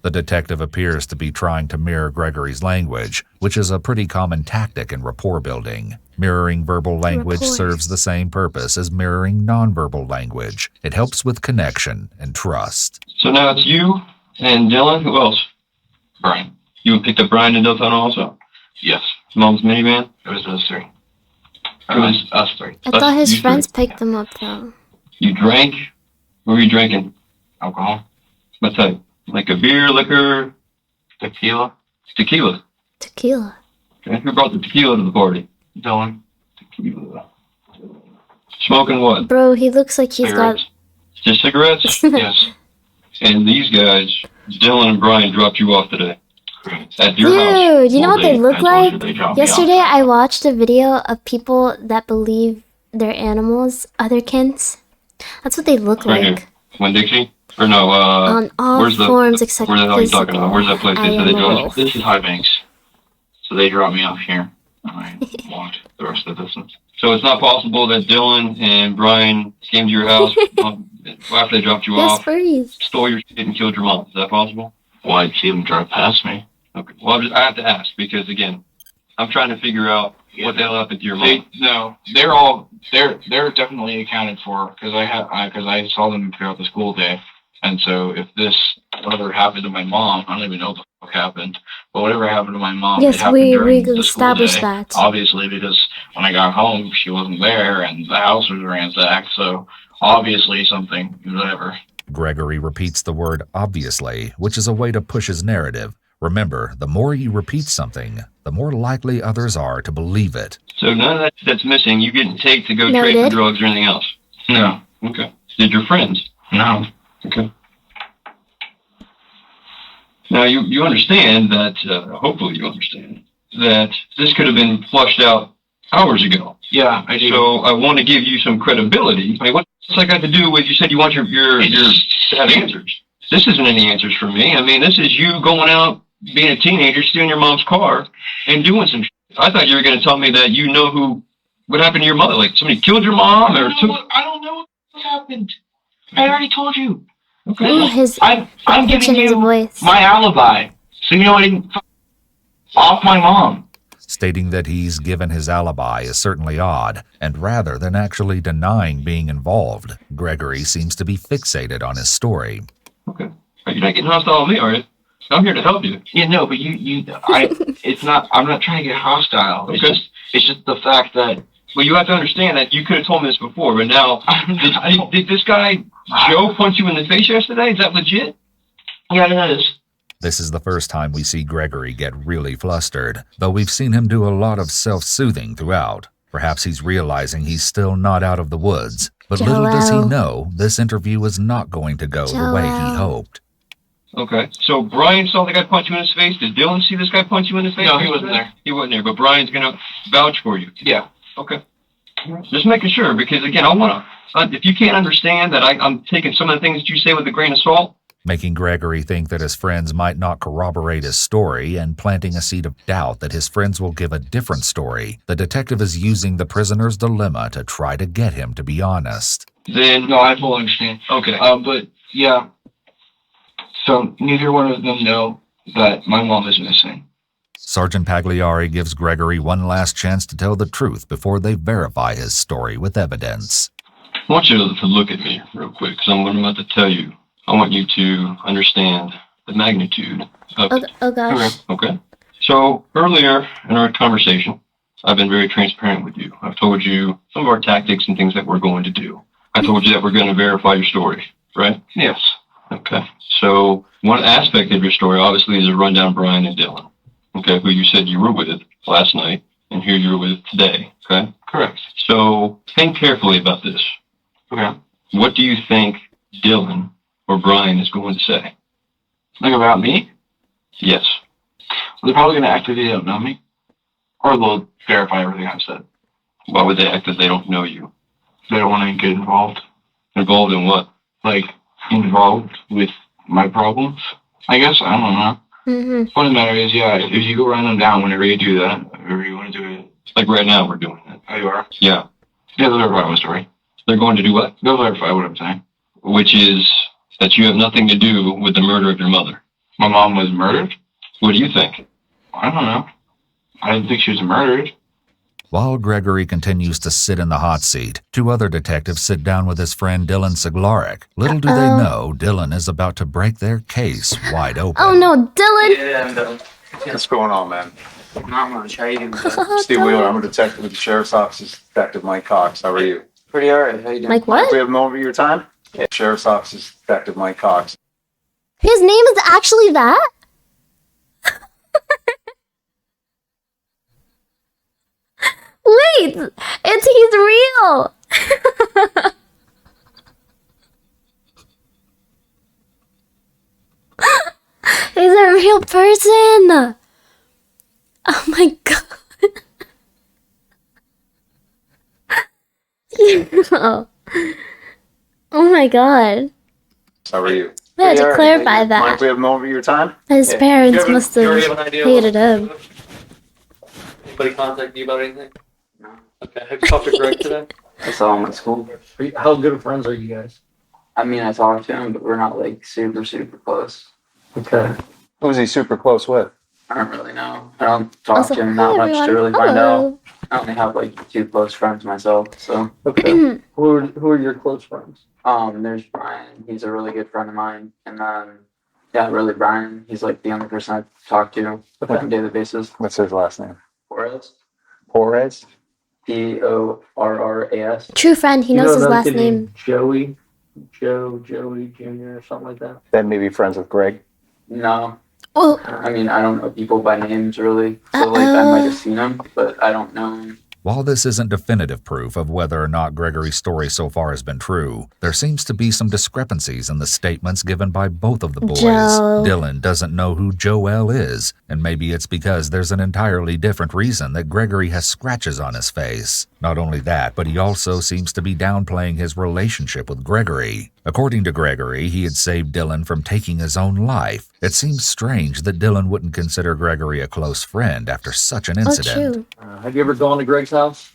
The detective appears to be trying to mirror Gregory's language, which is a pretty common tactic in rapport building. Mirroring verbal language Rapport. serves the same purpose as mirroring nonverbal language. It helps with connection and trust. So now it's you and Dylan. Who else? Brian. You picked up Brian in Deltona also? Yes. Mom's minivan? It was those three. It was us three. I thought his you friends picked them up though. You drank? What were you drinking? Alcohol. What type? Like a beer, liquor? Tequila. Tequila. Tequila. Okay. Who brought the tequila to the party? Dylan. Tequila. Smoking what? Bro, he looks like he's Cigarettes. Just cigarettes? Yes. And these guys, Dylan and Brian, dropped you off today. At got. your house. Dude, you know what they look like? they dropped me off. Yesterday I watched a video of people that believe their animals, otherkins. That's what they look Right like. here. Winn-Dixie? Or no, On all where's the, forms except where the hell are you talking physical. about? Where's that place? I They said they am a dropped wolf. This is High Banks. So they dropped me off here. And I walked the rest of the distance. So it's not possible that Dylan and Brian came to your house after they dropped you Yes, off, please. stole your shit and killed your mom. Is that possible? Well, I'd see them drive past me. Okay. Well, I have to ask because, again, I'm trying to figure out what the hell happened to your mom. They're definitely accounted for because I saw them throughout the school day. And so if whatever happened to my mom, I don't even know what the fuck happened, but whatever happened to my mom, Yes, it happened we during the school established day. that. Obviously, because when I got home, she wasn't there and the house was ransacked. So obviously something, whatever. Gregory repeats the word obviously, which is a way to push his narrative. Remember, the more you repeat something, the more likely others are to believe it. So none of that's missing. You didn't take to go No, trade did. for drugs or anything else? No. Okay. Did your friends? No. Okay. Now, you understand that, hopefully you understand, that this could have been flushed out hours ago. Yeah, I do. So I want to give you some credibility. I mean, what's that got to do with, you said you want your to have answers. This isn't any answers for me. I mean, this is you going out, being a teenager, stealing your mom's car, and doing some shit. I thought you were going to tell me that you know what happened to your mother. Like, somebody killed your mom or took... I don't know what happened. I already told you. Okay. Ooh, his I'm pitch giving in his you voice. my alibi. So you know I didn't off my mom. Stating that he's given his alibi is certainly odd, and rather than actually denying being involved, Gregory seems to be fixated on his story. Okay. You're not getting hostile with me, are you? I'm here to help you. Yeah, no, but I'm not trying to get hostile. Okay. It's just the fact that. Well, you have to understand that you could have told me this before, but now, did this guy, Joe, punch you in the face yesterday? Is that legit? Yeah, it is. This is the first time we see Gregory get really flustered, though we've seen him do a lot of self-soothing throughout. Perhaps he's realizing he's still not out of the woods, but little does he know this interview is not going to go the way he hoped. Okay, so Brian saw the guy punch you in his face. Did Dylan see this guy punch you in the face? No, he wasn't there. He wasn't there, but Brian's going to vouch for you. Yeah. Okay. Just making sure, because again, I want to, if you can't understand that I'm taking some of the things that you say with a grain of salt, making Gregory think that his friends might not corroborate his story and planting a seed of doubt that his friends will give a different story, the detective is using the prisoner's dilemma to try to get him to be honest. Then, no, I fully understand. Okay. But, yeah. So, neither one of them know that my mom is missing. Sergeant Pagliari gives Gregory one last chance to tell the truth before they verify his story with evidence. I want you to look at me real quick, because what I'm about to tell you, I want you to understand the magnitude of it. Oh gosh. Okay. So earlier in our conversation, I've been very transparent with you. I've told you some of our tactics and things that we're going to do. I told you that we're going to verify your story, right? Yes. Okay. So one aspect of your story, obviously, is to run down Brian and Dylan, okay, who you said you were with last night, and here you were with today, okay? Correct. So think carefully about this. Okay. What do you think Dylan or Brian is going to say? Like about me? Yes. They're probably going to act like they don't know me. Or they'll verify everything I've said. Why would they act that they don't know you? They don't want to get involved. Involved in what? Like, involved with my problems, I guess. I don't know. Mm-hmm. What the matter is, yeah, if you go run them down whenever you do that, whenever you want to do it. Like right now we're doing it. Oh, you are? Yeah. Yeah, they'll verify my story. They're going to do what? They'll verify what I'm saying. Which is that you have nothing to do with the murder of your mother. My mom was murdered? What do you think? I don't know. I didn't think she was murdered. While Gregory continues to sit in the hot seat, two other detectives sit down with his friend Dylan Siglarek. Little do they know, Dylan is about to break their case wide open. Oh no, Dylan! Yeah, what's going on, man? Not much. How you doing? Steve Wheeler, I'm a detective with the Sheriff's Office, Detective Mike Cox. How are you? Pretty alright. How you doing? Mike what? We have a moment of your time? Yeah, Sheriff's Office, Detective Mike Cox. His name is actually that? Wait, he's real. He's a real person. Oh my god. Oh my god. How are you? I had to clarify that. Mike, we have a moment of your time? His parents must have hated him. Anybody contact you about anything? No. Okay. Have you talked to Greg today? I saw him at school. How good of friends are you guys? I mean, I talked to him, but we're not like super close. Okay. Who's he super close with? I don't really know. I don't talk to him that much to really find out. I only have like 2 close friends myself, so. Okay. Who are your close friends? There's Brian. He's a really good friend of mine, and then really Brian. He's like the only person I talk to on a daily basis. What's his last name? Porras. Porras? Porras. True friend. He knows his last name. Joey Jr. or something like that. That may be friends with Greg. No. Well, I mean, I don't know people by names really, so like I might have seen them, but I don't know them. While this isn't definitive proof of whether or not Gregory's story so far has been true, there seems to be some discrepancies in the statements given by both of the boys. Joe. Dylan doesn't know who Joel is, and maybe it's because there's an entirely different reason that Gregory has scratches on his face. Not only that, but he also seems to be downplaying his relationship with Gregory. According to Gregory, he had saved Dylan from taking his own life. It seems strange that Dylan wouldn't consider Gregory a close friend after such an incident. Have you ever gone to Greg's house?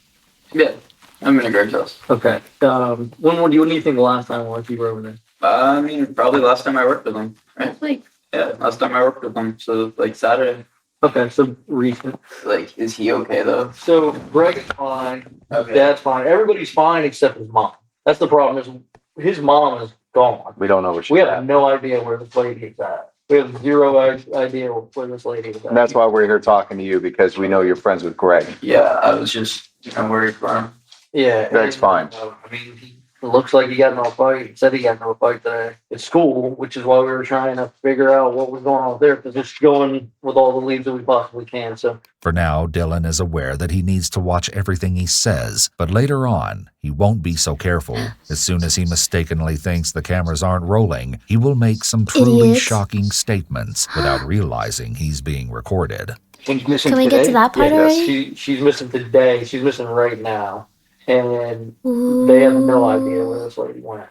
Yeah, I'm in Greg's house. Okay. When do you think the last time you were over there? I mean, probably last time I worked with him. Right? Last time I worked with him, so like Saturday. Okay, so recent. Like, is he okay though? So Greg is fine. Okay. Dad's fine. Everybody's fine except his mom. That's the problem. Is his mom is gone. We don't know what she's We have at. no idea where this lady is at. We have zero idea where this lady is at. And that's why we're here talking to you, because we know you're friends with Greg. Yeah, I was just, I'm worried for him. Yeah, Greg's fine. I mean, it looks like he got into a fight. He said he got into a fight today at school, which is why we were trying to figure out what was going on there, because it's going with all the leads that we possibly can. So For now, Dylan is aware that he needs to watch everything he says, but later on, he won't be so careful. As soon as he mistakenly thinks the cameras aren't rolling, he will make some truly Idiot. shocking statements without realizing he's being recorded. she's missing Can we today. get to that part already? She's missing today. She's missing right now. And they have no idea where this lady went.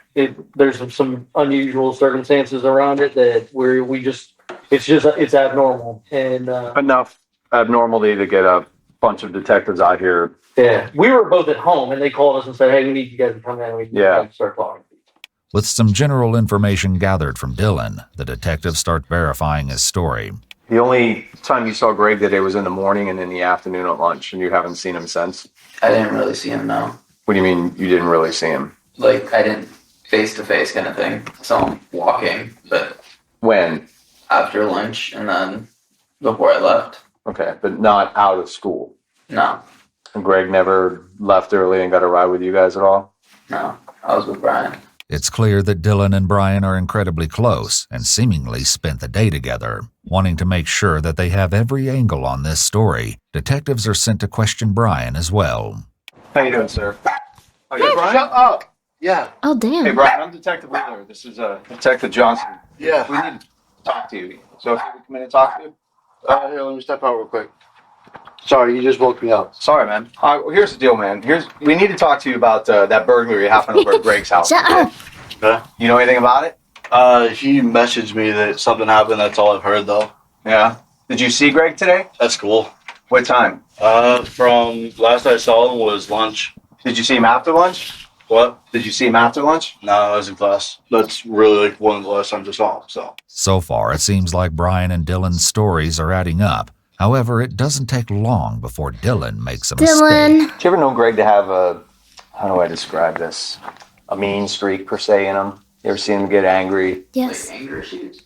There's some unusual circumstances around it that it's abnormal. And Enough abnormality to get a bunch of detectives out here. yeah, we were both at home and they called us and said, "Hey, we need you guys to come in. We need you guys to start talking." With some general information gathered from Dylan, the detectives start verifying his story. The only time you saw Greg today was in the morning and in the afternoon at lunch, and you haven't seen him since? I didn't really see him, no. What do you mean you didn't really see him? Like, I didn't face-to-face kind of thing. Saw him walking, but... When? After lunch, and then before I left. Okay, but not out of school? No. And Greg never left early and got a ride with you guys at all? No, I was with Brian. It's clear that Dylan and Brian are incredibly close and seemingly spent the day together. Wanting to make sure that they have every angle on this story, detectives are sent to question Brian as well. How you doing, sir? Oh, Hey, Brian? Shut up! Yeah. Oh, damn. Hey, Brian, I'm Detective Wheeler. This is Detective Johnson. Yeah. We need to talk to you. So if we come in and talk to you? Here, let me step out real quick. Sorry, you just woke me up. Sorry, man. All right, well, here's the deal, man. We need to talk to you about that burglary happened over at Greg's house. Shut up. Okay. You know anything about it? He messaged me that something happened. That's all I've heard, though. Yeah. Did you see Greg today? That's cool. What time? From last I saw him was lunch. Did you see him after lunch? What? Did you see him after lunch? No, I was in class. That's really like one of the last times I saw him, so. So far, it seems like Brian and Dylan's stories are adding up. However, it doesn't take long before Dylan makes a mistake. Did you ever know Greg to have how do I describe this? A mean streak, per se, in him? You ever seen him get angry? Yes. Like anger issues.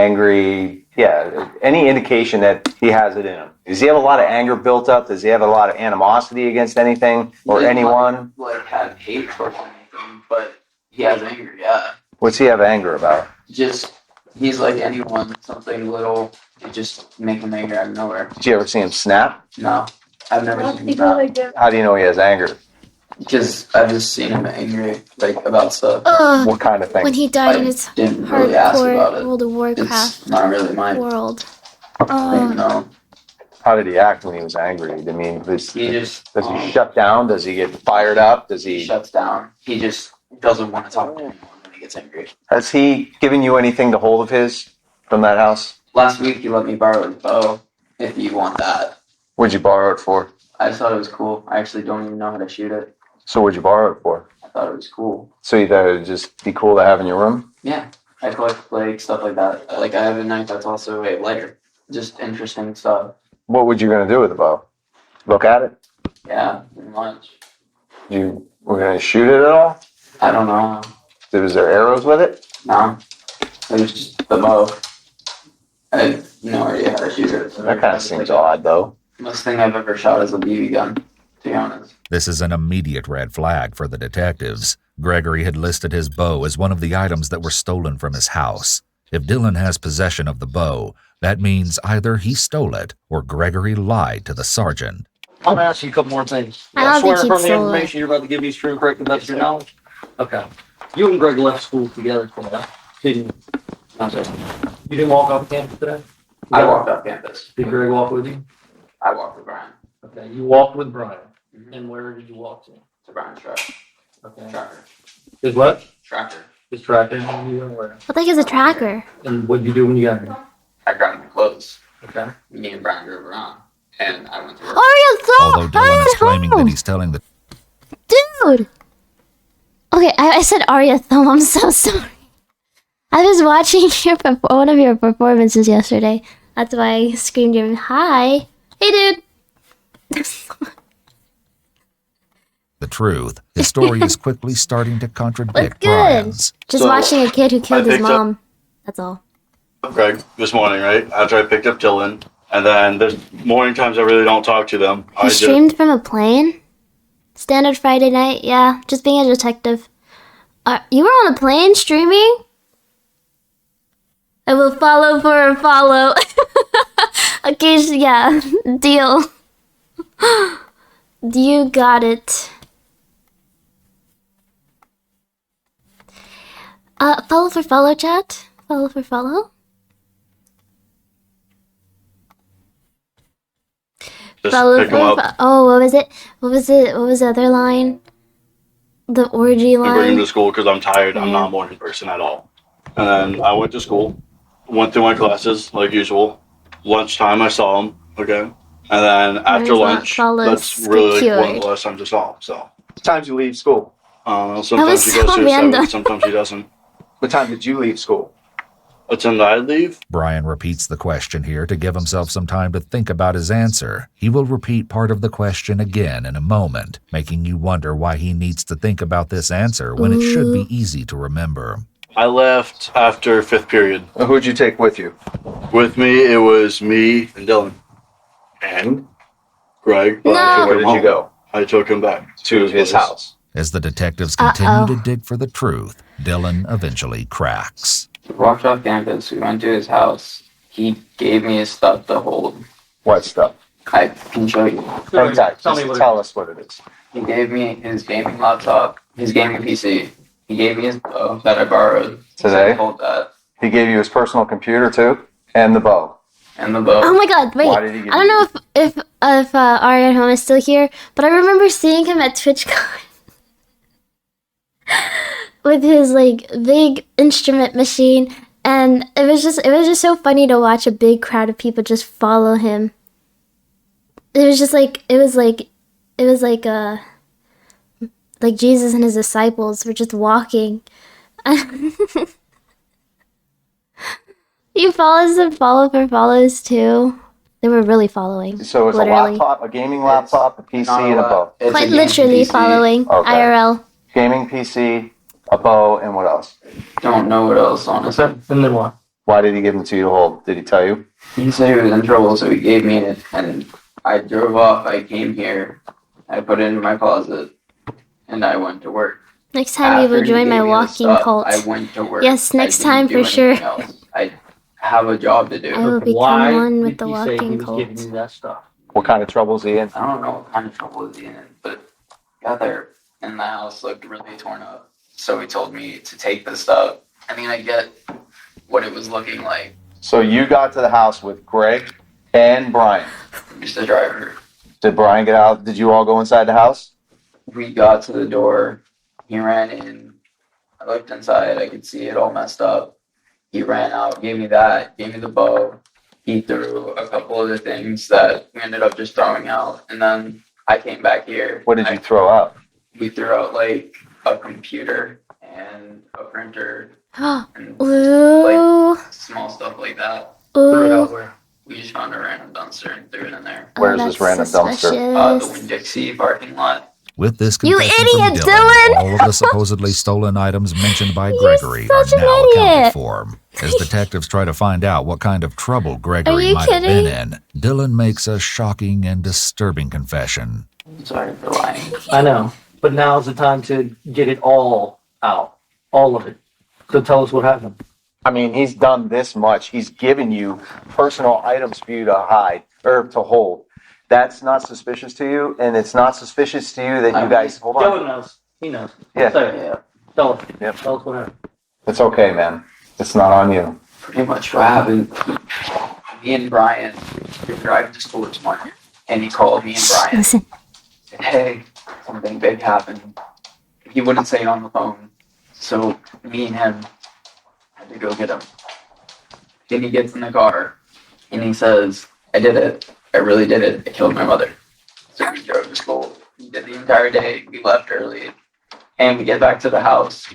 Angry, yeah. Any indication that he has it in him? Does he have a lot of anger built up? Does he have a lot of animosity against anything or anyone? Like, have hate for anything, but he has anger, yeah. What's he have anger about? Just, he's like anyone, something little, it just make him angry out of nowhere. Did you ever see him snap? No, I've never seen him snap. How do you know he has anger? Because I've just seen him angry, like, about stuff. What kind of thing? When he died in his Didn't really ask about hardcore it. World of Warcraft It's not really mine. world. I don't know. How did he act when he was angry? I mean, does He just he shut down? Does he get fired up? Does he? shuts down. He just doesn't want to talk to anyone when he gets angry. Has he given you anything to hold of his from that house? Last week he let me borrow his bow, if you want that. What'd you borrow it for? I just thought it was cool. I actually don't even know how to shoot it. So what'd you borrow it for? I thought it was cool. So you thought it would just be cool to have in your room? Yeah, I collect like stuff like that. Like I have a knife that's also a lighter. Just interesting stuff. What were you gonna do with the bow? Look at it? Yeah, pretty much. You were gonna shoot it at all? I don't know. Was there arrows with it? No, it was just the bow. I have no idea how to shoot it. So That kind of seems odd, though. Most thing I've ever shot is a BB gun, to be honest. This is an immediate red flag for the detectives. Gregory had listed his bow as one of the items that were stolen from his house. If Dylan has possession of the bow, that means either he stole it or Gregory lied to the sergeant. I'm gonna ask you a couple more things. I don't swear think from he'd the stole it. information you're about to give me is true, correct, and that's your knowledge? Okay. You and Greg left school together today, didn't you? Not that. You didn't walk off campus today? I walked off campus. Did Greg walk with you? I walked with Brian. Okay, you walked with Brian. And where did you walk to? To Brian's truck. Okay. Tractor. His what? Tractor. His tractor. And you were where? What the heck is a tracker? And what did you do when you got here? I grabbed my clothes. Okay. Me and Brian drove around. And I went to work. Although Dylan is claiming that he's telling the Dude! Okay, I said Arya Thumb, I'm so sorry. I was watching one of your performances yesterday. That's why I screamed him, hi. Hey, dude. The truth, his story is quickly starting to contradict Good. Brian's. Just watching a kid who killed his mom. That's all. Greg this morning, right? After I picked up Dylan. And then there's morning times I really don't talk to them. He streamed from a plane? Standard Friday night, yeah. Just being a detective. You were on a plane streaming? I will follow for a follow. Okay, yeah. Deal. You got it. Follow for follow, chat. Follow for follow. Follow for oh, what was it? What was the other line? The orgy I bring line. him to school because I'm tired. I'm not a morning person at all. And then I went to school, went through my classes like usual. Lunchtime I saw him again. And then after lunch, that's really like one of the last times I saw him. So times you leave school? Sometimes he goes to 7, sometimes he doesn't. What time did you leave school? What time did I leave? Brian repeats the question here to give himself some time to think about his answer. He will repeat part of the question again in a moment, making you wonder why he needs to think about this answer when it should be easy to remember. I left after 5th period. Who'd you take with you? With me, it was me and Dylan. And Greg. Where did you go? I took him back to his house. As the detectives continue to dig for the truth, Dylan eventually cracks. We walked off campus. We went to his house. He gave me his stuff to hold. What stuff? I can show you. Okay, tell us what it is. He gave me his gaming laptop, his gaming PC. He gave me his bow that I borrowed. Today? Hold that. He gave you his personal computer too? And the bow. And the bow. Oh my god, wait. Why did he give I don't know if Ari at home is still here, but I remember seeing him at TwitchCon with his like big instrument machine, and it was just so funny to watch a big crowd of people just follow him. It was like Jesus and his disciples were just walking. You follows and follow for follows too. They were really following. So it's literally. a laptop, a gaming laptop, a PC, and a bow. Quite literally following IRL. Gaming PC, a bow, and what else? Don't know what else, honestly. And then what? Why did he give them to you to hold? Did he tell you? He said he was in trouble, so he gave me it, and I drove off. I came here, I put it in my closet, and I went to work. Next time you will join my walking cult. I went to work. Yes, next time for sure. I have a job to do. I will become one with the walking cult. That stuff. What kind of trouble is he in? I don't know what kind of trouble is he in, but got there, and the house looked really torn up. So he told me to take the stuff. I mean, I get what it was looking like. So you got to the house with Greg and Brian. Just the driver. Did Brian get out? Did you all go inside the house? We got to the door. He ran in. I looked inside. I could see it all messed up. He ran out, gave me that, gave me the bow. He threw a couple of the things that we ended up just throwing out. And then I came back here. What did you throw out? We threw out like a computer and a printer and Ooh. like small stuff like that. Ooh. Threw it out where we just found a random dumpster and threw it in there. Where's this random dumpster? The Winn-Dixie parking lot. With this You confession idiot, from Dylan, Dylan! all of the supposedly stolen items mentioned by Gregory are such an now accounted idiot. for. As detectives try to find out what kind of trouble Are Gregory you might have kidding? been in, Dylan makes a shocking and disturbing confession. Sorry for lying. I know, but now's the time to get it all out. All of it. So tell us what happened. I mean, he's done this much. He's given you personal items for you to hide or to hold. That's not suspicious to you, and it's not suspicious to you that you guys hold on. Dylan knows. He knows. Yeah. Yeah. Tell us. Yep. Tell us what happened. It's okay, man. It's not on you. Pretty much what happened. Me and Brian were driving to school this morning, and he called me and Brian. Listen. Said, hey, something big happened. He wouldn't say it on the phone, so me and him had to go get him. Then he gets in the car, and he says, I did it. I really did it. I killed my mother. So we drove to school. We did the entire day. We left early. And we get back to the house.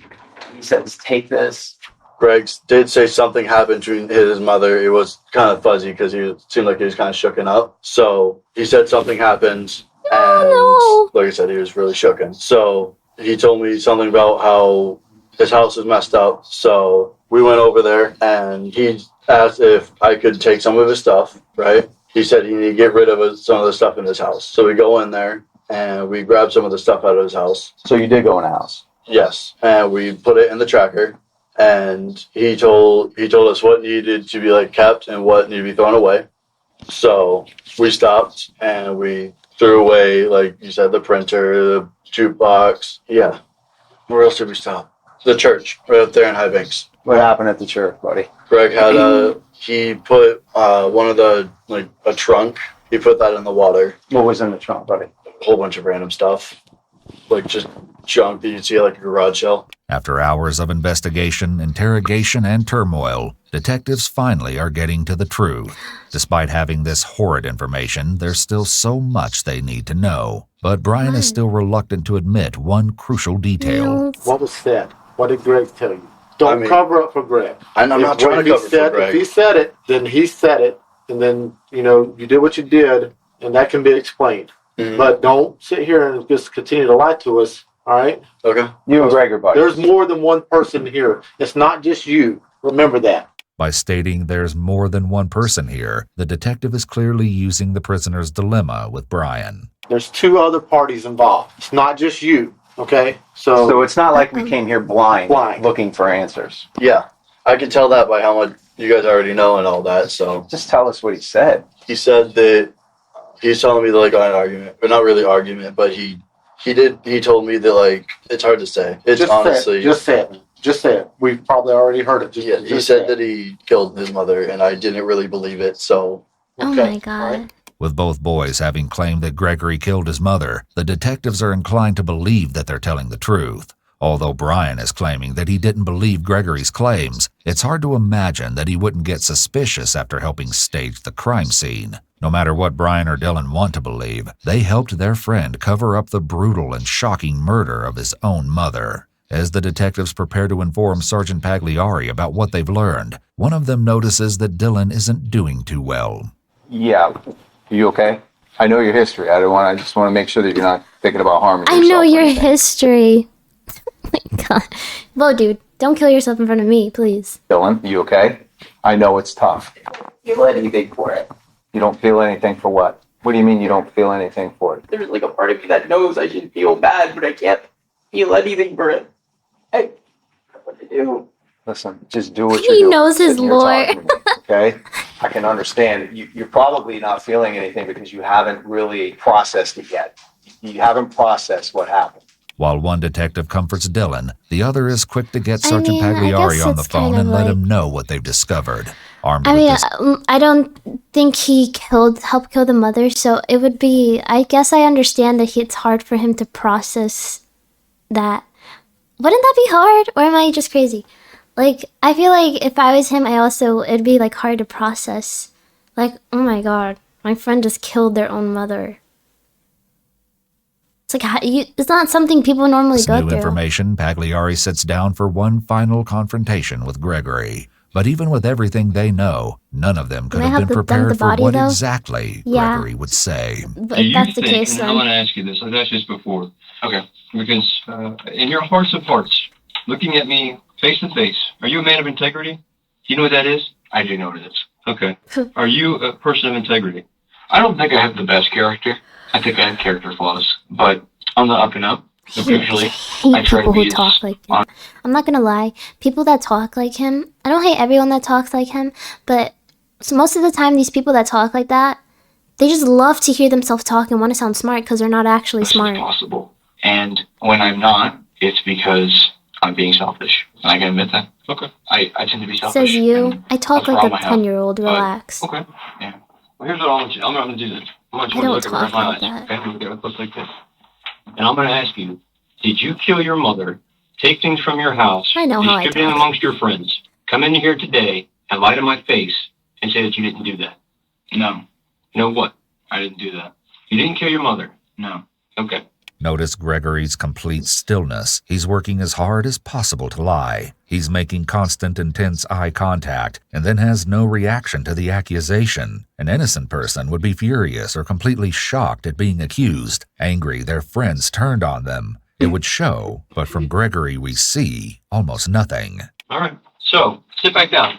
He says, take this. Greg did say something happened to his mother. It was kind of fuzzy because he seemed like he was kind of shooken up. So he said something happened, and like I said, he was really shooken. So he told me something about how his house was messed up. So we went over there, and he asked if I could take some of his stuff, right? He said he needed to get rid of some of the stuff in his house. So we go in there, and we grab some of the stuff out of his house. So you did go in the house? Yes. And we put it in the tracker. And he told us what needed to be like kept and what needed to be thrown away. So we stopped and we threw away, like you said, the printer, the jukebox. Yeah. Where else did we stop? The church, right up there in High Banks. What happened at the church, buddy? Greg had he put one of the, like a trunk, he put that in the water. What was in the trunk, buddy? A whole bunch of random stuff. Like just junk that you'd see at like a garage sale. After hours of investigation, interrogation, and turmoil, detectives finally are getting to the truth. Despite having this horrid information, there's still so much they need to know. But Brian is still reluctant to admit one crucial detail. What was said? What did Greg tell you? Don't cover up for Greg. I'm not trying to cover for Greg. If he said it, then he said it. And then, you did what you did, and that can be explained. Mm-hmm. But don't sit here and just continue to lie to us. All right? Okay. You and Greg are buddies. There's more than one person here. It's not just you. Remember that. By stating there's more than one person here, the detective is clearly using the prisoner's dilemma with Brian. There's two other parties involved. It's not just you. Okay? So it's not like we came here blind. Looking for answers. Yeah. I can tell that by how much you guys already know and all that, so. Just tell us what he said. He said that he's telling me that, like, an argument. Or not really argument, but he told me that, like, it's hard to say. It's just honestly. Just say it. Just say it. We've probably already heard it. He said that he killed his mother, and I didn't really believe it, so. Oh my God. Right. With both boys having claimed that Gregory killed his mother, the detectives are inclined to believe that they're telling the truth. Although Brian is claiming that he didn't believe Gregory's claims, it's hard to imagine that he wouldn't get suspicious after helping stage the crime scene. No matter what Brian or Dylan want to believe, they helped their friend cover up the brutal and shocking murder of his own mother. As the detectives prepare to inform Sergeant Pagliari about what they've learned, one of them notices that Dylan isn't doing too well. Yeah. Are you okay? I know your history. I just want to make sure that you're not thinking about harming yourself. I know your history. Oh my God. Whoa, dude. Don't kill yourself in front of me, please. Dylan, you okay? I know it's tough. Feel anything for it. You don't feel anything for what? What do you mean you don't feel anything for it? There's like a part of me that knows I should feel bad, but I can't feel anything for it. I don't know what to do. Listen, just do what you're doing. He knows his lore. Okay? I can understand. You're probably not feeling anything because you haven't really processed it yet. You haven't processed what happened. While one detective comforts Dylan, the other is quick to get Sergeant I Pagliari guess on the it's phone kind of and let like- him know what they've discovered. Armed I with mean, this I don't think he helped kill the mother, so it would be, I guess I understand that it's hard for him to process that. Wouldn't that be hard? Or am I just crazy? Like, I feel like if I was him, it'd be like hard to process. Like, oh my God, my friend just killed their own mother. It's like, it's not something people normally go new through. information, Pagliari sits down for one final confrontation with Gregory. But even with everything they know, none of them could Can I have have been the prepared for body, what though? exactly Yeah. Gregory would say. But Do if you that's the think, case, and I then. want to ask you this, I've asked this before. Okay. Because in your hearts of hearts, looking at me face to face, are you a man of integrity? Do you know what that is? I do know what it is. Okay. Are you a person of integrity? I don't think I have the best character. I think I have character flaws, but on the up and up. Usually, I hate try to people who be talk like him. I'm not gonna lie. People that talk like him, I don't hate everyone that talks like him, but most of the time, these people that talk like that, they just love to hear themselves talk and want to sound smart because they're not actually smart. possible. And when I'm not, it's because I'm being selfish. And I can admit that. Okay. I tend to be selfish. Says you. I talk that's like all a I have. 10-year-old. Relax. Okay. Yeah. Well, here's what I want you. I'm going to do this. I want you I to don't look talk at my like eyes. that. Okay. I'm going to look like this. And I'm going to ask you, did you kill your mother, take things from your house, I know how I distribute them talk. amongst your friends, come in here today and lie to my face and say that you didn't do that? No. You know what? I didn't do that. You didn't kill your mother? No. Okay. Notice Gregory's complete stillness. He's working as hard as possible to lie. He's making constant, intense eye contact and then has no reaction to the accusation. An innocent person would be furious or completely shocked at being accused, angry their friends turned on them. It would show, but from Gregory we see almost nothing. All right, so sit back down.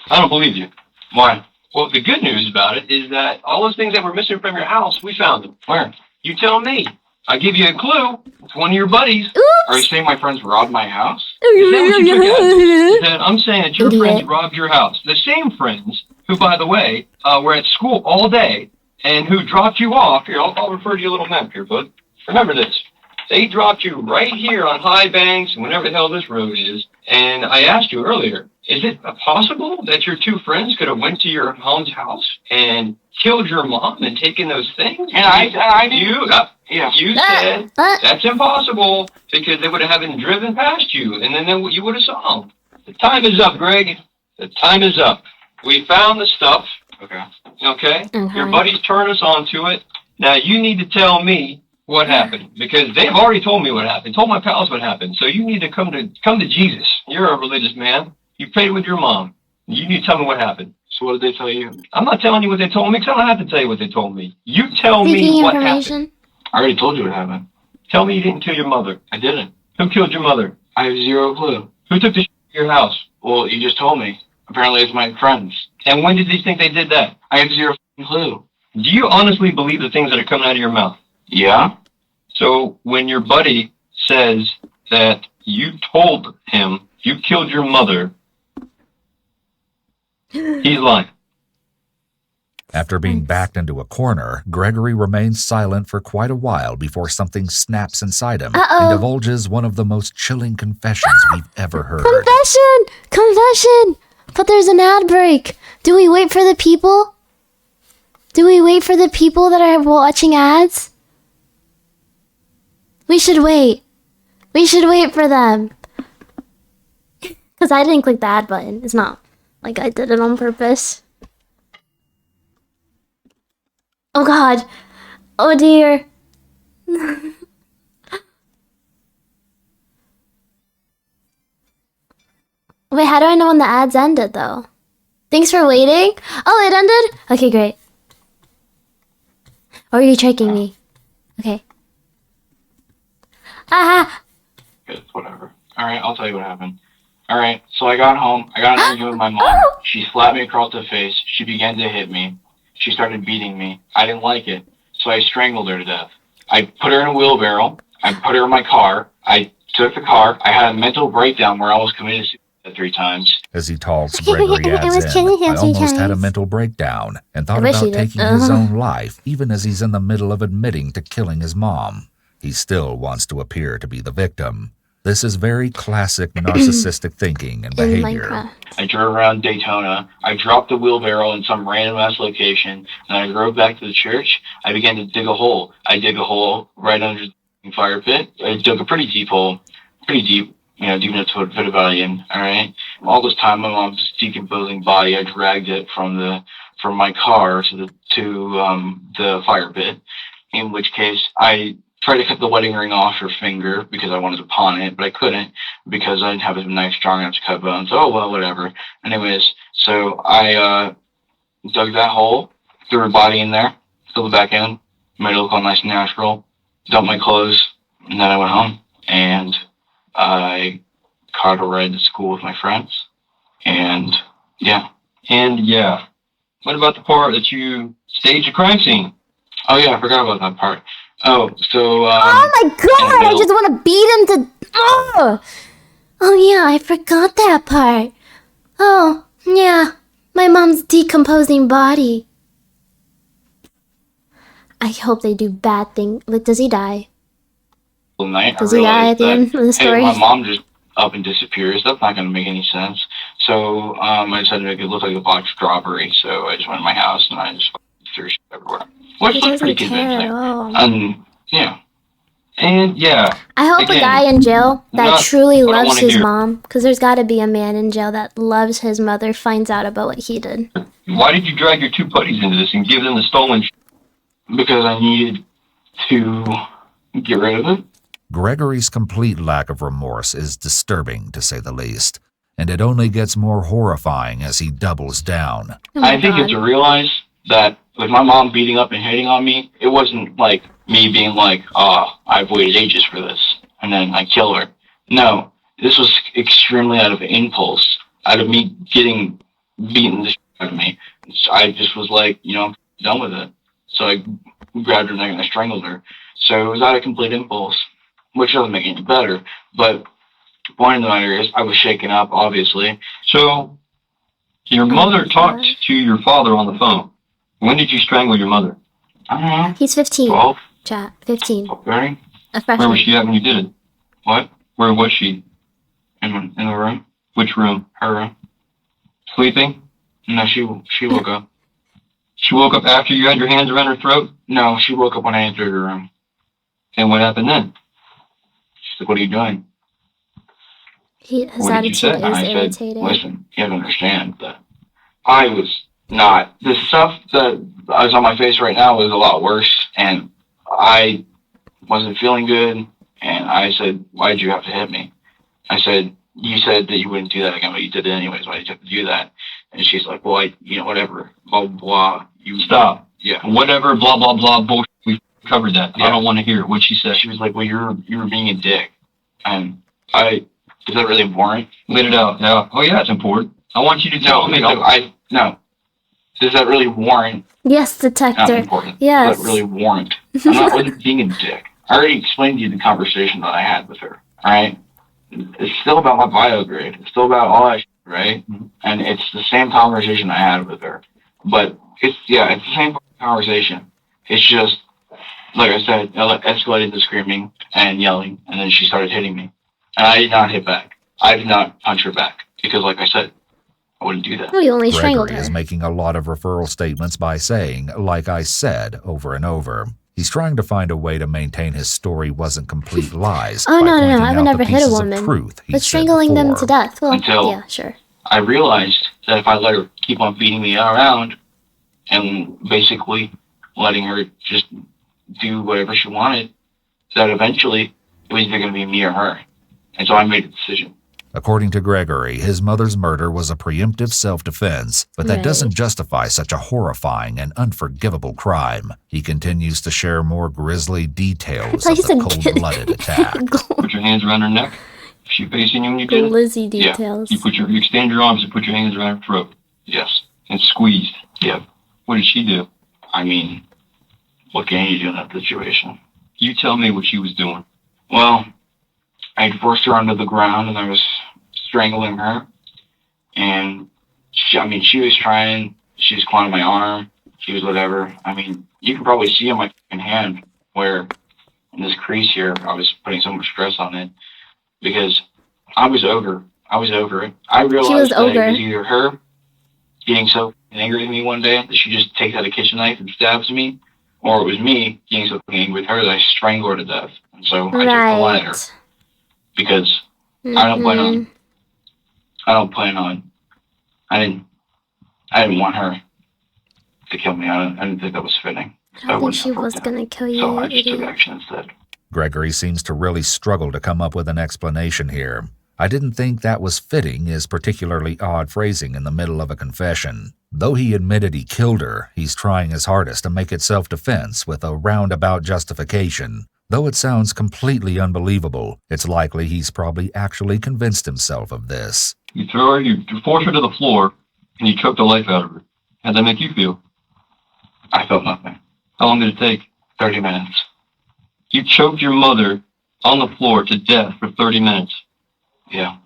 I don't believe you. Why? Well, the good news about it is that all those things that were missing from your house, we found them. Where? You tell me. I give you a clue. It's one of your buddies. Oops. Are you saying my friends robbed my house? Is that what you took as? Then I'm saying that your friends robbed your house. The same friends who, by the way, were at school all day and who dropped you off. Here, I'll refer to your little map here, bud. Remember this. They dropped you right here on High Banks and whatever the hell this road is. And I asked you earlier, is it possible that your two friends could have went to your mom's house and killed your mom and taken those things? And I didn't. You said that's impossible because they would have been driven past you and then you would have saw them. The time is up, Greg. The time is up. We found the stuff. Okay? Your buddies turned us onto it. Now you need to tell me what happened because they've already told me what happened. Told my pals what happened. So you need to come to Jesus. You're a religious man. You prayed with your mom. You need to tell me what happened. So what did they tell you? I'm not telling you what they told me because I don't have to tell you what they told me. You tell me what happened. I already told you what happened. Tell me you didn't kill your mother. I didn't. Who killed your mother? I have zero clue. Who took the shit to your house? Well, you just told me. Apparently it's my friends. And when did you think they did that? I have zero clue. Do you honestly believe the things that are coming out of your mouth? Yeah. So when your buddy says that you told him you killed your mother, he's lying. After being backed into a corner, Gregory remains silent for quite a while before something snaps inside him and divulges one of the most chilling confessions we've ever heard. Confession! But there's an ad break. Do we wait for the people? Do we wait for the people that are watching ads? We should wait. We should wait for them. Because I didn't click the ad button. It's not like I did it on purpose. Oh god. Oh dear. Wait, how do I know when the ads ended though? Thanks for waiting. Oh, it ended? Okay, great. Or are you tricking me? Okay. Aha! It's whatever. Alright, I'll tell you what happened. Alright, so I got home. I got an argument with my mom. She slapped me across the face. She began to hit me. She started beating me. I didn't like it, so I strangled her to death. I put her in a wheelbarrow. I put her in my car. I took the car. I had a mental breakdown where I almost committed suicide 3 times. As he talks, Gregory adds in, I almost had a mental breakdown and thought about taking his own life, even as he's in the middle of admitting to killing his mom. He still wants to appear to be the victim. This is very classic narcissistic thinking and behavior. I drove around Daytona. I dropped the wheelbarrow in some random ass location, and I drove back to the church. I began to dig a hole. I dig a hole right under the fire pit. I dug a pretty deep hole, pretty deep, deep enough to put a body in. All right. All this time, my mom's decomposing body. I dragged it from my car to the fire pit. In which case, I tried to cut the wedding ring off her finger because I wanted to pawn it, but I couldn't because I didn't have a knife strong enough to cut bones. Oh, well, whatever. Anyways, so I dug that hole, threw her body in there, filled it back in, made it look all nice and natural, dumped my clothes, and then I went home. And I caught a ride to school with my friends. And, yeah. What about the part that you staged a crime scene? Oh, yeah, I forgot about that part. Oh, so, oh my god, I just want to beat him to... Oh yeah, I forgot that part. Oh, yeah, my mom's decomposing body. I hope they do bad things. Like, does he die? Does he die at the end of the story? Hey, my mom just up and disappears. That's not going to make any sense. So, I decided to make it look like a botched robbery. So I just went to my house and I just threw shit everywhere. Which looks pretty convincing. Yeah. And yeah. I hope a guy in jail that truly loves his mom, because there's got to be a man in jail that loves his mother, finds out about what he did. Why did you drag your 2 buddies into this and give them the stolen shit? Because I needed to Get rid of it. Gregory's complete lack of remorse is disturbing, to say the least, and it only gets more horrifying as he doubles down. I think it's to realize that with my mom beating up and hitting on me, it wasn't like me being like, I've waited ages for this, and then I kill her. No, this was extremely out of impulse, out of me getting beaten the shit out of me. So I just was like, I'm done with it. So I grabbed her neck and I strangled her. So it was out of complete impulse, which doesn't make it any better. But the point of the matter is, I was shaken up, obviously. So, your mother talked to your father on the phone. When did you strangle your mother? I don't know. He's 15. 12. Chat. 15. Right? A freshman. Where was she at when you did it? What? Where was she? In the room. Which room? Her room. Sleeping? No, she woke up. She woke up after you had your hands around her throat? No, she woke up when I entered her room. And what happened then? She's like, what are you doing? His What did you say? attitude And is I irritating. said, listen, you have to understand that I was not. The stuff that is on my face right now was a lot worse, and I wasn't feeling good, and I said, why did you have to hit me? I said, you said that you wouldn't do that again, but you did it anyways. Why did you have to do that? And she's like, well, whatever, blah, blah, blah. You Stop. Yeah. Whatever, blah, blah, blah, bullshit. We covered that. Yeah. I don't want to hear it. What'd she say? She was like, well, you were being a dick. And is that really important? Let it out. Yeah. Oh, yeah, it's important. I want you to tell me. No. Does that really warrant? Yes, Not detector. important. Yes. Does that really warrant? I'm not really being a dick. I already explained to you the conversation that I had with her. All right. It's still about my bio grade. It's still about all that shit, right? And it's the same conversation I had with her. But it's the same conversation. It's just, like I said, it escalated to screaming and yelling, and then she started hitting me. And I did not hit back. I did not punch her back. Because like I said, I wouldn't do that. Oh, you only strangled Gregory her. is making a lot of referral statements by saying, like I said, over and over. He's trying to find a way to maintain his story wasn't complete lies. Oh, by no, pointing I would out never the hit a pieces of woman. truth he But said strangling them before. to death. Well, Until yeah, sure. I realized that if I let her keep on beating me around and basically letting her just do whatever she wanted, that eventually it was either going to be me or her. And so I made a decision. According to Gregory, his mother's murder was a preemptive self-defense, but that Right. doesn't justify such a horrifying and unforgivable crime. He continues to share more grisly details of the cold-blooded attack. Put your hands around her neck. Is she facing you when you did it? Glizzy details. You extend your arms and put your hands around her throat. Yes. And squeezed. Yeah. What did she do? I mean, what can you do in that situation? You tell me what she was doing. Well, I forced her onto the ground and I was strangling her. And she was trying. She was clawing my arm. She was whatever. I mean, you can probably see on my fucking hand where in this crease here, I was putting so much stress on it because I was over it. I realized that it was either her getting so angry with me one day that she just takes out a kitchen knife and stabs me, or it was me getting so angry with her that I strangled her to death. And so I took the latter because I didn't want her to kill me. I didn't think that was fitting. I don't think she was gonna kill you. So I just took action instead. Gregory seems to really struggle to come up with an explanation here. I didn't think that was fitting is particularly odd phrasing in the middle of a confession. Though he admitted he killed her, he's trying his hardest to make it self-defense with a roundabout justification. Though it sounds completely unbelievable, it's likely he's probably actually convinced himself of this. You throw her, you force her to the floor, and you choke the life out of her. How'd that make you feel? I felt nothing. How long did it take? 30 minutes. You choked your mother on the floor to death for 30 minutes. Yeah.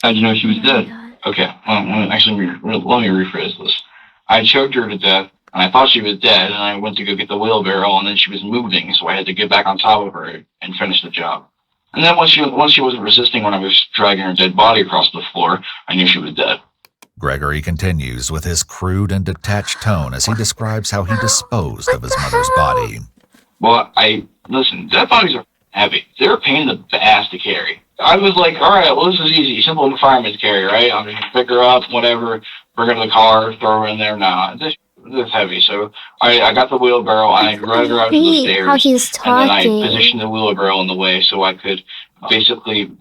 How'd you know she was dead? Okay, let me rephrase this. I choked her to death, and I thought she was dead, and I went to go get the wheelbarrow, and then she was moving, so I had to get back on top of her and finish the job. And then once she wasn't resisting when I was dragging her dead body across the floor, I knew she was dead. Gregory continues with his crude and detached tone as he describes how he disposed of his mother's body. Well, listen, dead bodies are heavy. They're a pain in the ass to carry. I was like, all right, well, this is easy. Simple fireman's carry, right? I'm just going to pick her up, whatever, bring her to the car, throw her in there. Nah, this It's heavy. So I got the wheelbarrow. I dragged her out to the hate stairs. how he's And then I talking. positioned the wheelbarrow in the way so I could basically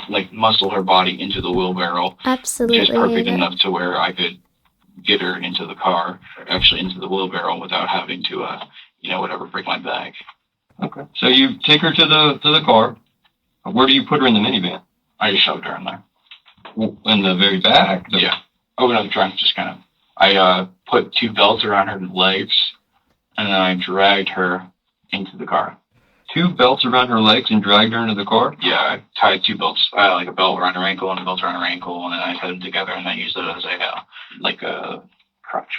like muscle her body into the wheelbarrow. Absolutely. Just perfect hate it. enough to where I could get her into the car, actually into the wheelbarrow, without having to, whatever, break my back. Okay. So you take her to the car. Where do you put her in the minivan? I just shoved her in there. In the very back? Yeah. Open up the trunk, just kind of. I put 2 belts around her legs, and then I dragged her into the car. 2 belts around her legs and dragged her into the car? Yeah, I tied 2 belts. I had like a belt around her ankle and a belt around her ankle, and then I tied them together, and I used it as a crutch.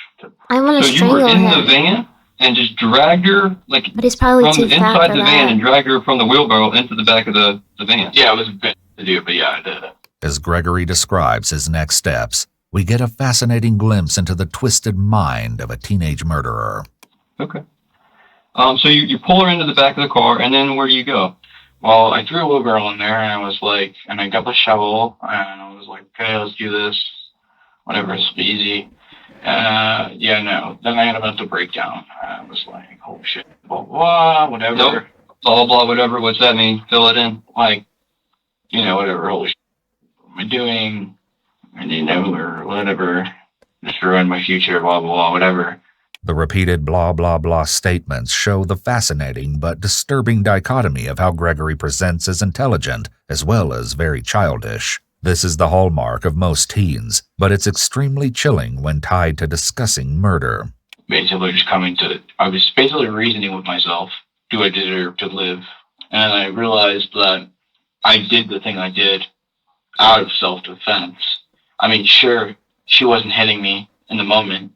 I want to So you were strangle in him. the van and just dragged her But he's probably from too fat inside for the van that. and dragged her from the wheelbarrow into the back of the van? Yeah, it was a bit to do, but yeah, I did it. As Gregory describes his next steps, we get a fascinating glimpse into the twisted mind of a teenage murderer. Okay. So you pull her into the back of the car, and then where do you go? Well, I threw a wheelbarrow in there, and I was like, and I got the shovel, and I was like, okay, let's do this. Whatever, it's easy. No. Then I had a mental breakdown. I was like, oh shit, blah, blah, whatever. Nope. Blah, blah, whatever. What's that mean? Fill it in. Like, whatever, holy shit, what am I doing? Or whatever. Destroying my future, blah, blah, blah, whatever. The repeated blah blah blah statements show the fascinating but disturbing dichotomy of how Gregory presents as intelligent as well as very childish. This is the hallmark of most teens, but it's extremely chilling when tied to discussing murder. Basically I was basically reasoning with myself, do I deserve to live? And I realized that I did the thing I did out of self-defense. I mean, sure, she wasn't hitting me in the moment,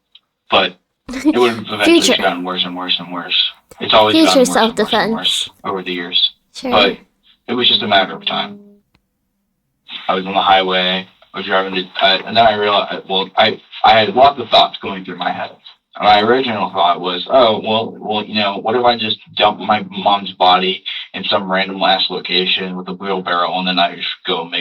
but it would have eventually just gotten worse and worse and worse. It's always gotten worse and worse and worse over the years. Sure. But it was just a matter of time. I was on the highway, I was driving and then I realized, I had lots of thoughts going through my head. My original thought was, what if I just dump my mom's body in some random ass location with a wheelbarrow, and then I just go on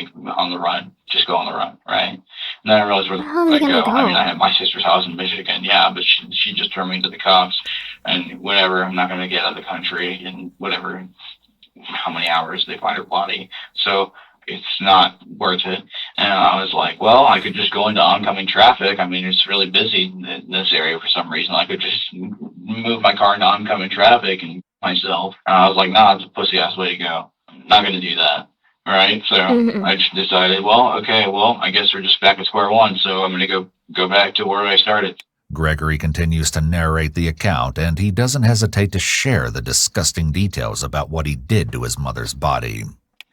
the run, right? And then I realized where the How are you gonna go? I mean, I have my sister's house in Michigan, yeah, but she just turned me to the cops, and whatever, I'm not going to get out of the country in whatever, how many hours they find her body. So it's not worth it. And I was like, well, I could just go into oncoming traffic. I mean, it's really busy in this area for some reason. I could just move my car into oncoming traffic and myself. And I was like, nah, it's a pussy-ass way to go. I'm not going to do that. All right? So I just decided, I guess we're just back at square one. So I'm going to go back to where I started. Gregory continues to narrate the account, and he doesn't hesitate to share the disgusting details about what he did to his mother's body.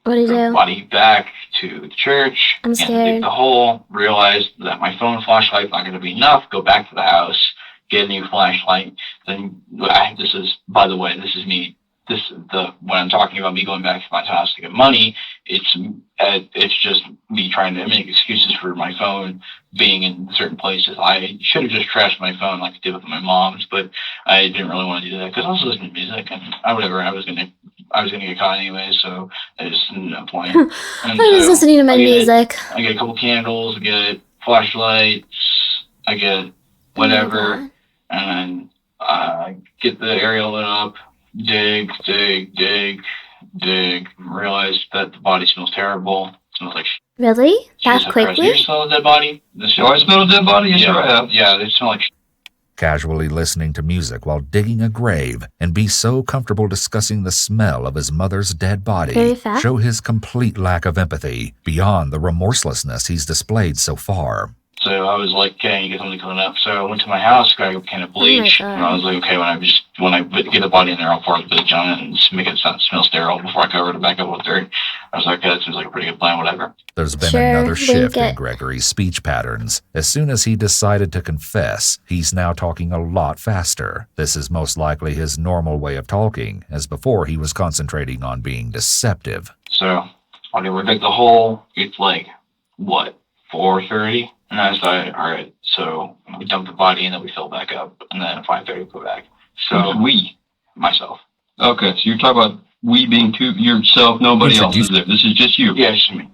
What do you do? Body back to the church. I'm and dig scared. the hole. Realized that my phone flashlight's not going to be enough. Go back to the house. Get a new flashlight. Then this is me. When I'm talking about me going back to my house to get money, it's just me trying to make excuses for my phone being in certain places. I should have just trashed my phone like I did with my mom's, but I didn't really want to do that because I was listening to music and I was gonna get caught anyway, so I just no point. And I was listening to my music. I get a couple candles, I get flashlights, I get whatever, and then get the area lit up, dig, realize that the body smells terrible. It smells like shit. Really? That Jesus Christ, quickly? you smell a dead body? I smell a dead body? Yes, sure I have. Yeah, they smell like shit. Casually listening to music while digging a grave and be so comfortable discussing the smell of his mother's dead body show his complete lack of empathy beyond the remorselessness he's displayed so far. So I was like, okay, you get something to clean up. So I went to my house, got a can of bleach, and I was like, okay, when I get the body in there, I'll pour the bleach on it and just make it smell sterile before I cover it back up with dirt. I was like, okay, that seems like a pretty good plan, whatever. There's been another shift in Gregory's speech patterns. As soon as he decided to confess, he's now talking a lot faster. This is most likely his normal way of talking, as before he was concentrating on being deceptive. So when we dig the hole, it's like, 4:30? And I decided, all right, so we dump the body and then we fill back up, and then at 5:30 we go back. So we? Myself. Okay, so you're talking about we being yourself, nobody else is there. This is just you. Yeah, it's just me.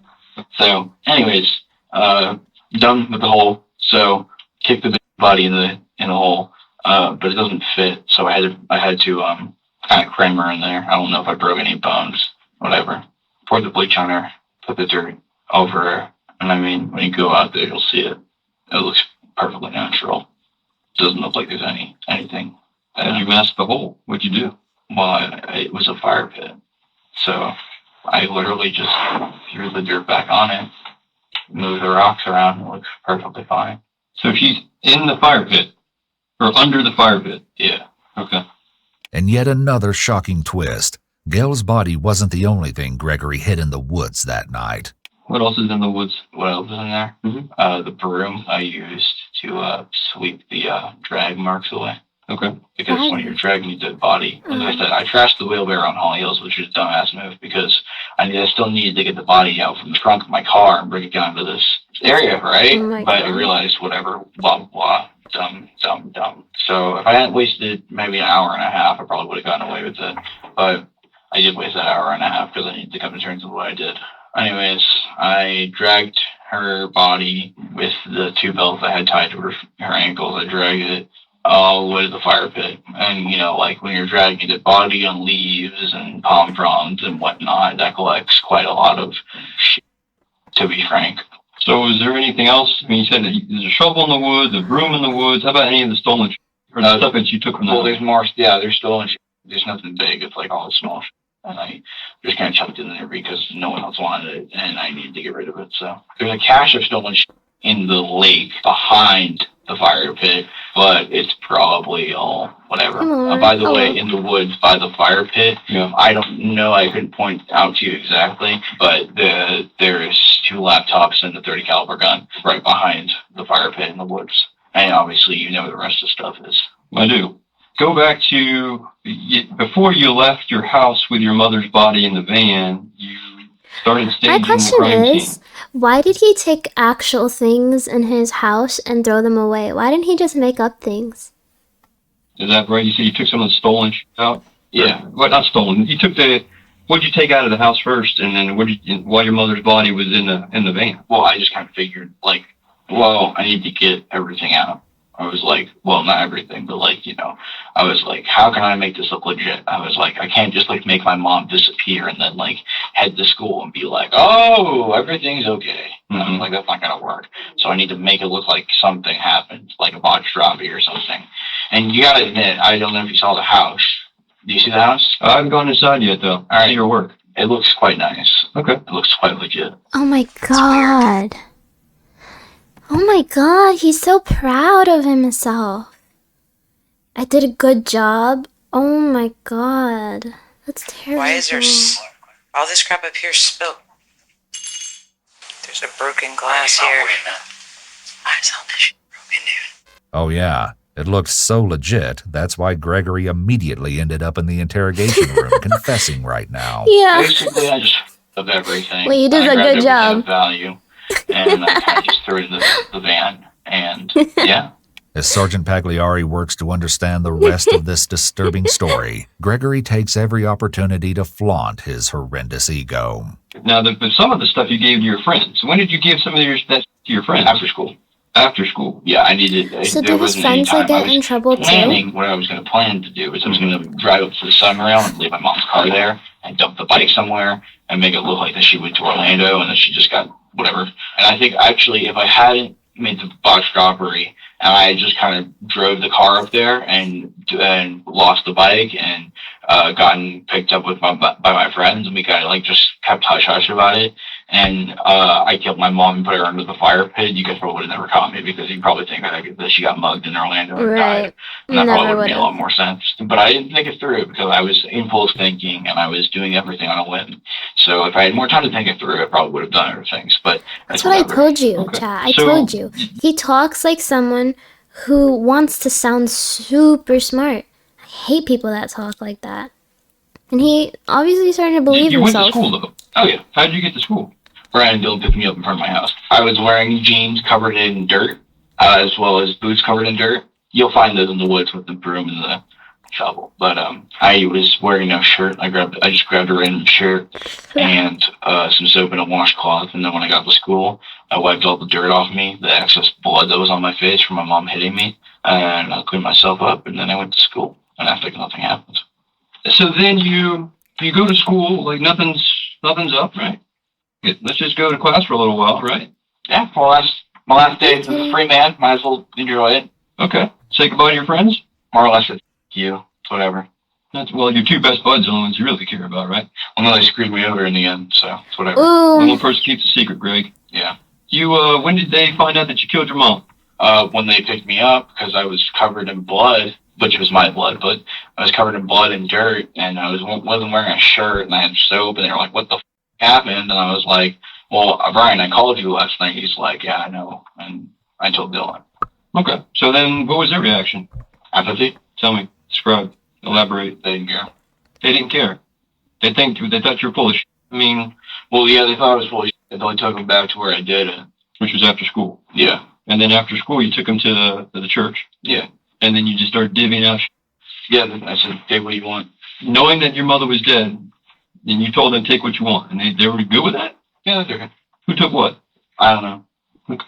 So, anyways, done with the hole. So, kick the body in the in the hole, but it doesn't fit. So I had to kind of cram her in there. I don't know if I broke any bones, whatever. Pour the bleach on her, put the dirt over her, and I mean, when you go out there, you'll see it. It looks perfectly natural. It doesn't look like there's anything. And you masked the hole. What'd you do? Well, it was a fire pit, so I literally just threw the dirt back on it, moved the rocks around, and it looks perfectly fine. So she's in the fire pit, or under the fire pit? Yeah. Okay. And yet another shocking twist. Gail's body wasn't the only thing Gregory hid in the woods that night. What else is in the woods? What else is in there? The broom I used to sweep the drag marks away. Okay. Because when you're dragging a dead body, as I said, I trashed the wheelbarrow on Holly Hills, which was a dumbass move because I still needed to get the body out from the trunk of my car and bring it down to this area, right? But I realized, whatever, blah, blah, blah, dumb. So if I hadn't wasted maybe an hour and a half, I probably would have gotten away with it. But I did waste that hour and a half because I needed to come to terms with what I did. Anyways, I dragged her body with the two belts I had tied to her ankles. I dragged it all the way to the fire pit. And, like when you're dragging the body on leaves and palm fronds and whatnot, that collects quite a lot of shit, to be frank. So is there anything else? I mean, you said that there's a shovel in the woods, a broom in the woods. How about any of the stolen shit? Or the stuff that you took from the Well, there's more. Yeah, there's stolen shit. There's nothing big. It's like all the small shit. And I just kind of chucked it in there because no one else wanted it, and I needed to get rid of it. So there's a cache of stolen shit in the lake behind the fire pit, but it's probably all whatever. By the way, in the woods by the fire pit, I don't know, I couldn't point out to you exactly, but there's 2 laptops and the 30 caliber gun right behind the fire pit in the woods. And obviously, the rest of the stuff is. I do. Go back to before you left your house with your mother's body in the van. You started staging My question the crime is, scene. why did he take actual things in his house and throw them away? Why didn't he just make up things? Is that right? You said you took some of the stolen shit out? Yeah. Well, not stolen. You took what'd you take out of the house first, and then while your mother's body was in the van? Well, I just kind of figured, I need to get everything out. I was like, well, not everything, but I was like, how can I make this look legit? I was like, I can't just make my mom disappear and then head to school and be like, oh, everything's okay. I was like, that's not gonna work. So I need to make it look like something happened, like a botched robbery or something. And you gotta admit, I don't know if you saw the house. Do you see the house? I haven't gone inside yet, though. All right, see your work. It looks quite nice. Okay. It looks quite legit. Oh my god. Oh my god, he's so proud of himself. I did a good job. Oh my god. That's terrible. Why is there all this crap up here spilled? There's a broken glass here. I saw this shit broken, dude. Oh yeah, it looked so legit, that's why Gregory immediately ended up in the interrogation room confessing right now. Yeah. Basically, I just of everything. Well, you did a good job. Of value, and I kind of just threw it in the van, and yeah. As Sergeant Pagliari works to understand the rest of this disturbing story, Gregory takes every opportunity to flaunt his horrendous ego. Now, some of the stuff you gave to your friends. When did you give some of that to your friends? After school. After school. Yeah, I needed. So did his friends get in trouble too? What I was going to plan to do is I was going to drive up to the Sunrail and leave my mom's car there and dump the bike somewhere and make it look like that she went to Orlando and that she just got whatever. And I think actually if I hadn't made the botched robbery and I just kind of drove the car up there and lost the bike and gotten picked up by my friends, and we kind of just kept hush-hush about it, and I killed my mom and put her under the fire pit, you guys probably would have never caught me because you'd probably think that she got mugged in Orlando and died. And that probably would make a lot more sense. But I didn't think it through because I was impulse thinking and I was doing everything on a whim. So if I had more time to think it through, I probably would have done other things. But that's what I told you, Chad. I told you. He talks like someone who wants to sound super smart. I hate people that talk like that. And he obviously started to believe himself. You went to school, though. Oh, yeah. How did you get to school? Brian Dill picked me up in front of my house. I was wearing jeans covered in dirt, as well as boots covered in dirt. You'll find those in the woods with the broom and the shovel. But I was wearing no shirt. I just grabbed a random shirt and some soap and a washcloth. And then when I got to school, I wiped all the dirt off me, the excess blood that was on my face from my mom hitting me, and I cleaned myself up, and then I went to school, and after nothing happened. So then you go to school like nothing's up, right? Let's just go to class for a little while, right? Yeah, my last day as a free man. Might as well enjoy it. Okay. Say goodbye to your friends? More or less, it's you. Whatever. Well, your two best buds are the ones you really care about, right? Well, no, they screwed me over in the end, so it's whatever. One person keeps a secret, Greg. Yeah. You, when did they find out that you killed your mom? When they picked me up, because I was covered in blood, which was my blood, but I was covered in blood and dirt, and I wasn't wearing a shirt, and I had soap, and they were like, what the happened? And I was like, well, Brian, I called you last night. He's like, yeah, I know. And I told Dylan. Okay. So then what was their reaction? Apathy? Tell me. Describe. Elaborate. They didn't care. They didn't care. They thought you were full of shit. I mean, well, yeah, they thought I was full of shit. They only took them back to where I did it. Which was after school. Yeah. And then after school, you took them to the church. Yeah. And then you just started divvying out shit. Yeah, I said, take what you want. Knowing that your mother was dead, then you told them take what you want. And they were good with that? Yeah, that's okay. Who took what? I don't know. Okay.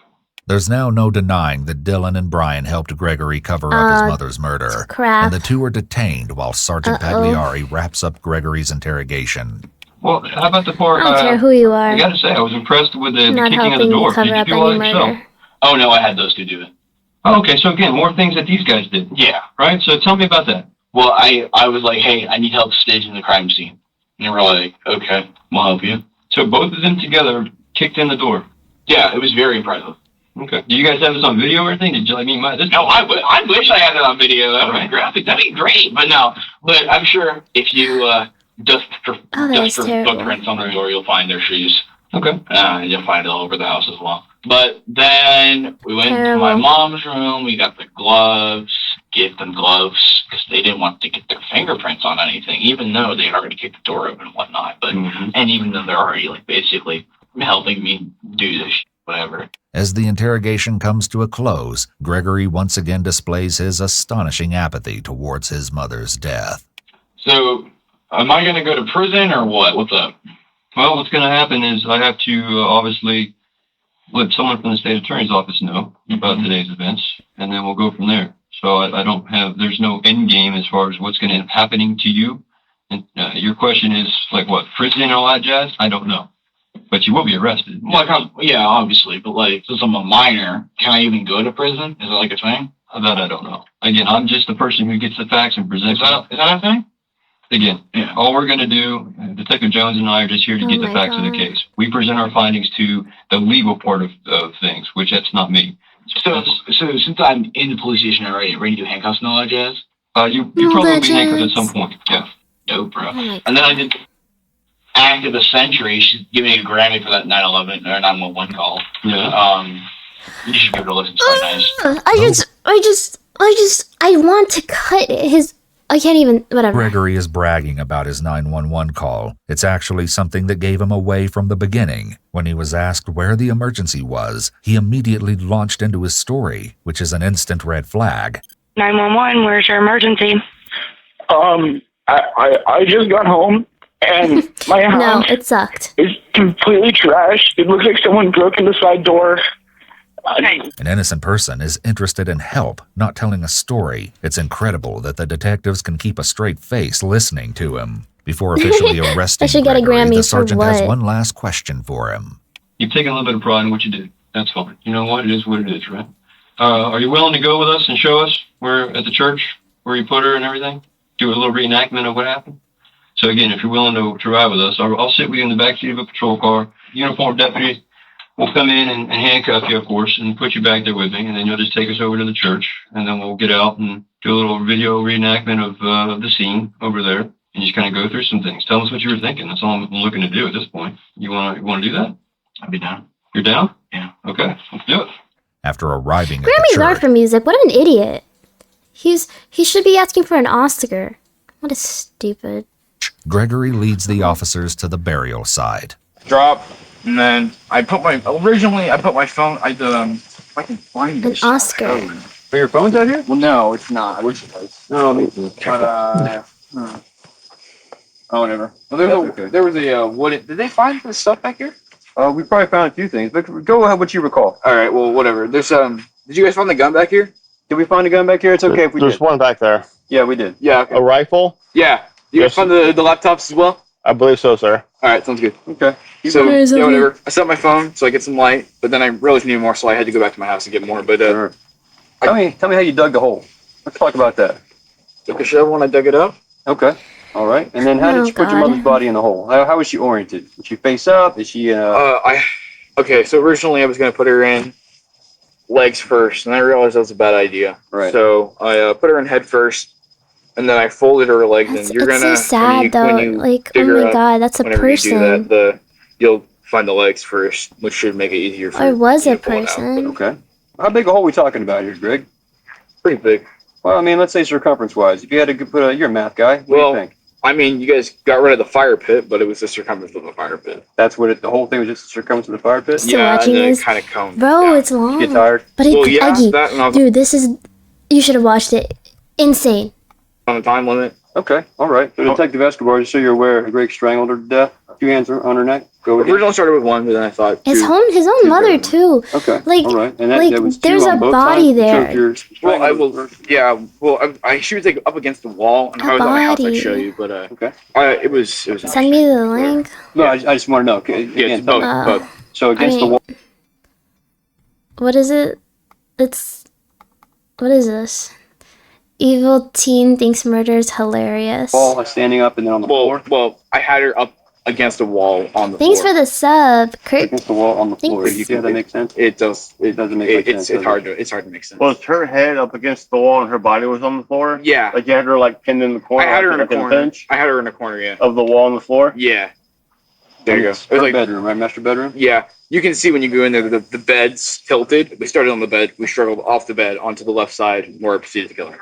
There's now no denying that Dylan and Brian helped Gregory cover up his mother's murder. Crap. And the two are detained while Sergeant Pagliari wraps up Gregory's interrogation. Well, how about the part? I don't care who you are. I gotta say, I was impressed with the Not kicking of the helping door. cover Did you up do all any that yourself? murder. Oh, no, I had those two do it. Oh, okay, so again, more things that these guys did. Yeah. Right? So tell me about that. Well, I was like, hey, I need help staging the crime scene. And they were like, okay, we'll help you. So both of them together kicked in the door. Yeah, it was very impressive. Okay. Do you guys have this on video or anything? Did you like me? No, I wish I had it on video. That would be graphic. That'd be great. But no. But I'm sure if you dust for footprints on the door, you'll find their shoes. Okay. You'll find it all over the house as well. But then we went to my mom's room. We got the gloves, gave them gloves because they didn't want to get their fingerprints on anything, even though they had already kicked the door open and whatnot. But and even though they're already like basically helping me do this, whatever. As the interrogation comes to a close, Gregory once again displays his astonishing apathy towards his mother's death. So, am I going to go to prison or what? What's up? Well, what's going to happen is I have to obviously let someone from the state attorney's office know about today's events, and then we'll go from there. So I don't have, there's no end game as far as what's going to end up happening to you. And your question is like what, prison and all that jazz? I don't know. But you will be arrested. Like, yeah, obviously. But like, since I'm a minor, can I even go to prison? Is it like a thing? That I don't know. Again, I'm just the person who gets the facts and presents them. Is that a thing? Again, all we're going to do, Detective Jones and I are just here to get the facts of the case. We present our findings to the legal part of things, which that's not me. So since I'm in the police station already, ready to do handcuffs and all that jazz? You probably will be handcuffed at some point, yeah. No, bro. And then I did Act of the Century. She's giving me a Grammy for that 9/11 or 911 call. Yeah. You should give it a listen. It's quite nice. I want to cut his. I can't even. Whatever. Gregory is bragging about his 911 call. It's actually something that gave him away from the beginning. When he was asked where the emergency was, he immediately launched into his story, which is an instant red flag. 911, where's your emergency? I just got home and my house it sucked. is completely trashed. It looks like someone broke in the side door. An innocent person is interested in help, not telling a story. It's incredible that the detectives can keep a straight face listening to him. Before officially arresting I should get a Gregory, Grammy the sergeant for has what? one last question for him. You've taken a little bit of pride in what you did. That's fine. You know what? It is what it is, right? Are you willing to go with us and show us where at the church where you put her and everything? Do a little reenactment of what happened? So again, if you're willing to ride with us, I'll sit with you in the backseat of a patrol car. Uniformed deputies will come in and handcuff you, of course, and put you back there with me, and then you'll just take us over to the church, and then we'll get out and do a little video reenactment of the scene over there, and just kind of go through some things. Tell us what you were thinking. That's all I'm looking to do at this point. You want to do that? I'd be down. You're down? Yeah. Okay, let's do it. After arriving at Grammys the are church, for music. What an idiot. He should be asking for an Oscar. What a stupid. Gregory leads the officers to the burial site. Drop, and then I put my phone. If I can find An this. Oscar. Are your phones out here? Well, no, it's not. I wish it was. No, me too. But oh, whatever. Well, there was a wooden. Did they find the stuff back here? We probably found a few things, but go ahead, what you recall. All right, well, whatever. There's Did you guys find the gun back here? Did we find a gun back here? It's okay if we There's one back there. Yeah, we did. Yeah. Okay. A rifle? Yeah. You guys found the laptops as well? I believe so, sir. All right, sounds good. Okay. So yeah, whatever. I set up my phone so I get some light, but then I realized I needed more, so I had to go back to my house and get more. But tell me how you dug the hole. Let's talk about that. Took a shovel when I dug it up. Okay. All right. And then how did you put your mother's body in the hole? How was she oriented? Was she face up? Is she? Okay. So originally I was gonna put her in legs first, and I realized that was a bad idea. Right. So I put her in head first. And then I folded her legs, and you're It's gonna so sad though. Like, oh my god, that's a person. You do that, you'll find the legs first, which should make it easier for. Or was you a to pull it out. person. Okay. How big a hole are we talking about here, Greg? Pretty big. Well, I mean, let's say circumference-wise. If you had to put you're a math guy. What do you think? I mean, you guys got rid of the fire pit, but it was the circumference of the fire pit. That's what the whole thing was, just the circumference of the fire pit. Still watching this, kind of cone. bro. It's long. Get tired? But it's dude. This is. You should have watched it. Insane. On a time limit. Okay, all right. So Detective Escobar, just so you're aware, Greg strangled her to death. 2 hands on her neck. Go with it. Originally started with one, but then I thought His own mother too. Okay. Like, all right. And like that was there's a body there. Well, I will. Yeah. Well, she was like up against the wall, and if I was on my house, I'd show you. But okay. It was. Send me the link. No, I just want to know. Okay. Yeah, it's both. So against the wall. What is it? What is this? Evil teen thinks murder is hilarious. Wall, standing up and then on the floor. Well, I had her up against the wall on the Thanks floor. for the sub, Kurt. Against the wall on the floor. Yeah, that makes sense. It does. It doesn't make sense. It's hard to make sense. Was her head up against the wall and her body was on the floor? Yeah. Like you had her like pinned in the corner. I had her in a like a corner. bench I had her in a corner. Yeah. of the wall on the floor. Yeah. There you go. It was like bedroom, right? Master bedroom. Yeah. You can see when you go in there, the bed's tilted. We started on the bed. We struggled off the bed onto the left side, where I proceeded to kill her.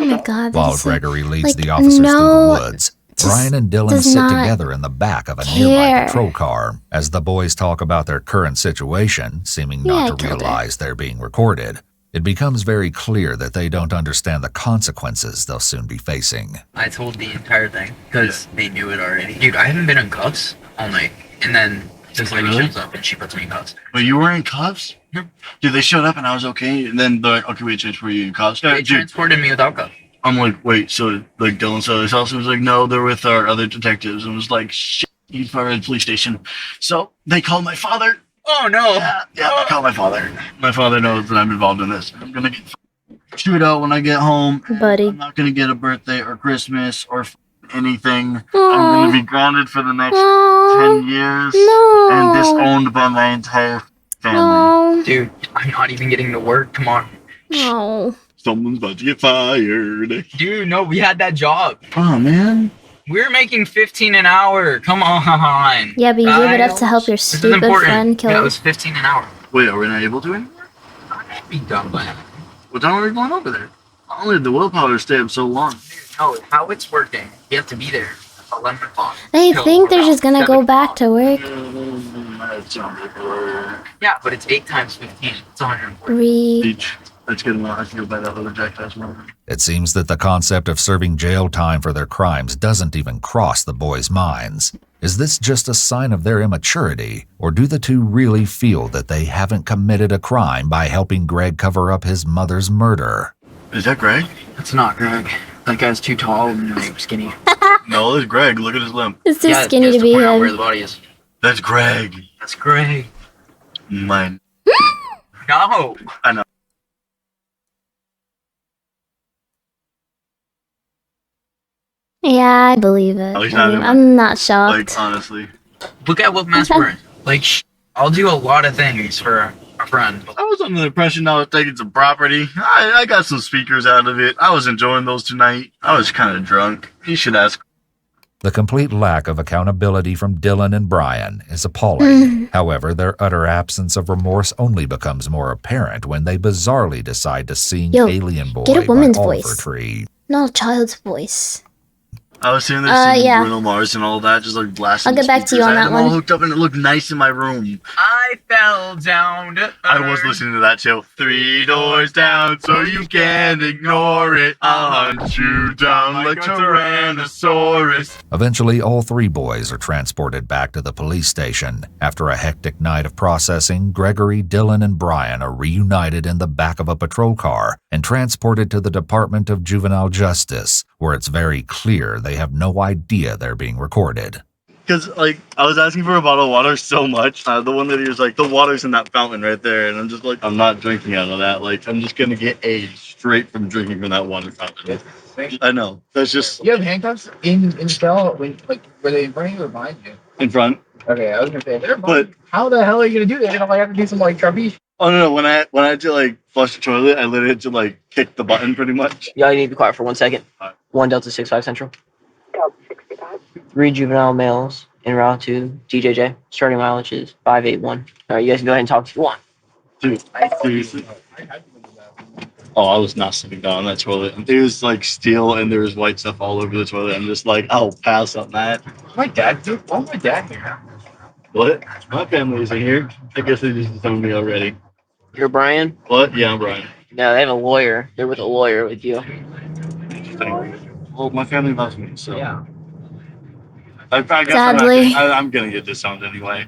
Oh my god. While Gregory leads the officers through the woods, Brian and Dylan sit together in the back of a nearby patrol car as the boys talk about their current situation, seeming not to realize they're being recorded. It becomes very clear that they don't understand the consequences they'll soon be facing. I told the entire thing because they knew it already. Dude, I haven't been in cuffs all night, and then this lady shows up and she puts me in cuffs. But you were in cuffs? Dude, they showed up and I was okay, and then they're like, okay, we transfer you in cuffs. They transported me without cuffs. I'm like, wait, so like Dylan said this house, and was like, no, they're with our other detectives, and was like, shit, he's fired at the police station. So they called my father. Oh no! Yeah, they called my father. My father knows that I'm involved in this. I'm gonna get chewed out when I get home. Buddy. I'm not gonna get a birthday or Christmas or anything. I'm gonna be grounded for the next 10 years and disowned by my entire family. Dude, I'm not even getting to work tomorrow. No. Someone's about to get fired. Dude, no, we had that job. Oh man. We were making $15 an hour. Come on. Yeah, but you gave it up to help your stupid friend kill. Yeah, it was $15 an hour. Wait, are we not able to anymore? Be done by now. Well, then we're going over there. Only the willpower to stay up so long. Dude, no, how it's working, you have to be there at 11 o'clock. They think they're just gonna go back to work. Yeah, but it's 8 times 15. It's 140. Each. That's good enough. I feel by that other jackass moment. It seems that the concept of serving jail time for their crimes doesn't even cross the boys' minds. Is this just a sign of their immaturity, or do the two really feel that they haven't committed a crime by helping Greg cover up his mother's murder? Is that Greg? That's not Greg. That guy's too tall and skinny. No, it's Greg. Look at his limp. It's too skinny to be him. Where the body is. That's Greg. That's Greg. Mine. No. I know. Yeah, I believe it. I'm not shocked. Like, honestly. Look at what mess we're in. Like, I'll do a lot of things for a friend. I was under the impression I was taking some property. I got some speakers out of it. I was enjoying those tonight. I was kind of drunk. You should ask. The complete lack of accountability from Dylan and Brian is appalling. However, their utter absence of remorse only becomes more apparent when they bizarrely decide to sing Alien Boy get a woman's by voice. Oliver Tree. Not a child's voice. I was sitting there singing yeah. Bruno Mars and all that, just like blasting. I'll get back to you speakers. on I had that them all one. hooked up and it looked nice in my room. I fell down to I was listening to that too. 3 doors down, so you can't ignore it. I'll hunt you down like Tyrannosaurus. Eventually, all 3 boys are transported back to the police station. After a hectic night of processing, Gregory, Dylan, and Brian are reunited in the back of a patrol car and transported to the Department of Juvenile Justice, where it's very clear they have no idea they're being recorded. Because, like, I was asking for a bottle of water so much. The one lady was like, the water's in that fountain right there. And I'm just like, I'm not drinking out of that. Like, I'm just going to get AIDS straight from drinking from that water fountain. I know. That's just... You have handcuffs in the cell? When, like, were they in front of you or behind you? In front. Okay, I was going to say, but how the hell are you going to do that? You're going to have to do some, like, trapeze? Oh, no. When I had to, like, flush the toilet, I literally had to, like, kick the button pretty much. Yeah, you need to be quiet for 1 second. 1 Delta 65 Central. 3 juvenile males en route to DJJ. Starting mileage is 581. All right, you guys can go ahead and talk if you want. Dude, seriously. Oh, I was not sitting down on that toilet. It was like steel and there was white stuff all over the toilet. I'm just like, I'll pass on that. My dad, dude. Why my dad here? What? My family isn't here. I guess they just disowned me already. You're Brian? What? Yeah, I'm Brian. No, they have a lawyer. They're with a lawyer with you. Well, my family loves me, so. Yeah. I guess Sadly. I'm gonna get disowned anyway.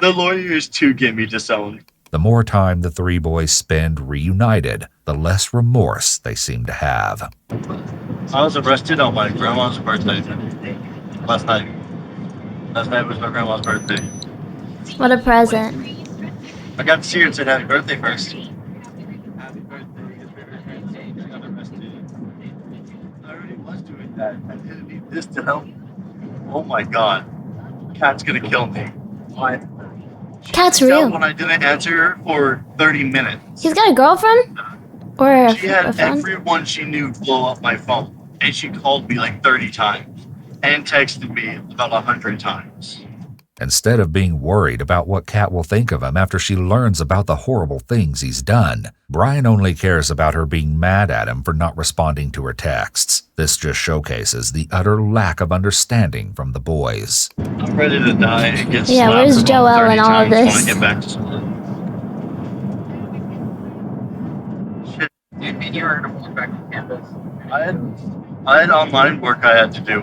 The lawyers too get me disowned. The more time the 3 boys spend reunited, the less remorse they seem to have. I was arrested on my grandma's birthday last night. Last night was my grandma's birthday. What a present. I got to see her and said happy birthday first. I didn't need this to help. Oh my god. Cat's gonna kill me. Why? Cat's real. When I didn't answer her for 30 minutes. He's got a girlfriend? Or a She had friend? everyone she knew blow up my phone. And she called me like 30 times. And texted me about 100 times. Instead of being worried about what Kat will think of him after she learns about the horrible things he's done, Brian only cares about her being mad at him for not responding to her texts. This just showcases the utter lack of understanding from the boys. I'm ready to die and get Yeah, slapped where's about Joel 30 in all of times when this? I get back to school. You mean you were going to walk back to campus? I had online work I had to do.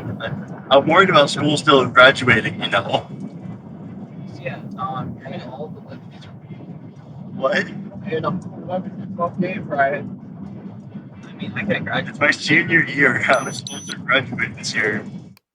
I'm worried about school still graduating, you know. Yeah, you're in all the lectures. What? And I'm 12-day Friday. I mean, I can't graduate. It's my senior year. I was supposed to graduate this year.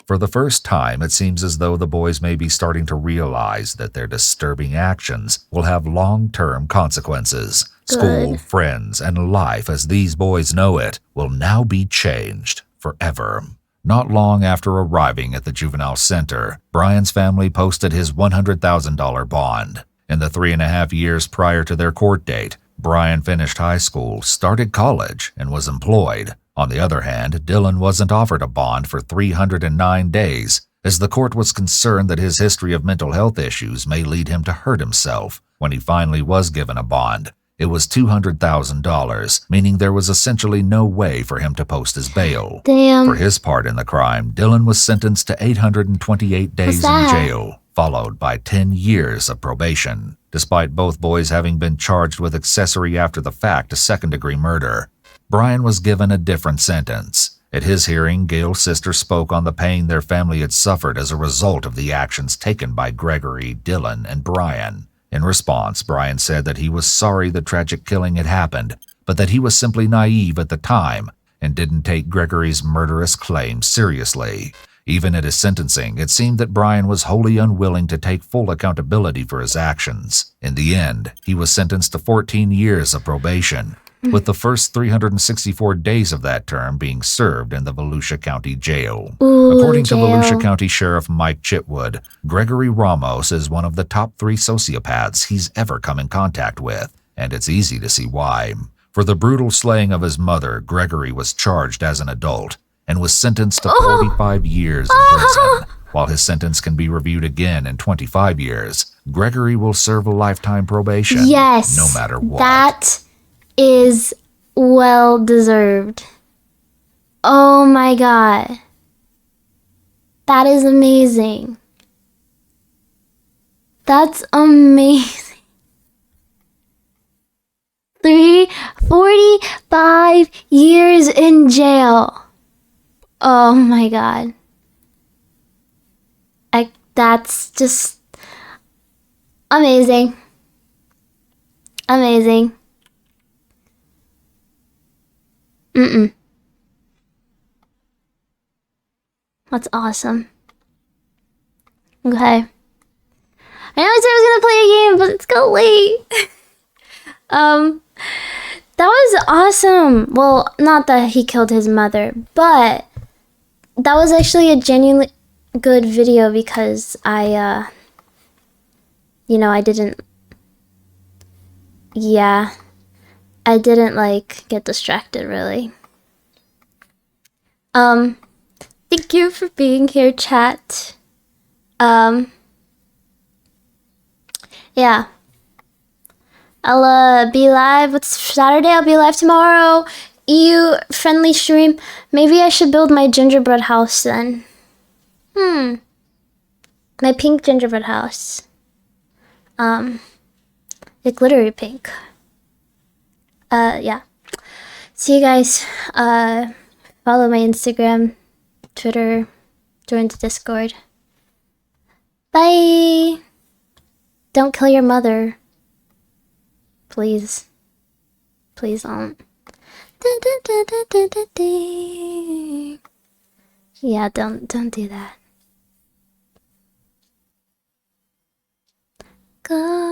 For the first time, it seems as though the boys may be starting to realize that their disturbing actions will have long-term consequences. Good. School, friends, and life as these boys know it will now be changed forever. Not long after arriving at the juvenile center, Brian's family posted his $100,000 bond. In the 3.5 years prior to their court date, Brian finished high school, started college, and was employed. On the other hand, Dylan wasn't offered a bond for 309 days, as the court was concerned that his history of mental health issues may lead him to hurt himself. When he finally was given a bond, it was $200,000, meaning there was essentially no way for him to post his bail. Damn. For his part in the crime, Dylan was sentenced to 828 days in jail, followed by 10 years of probation. Despite both boys having been charged with accessory after the fact to second-degree murder, Brian was given a different sentence. At his hearing, Gail's sister spoke on the pain their family had suffered as a result of the actions taken by Gregory, Dylan, and Brian. In response, Brian said that he was sorry the tragic killing had happened, but that he was simply naive at the time and didn't take Gregory's murderous claims seriously. Even at his sentencing, it seemed that Brian was wholly unwilling to take full accountability for his actions. In the end, he was sentenced to 14 years of probation, with the first 364 days of that term being served in the Volusia County Jail. According to Volusia County Sheriff Mike Chitwood, Gregory Ramos is one of the top 3 sociopaths he's ever come in contact with, and it's easy to see why. For the brutal slaying of his mother, Gregory was charged as an adult and was sentenced to 45 years in prison. While his sentence can be reviewed again in 25 years, Gregory will serve a lifetime probation, Yes. no matter what. That is well deserved. Oh my god. That is amazing. That's amazing. 45 years in jail. Oh my god. That's just amazing. Amazing. That's awesome. Okay. I know I said I was gonna play a game, but it's got late. That was awesome. Well, not that he killed his mother, but that was actually a genuinely good video because I didn't like get distracted really. Thank you for being here, chat. Yeah. I'll be live. It's Saturday. I'll be live tomorrow. EU friendly stream. Maybe I should build my gingerbread house then. My pink gingerbread house. The glittery pink. Yeah. See you guys. Follow my Instagram, Twitter, join the Discord. Bye. Don't kill your mother. Please. Please don't. Yeah, don't do that. Go.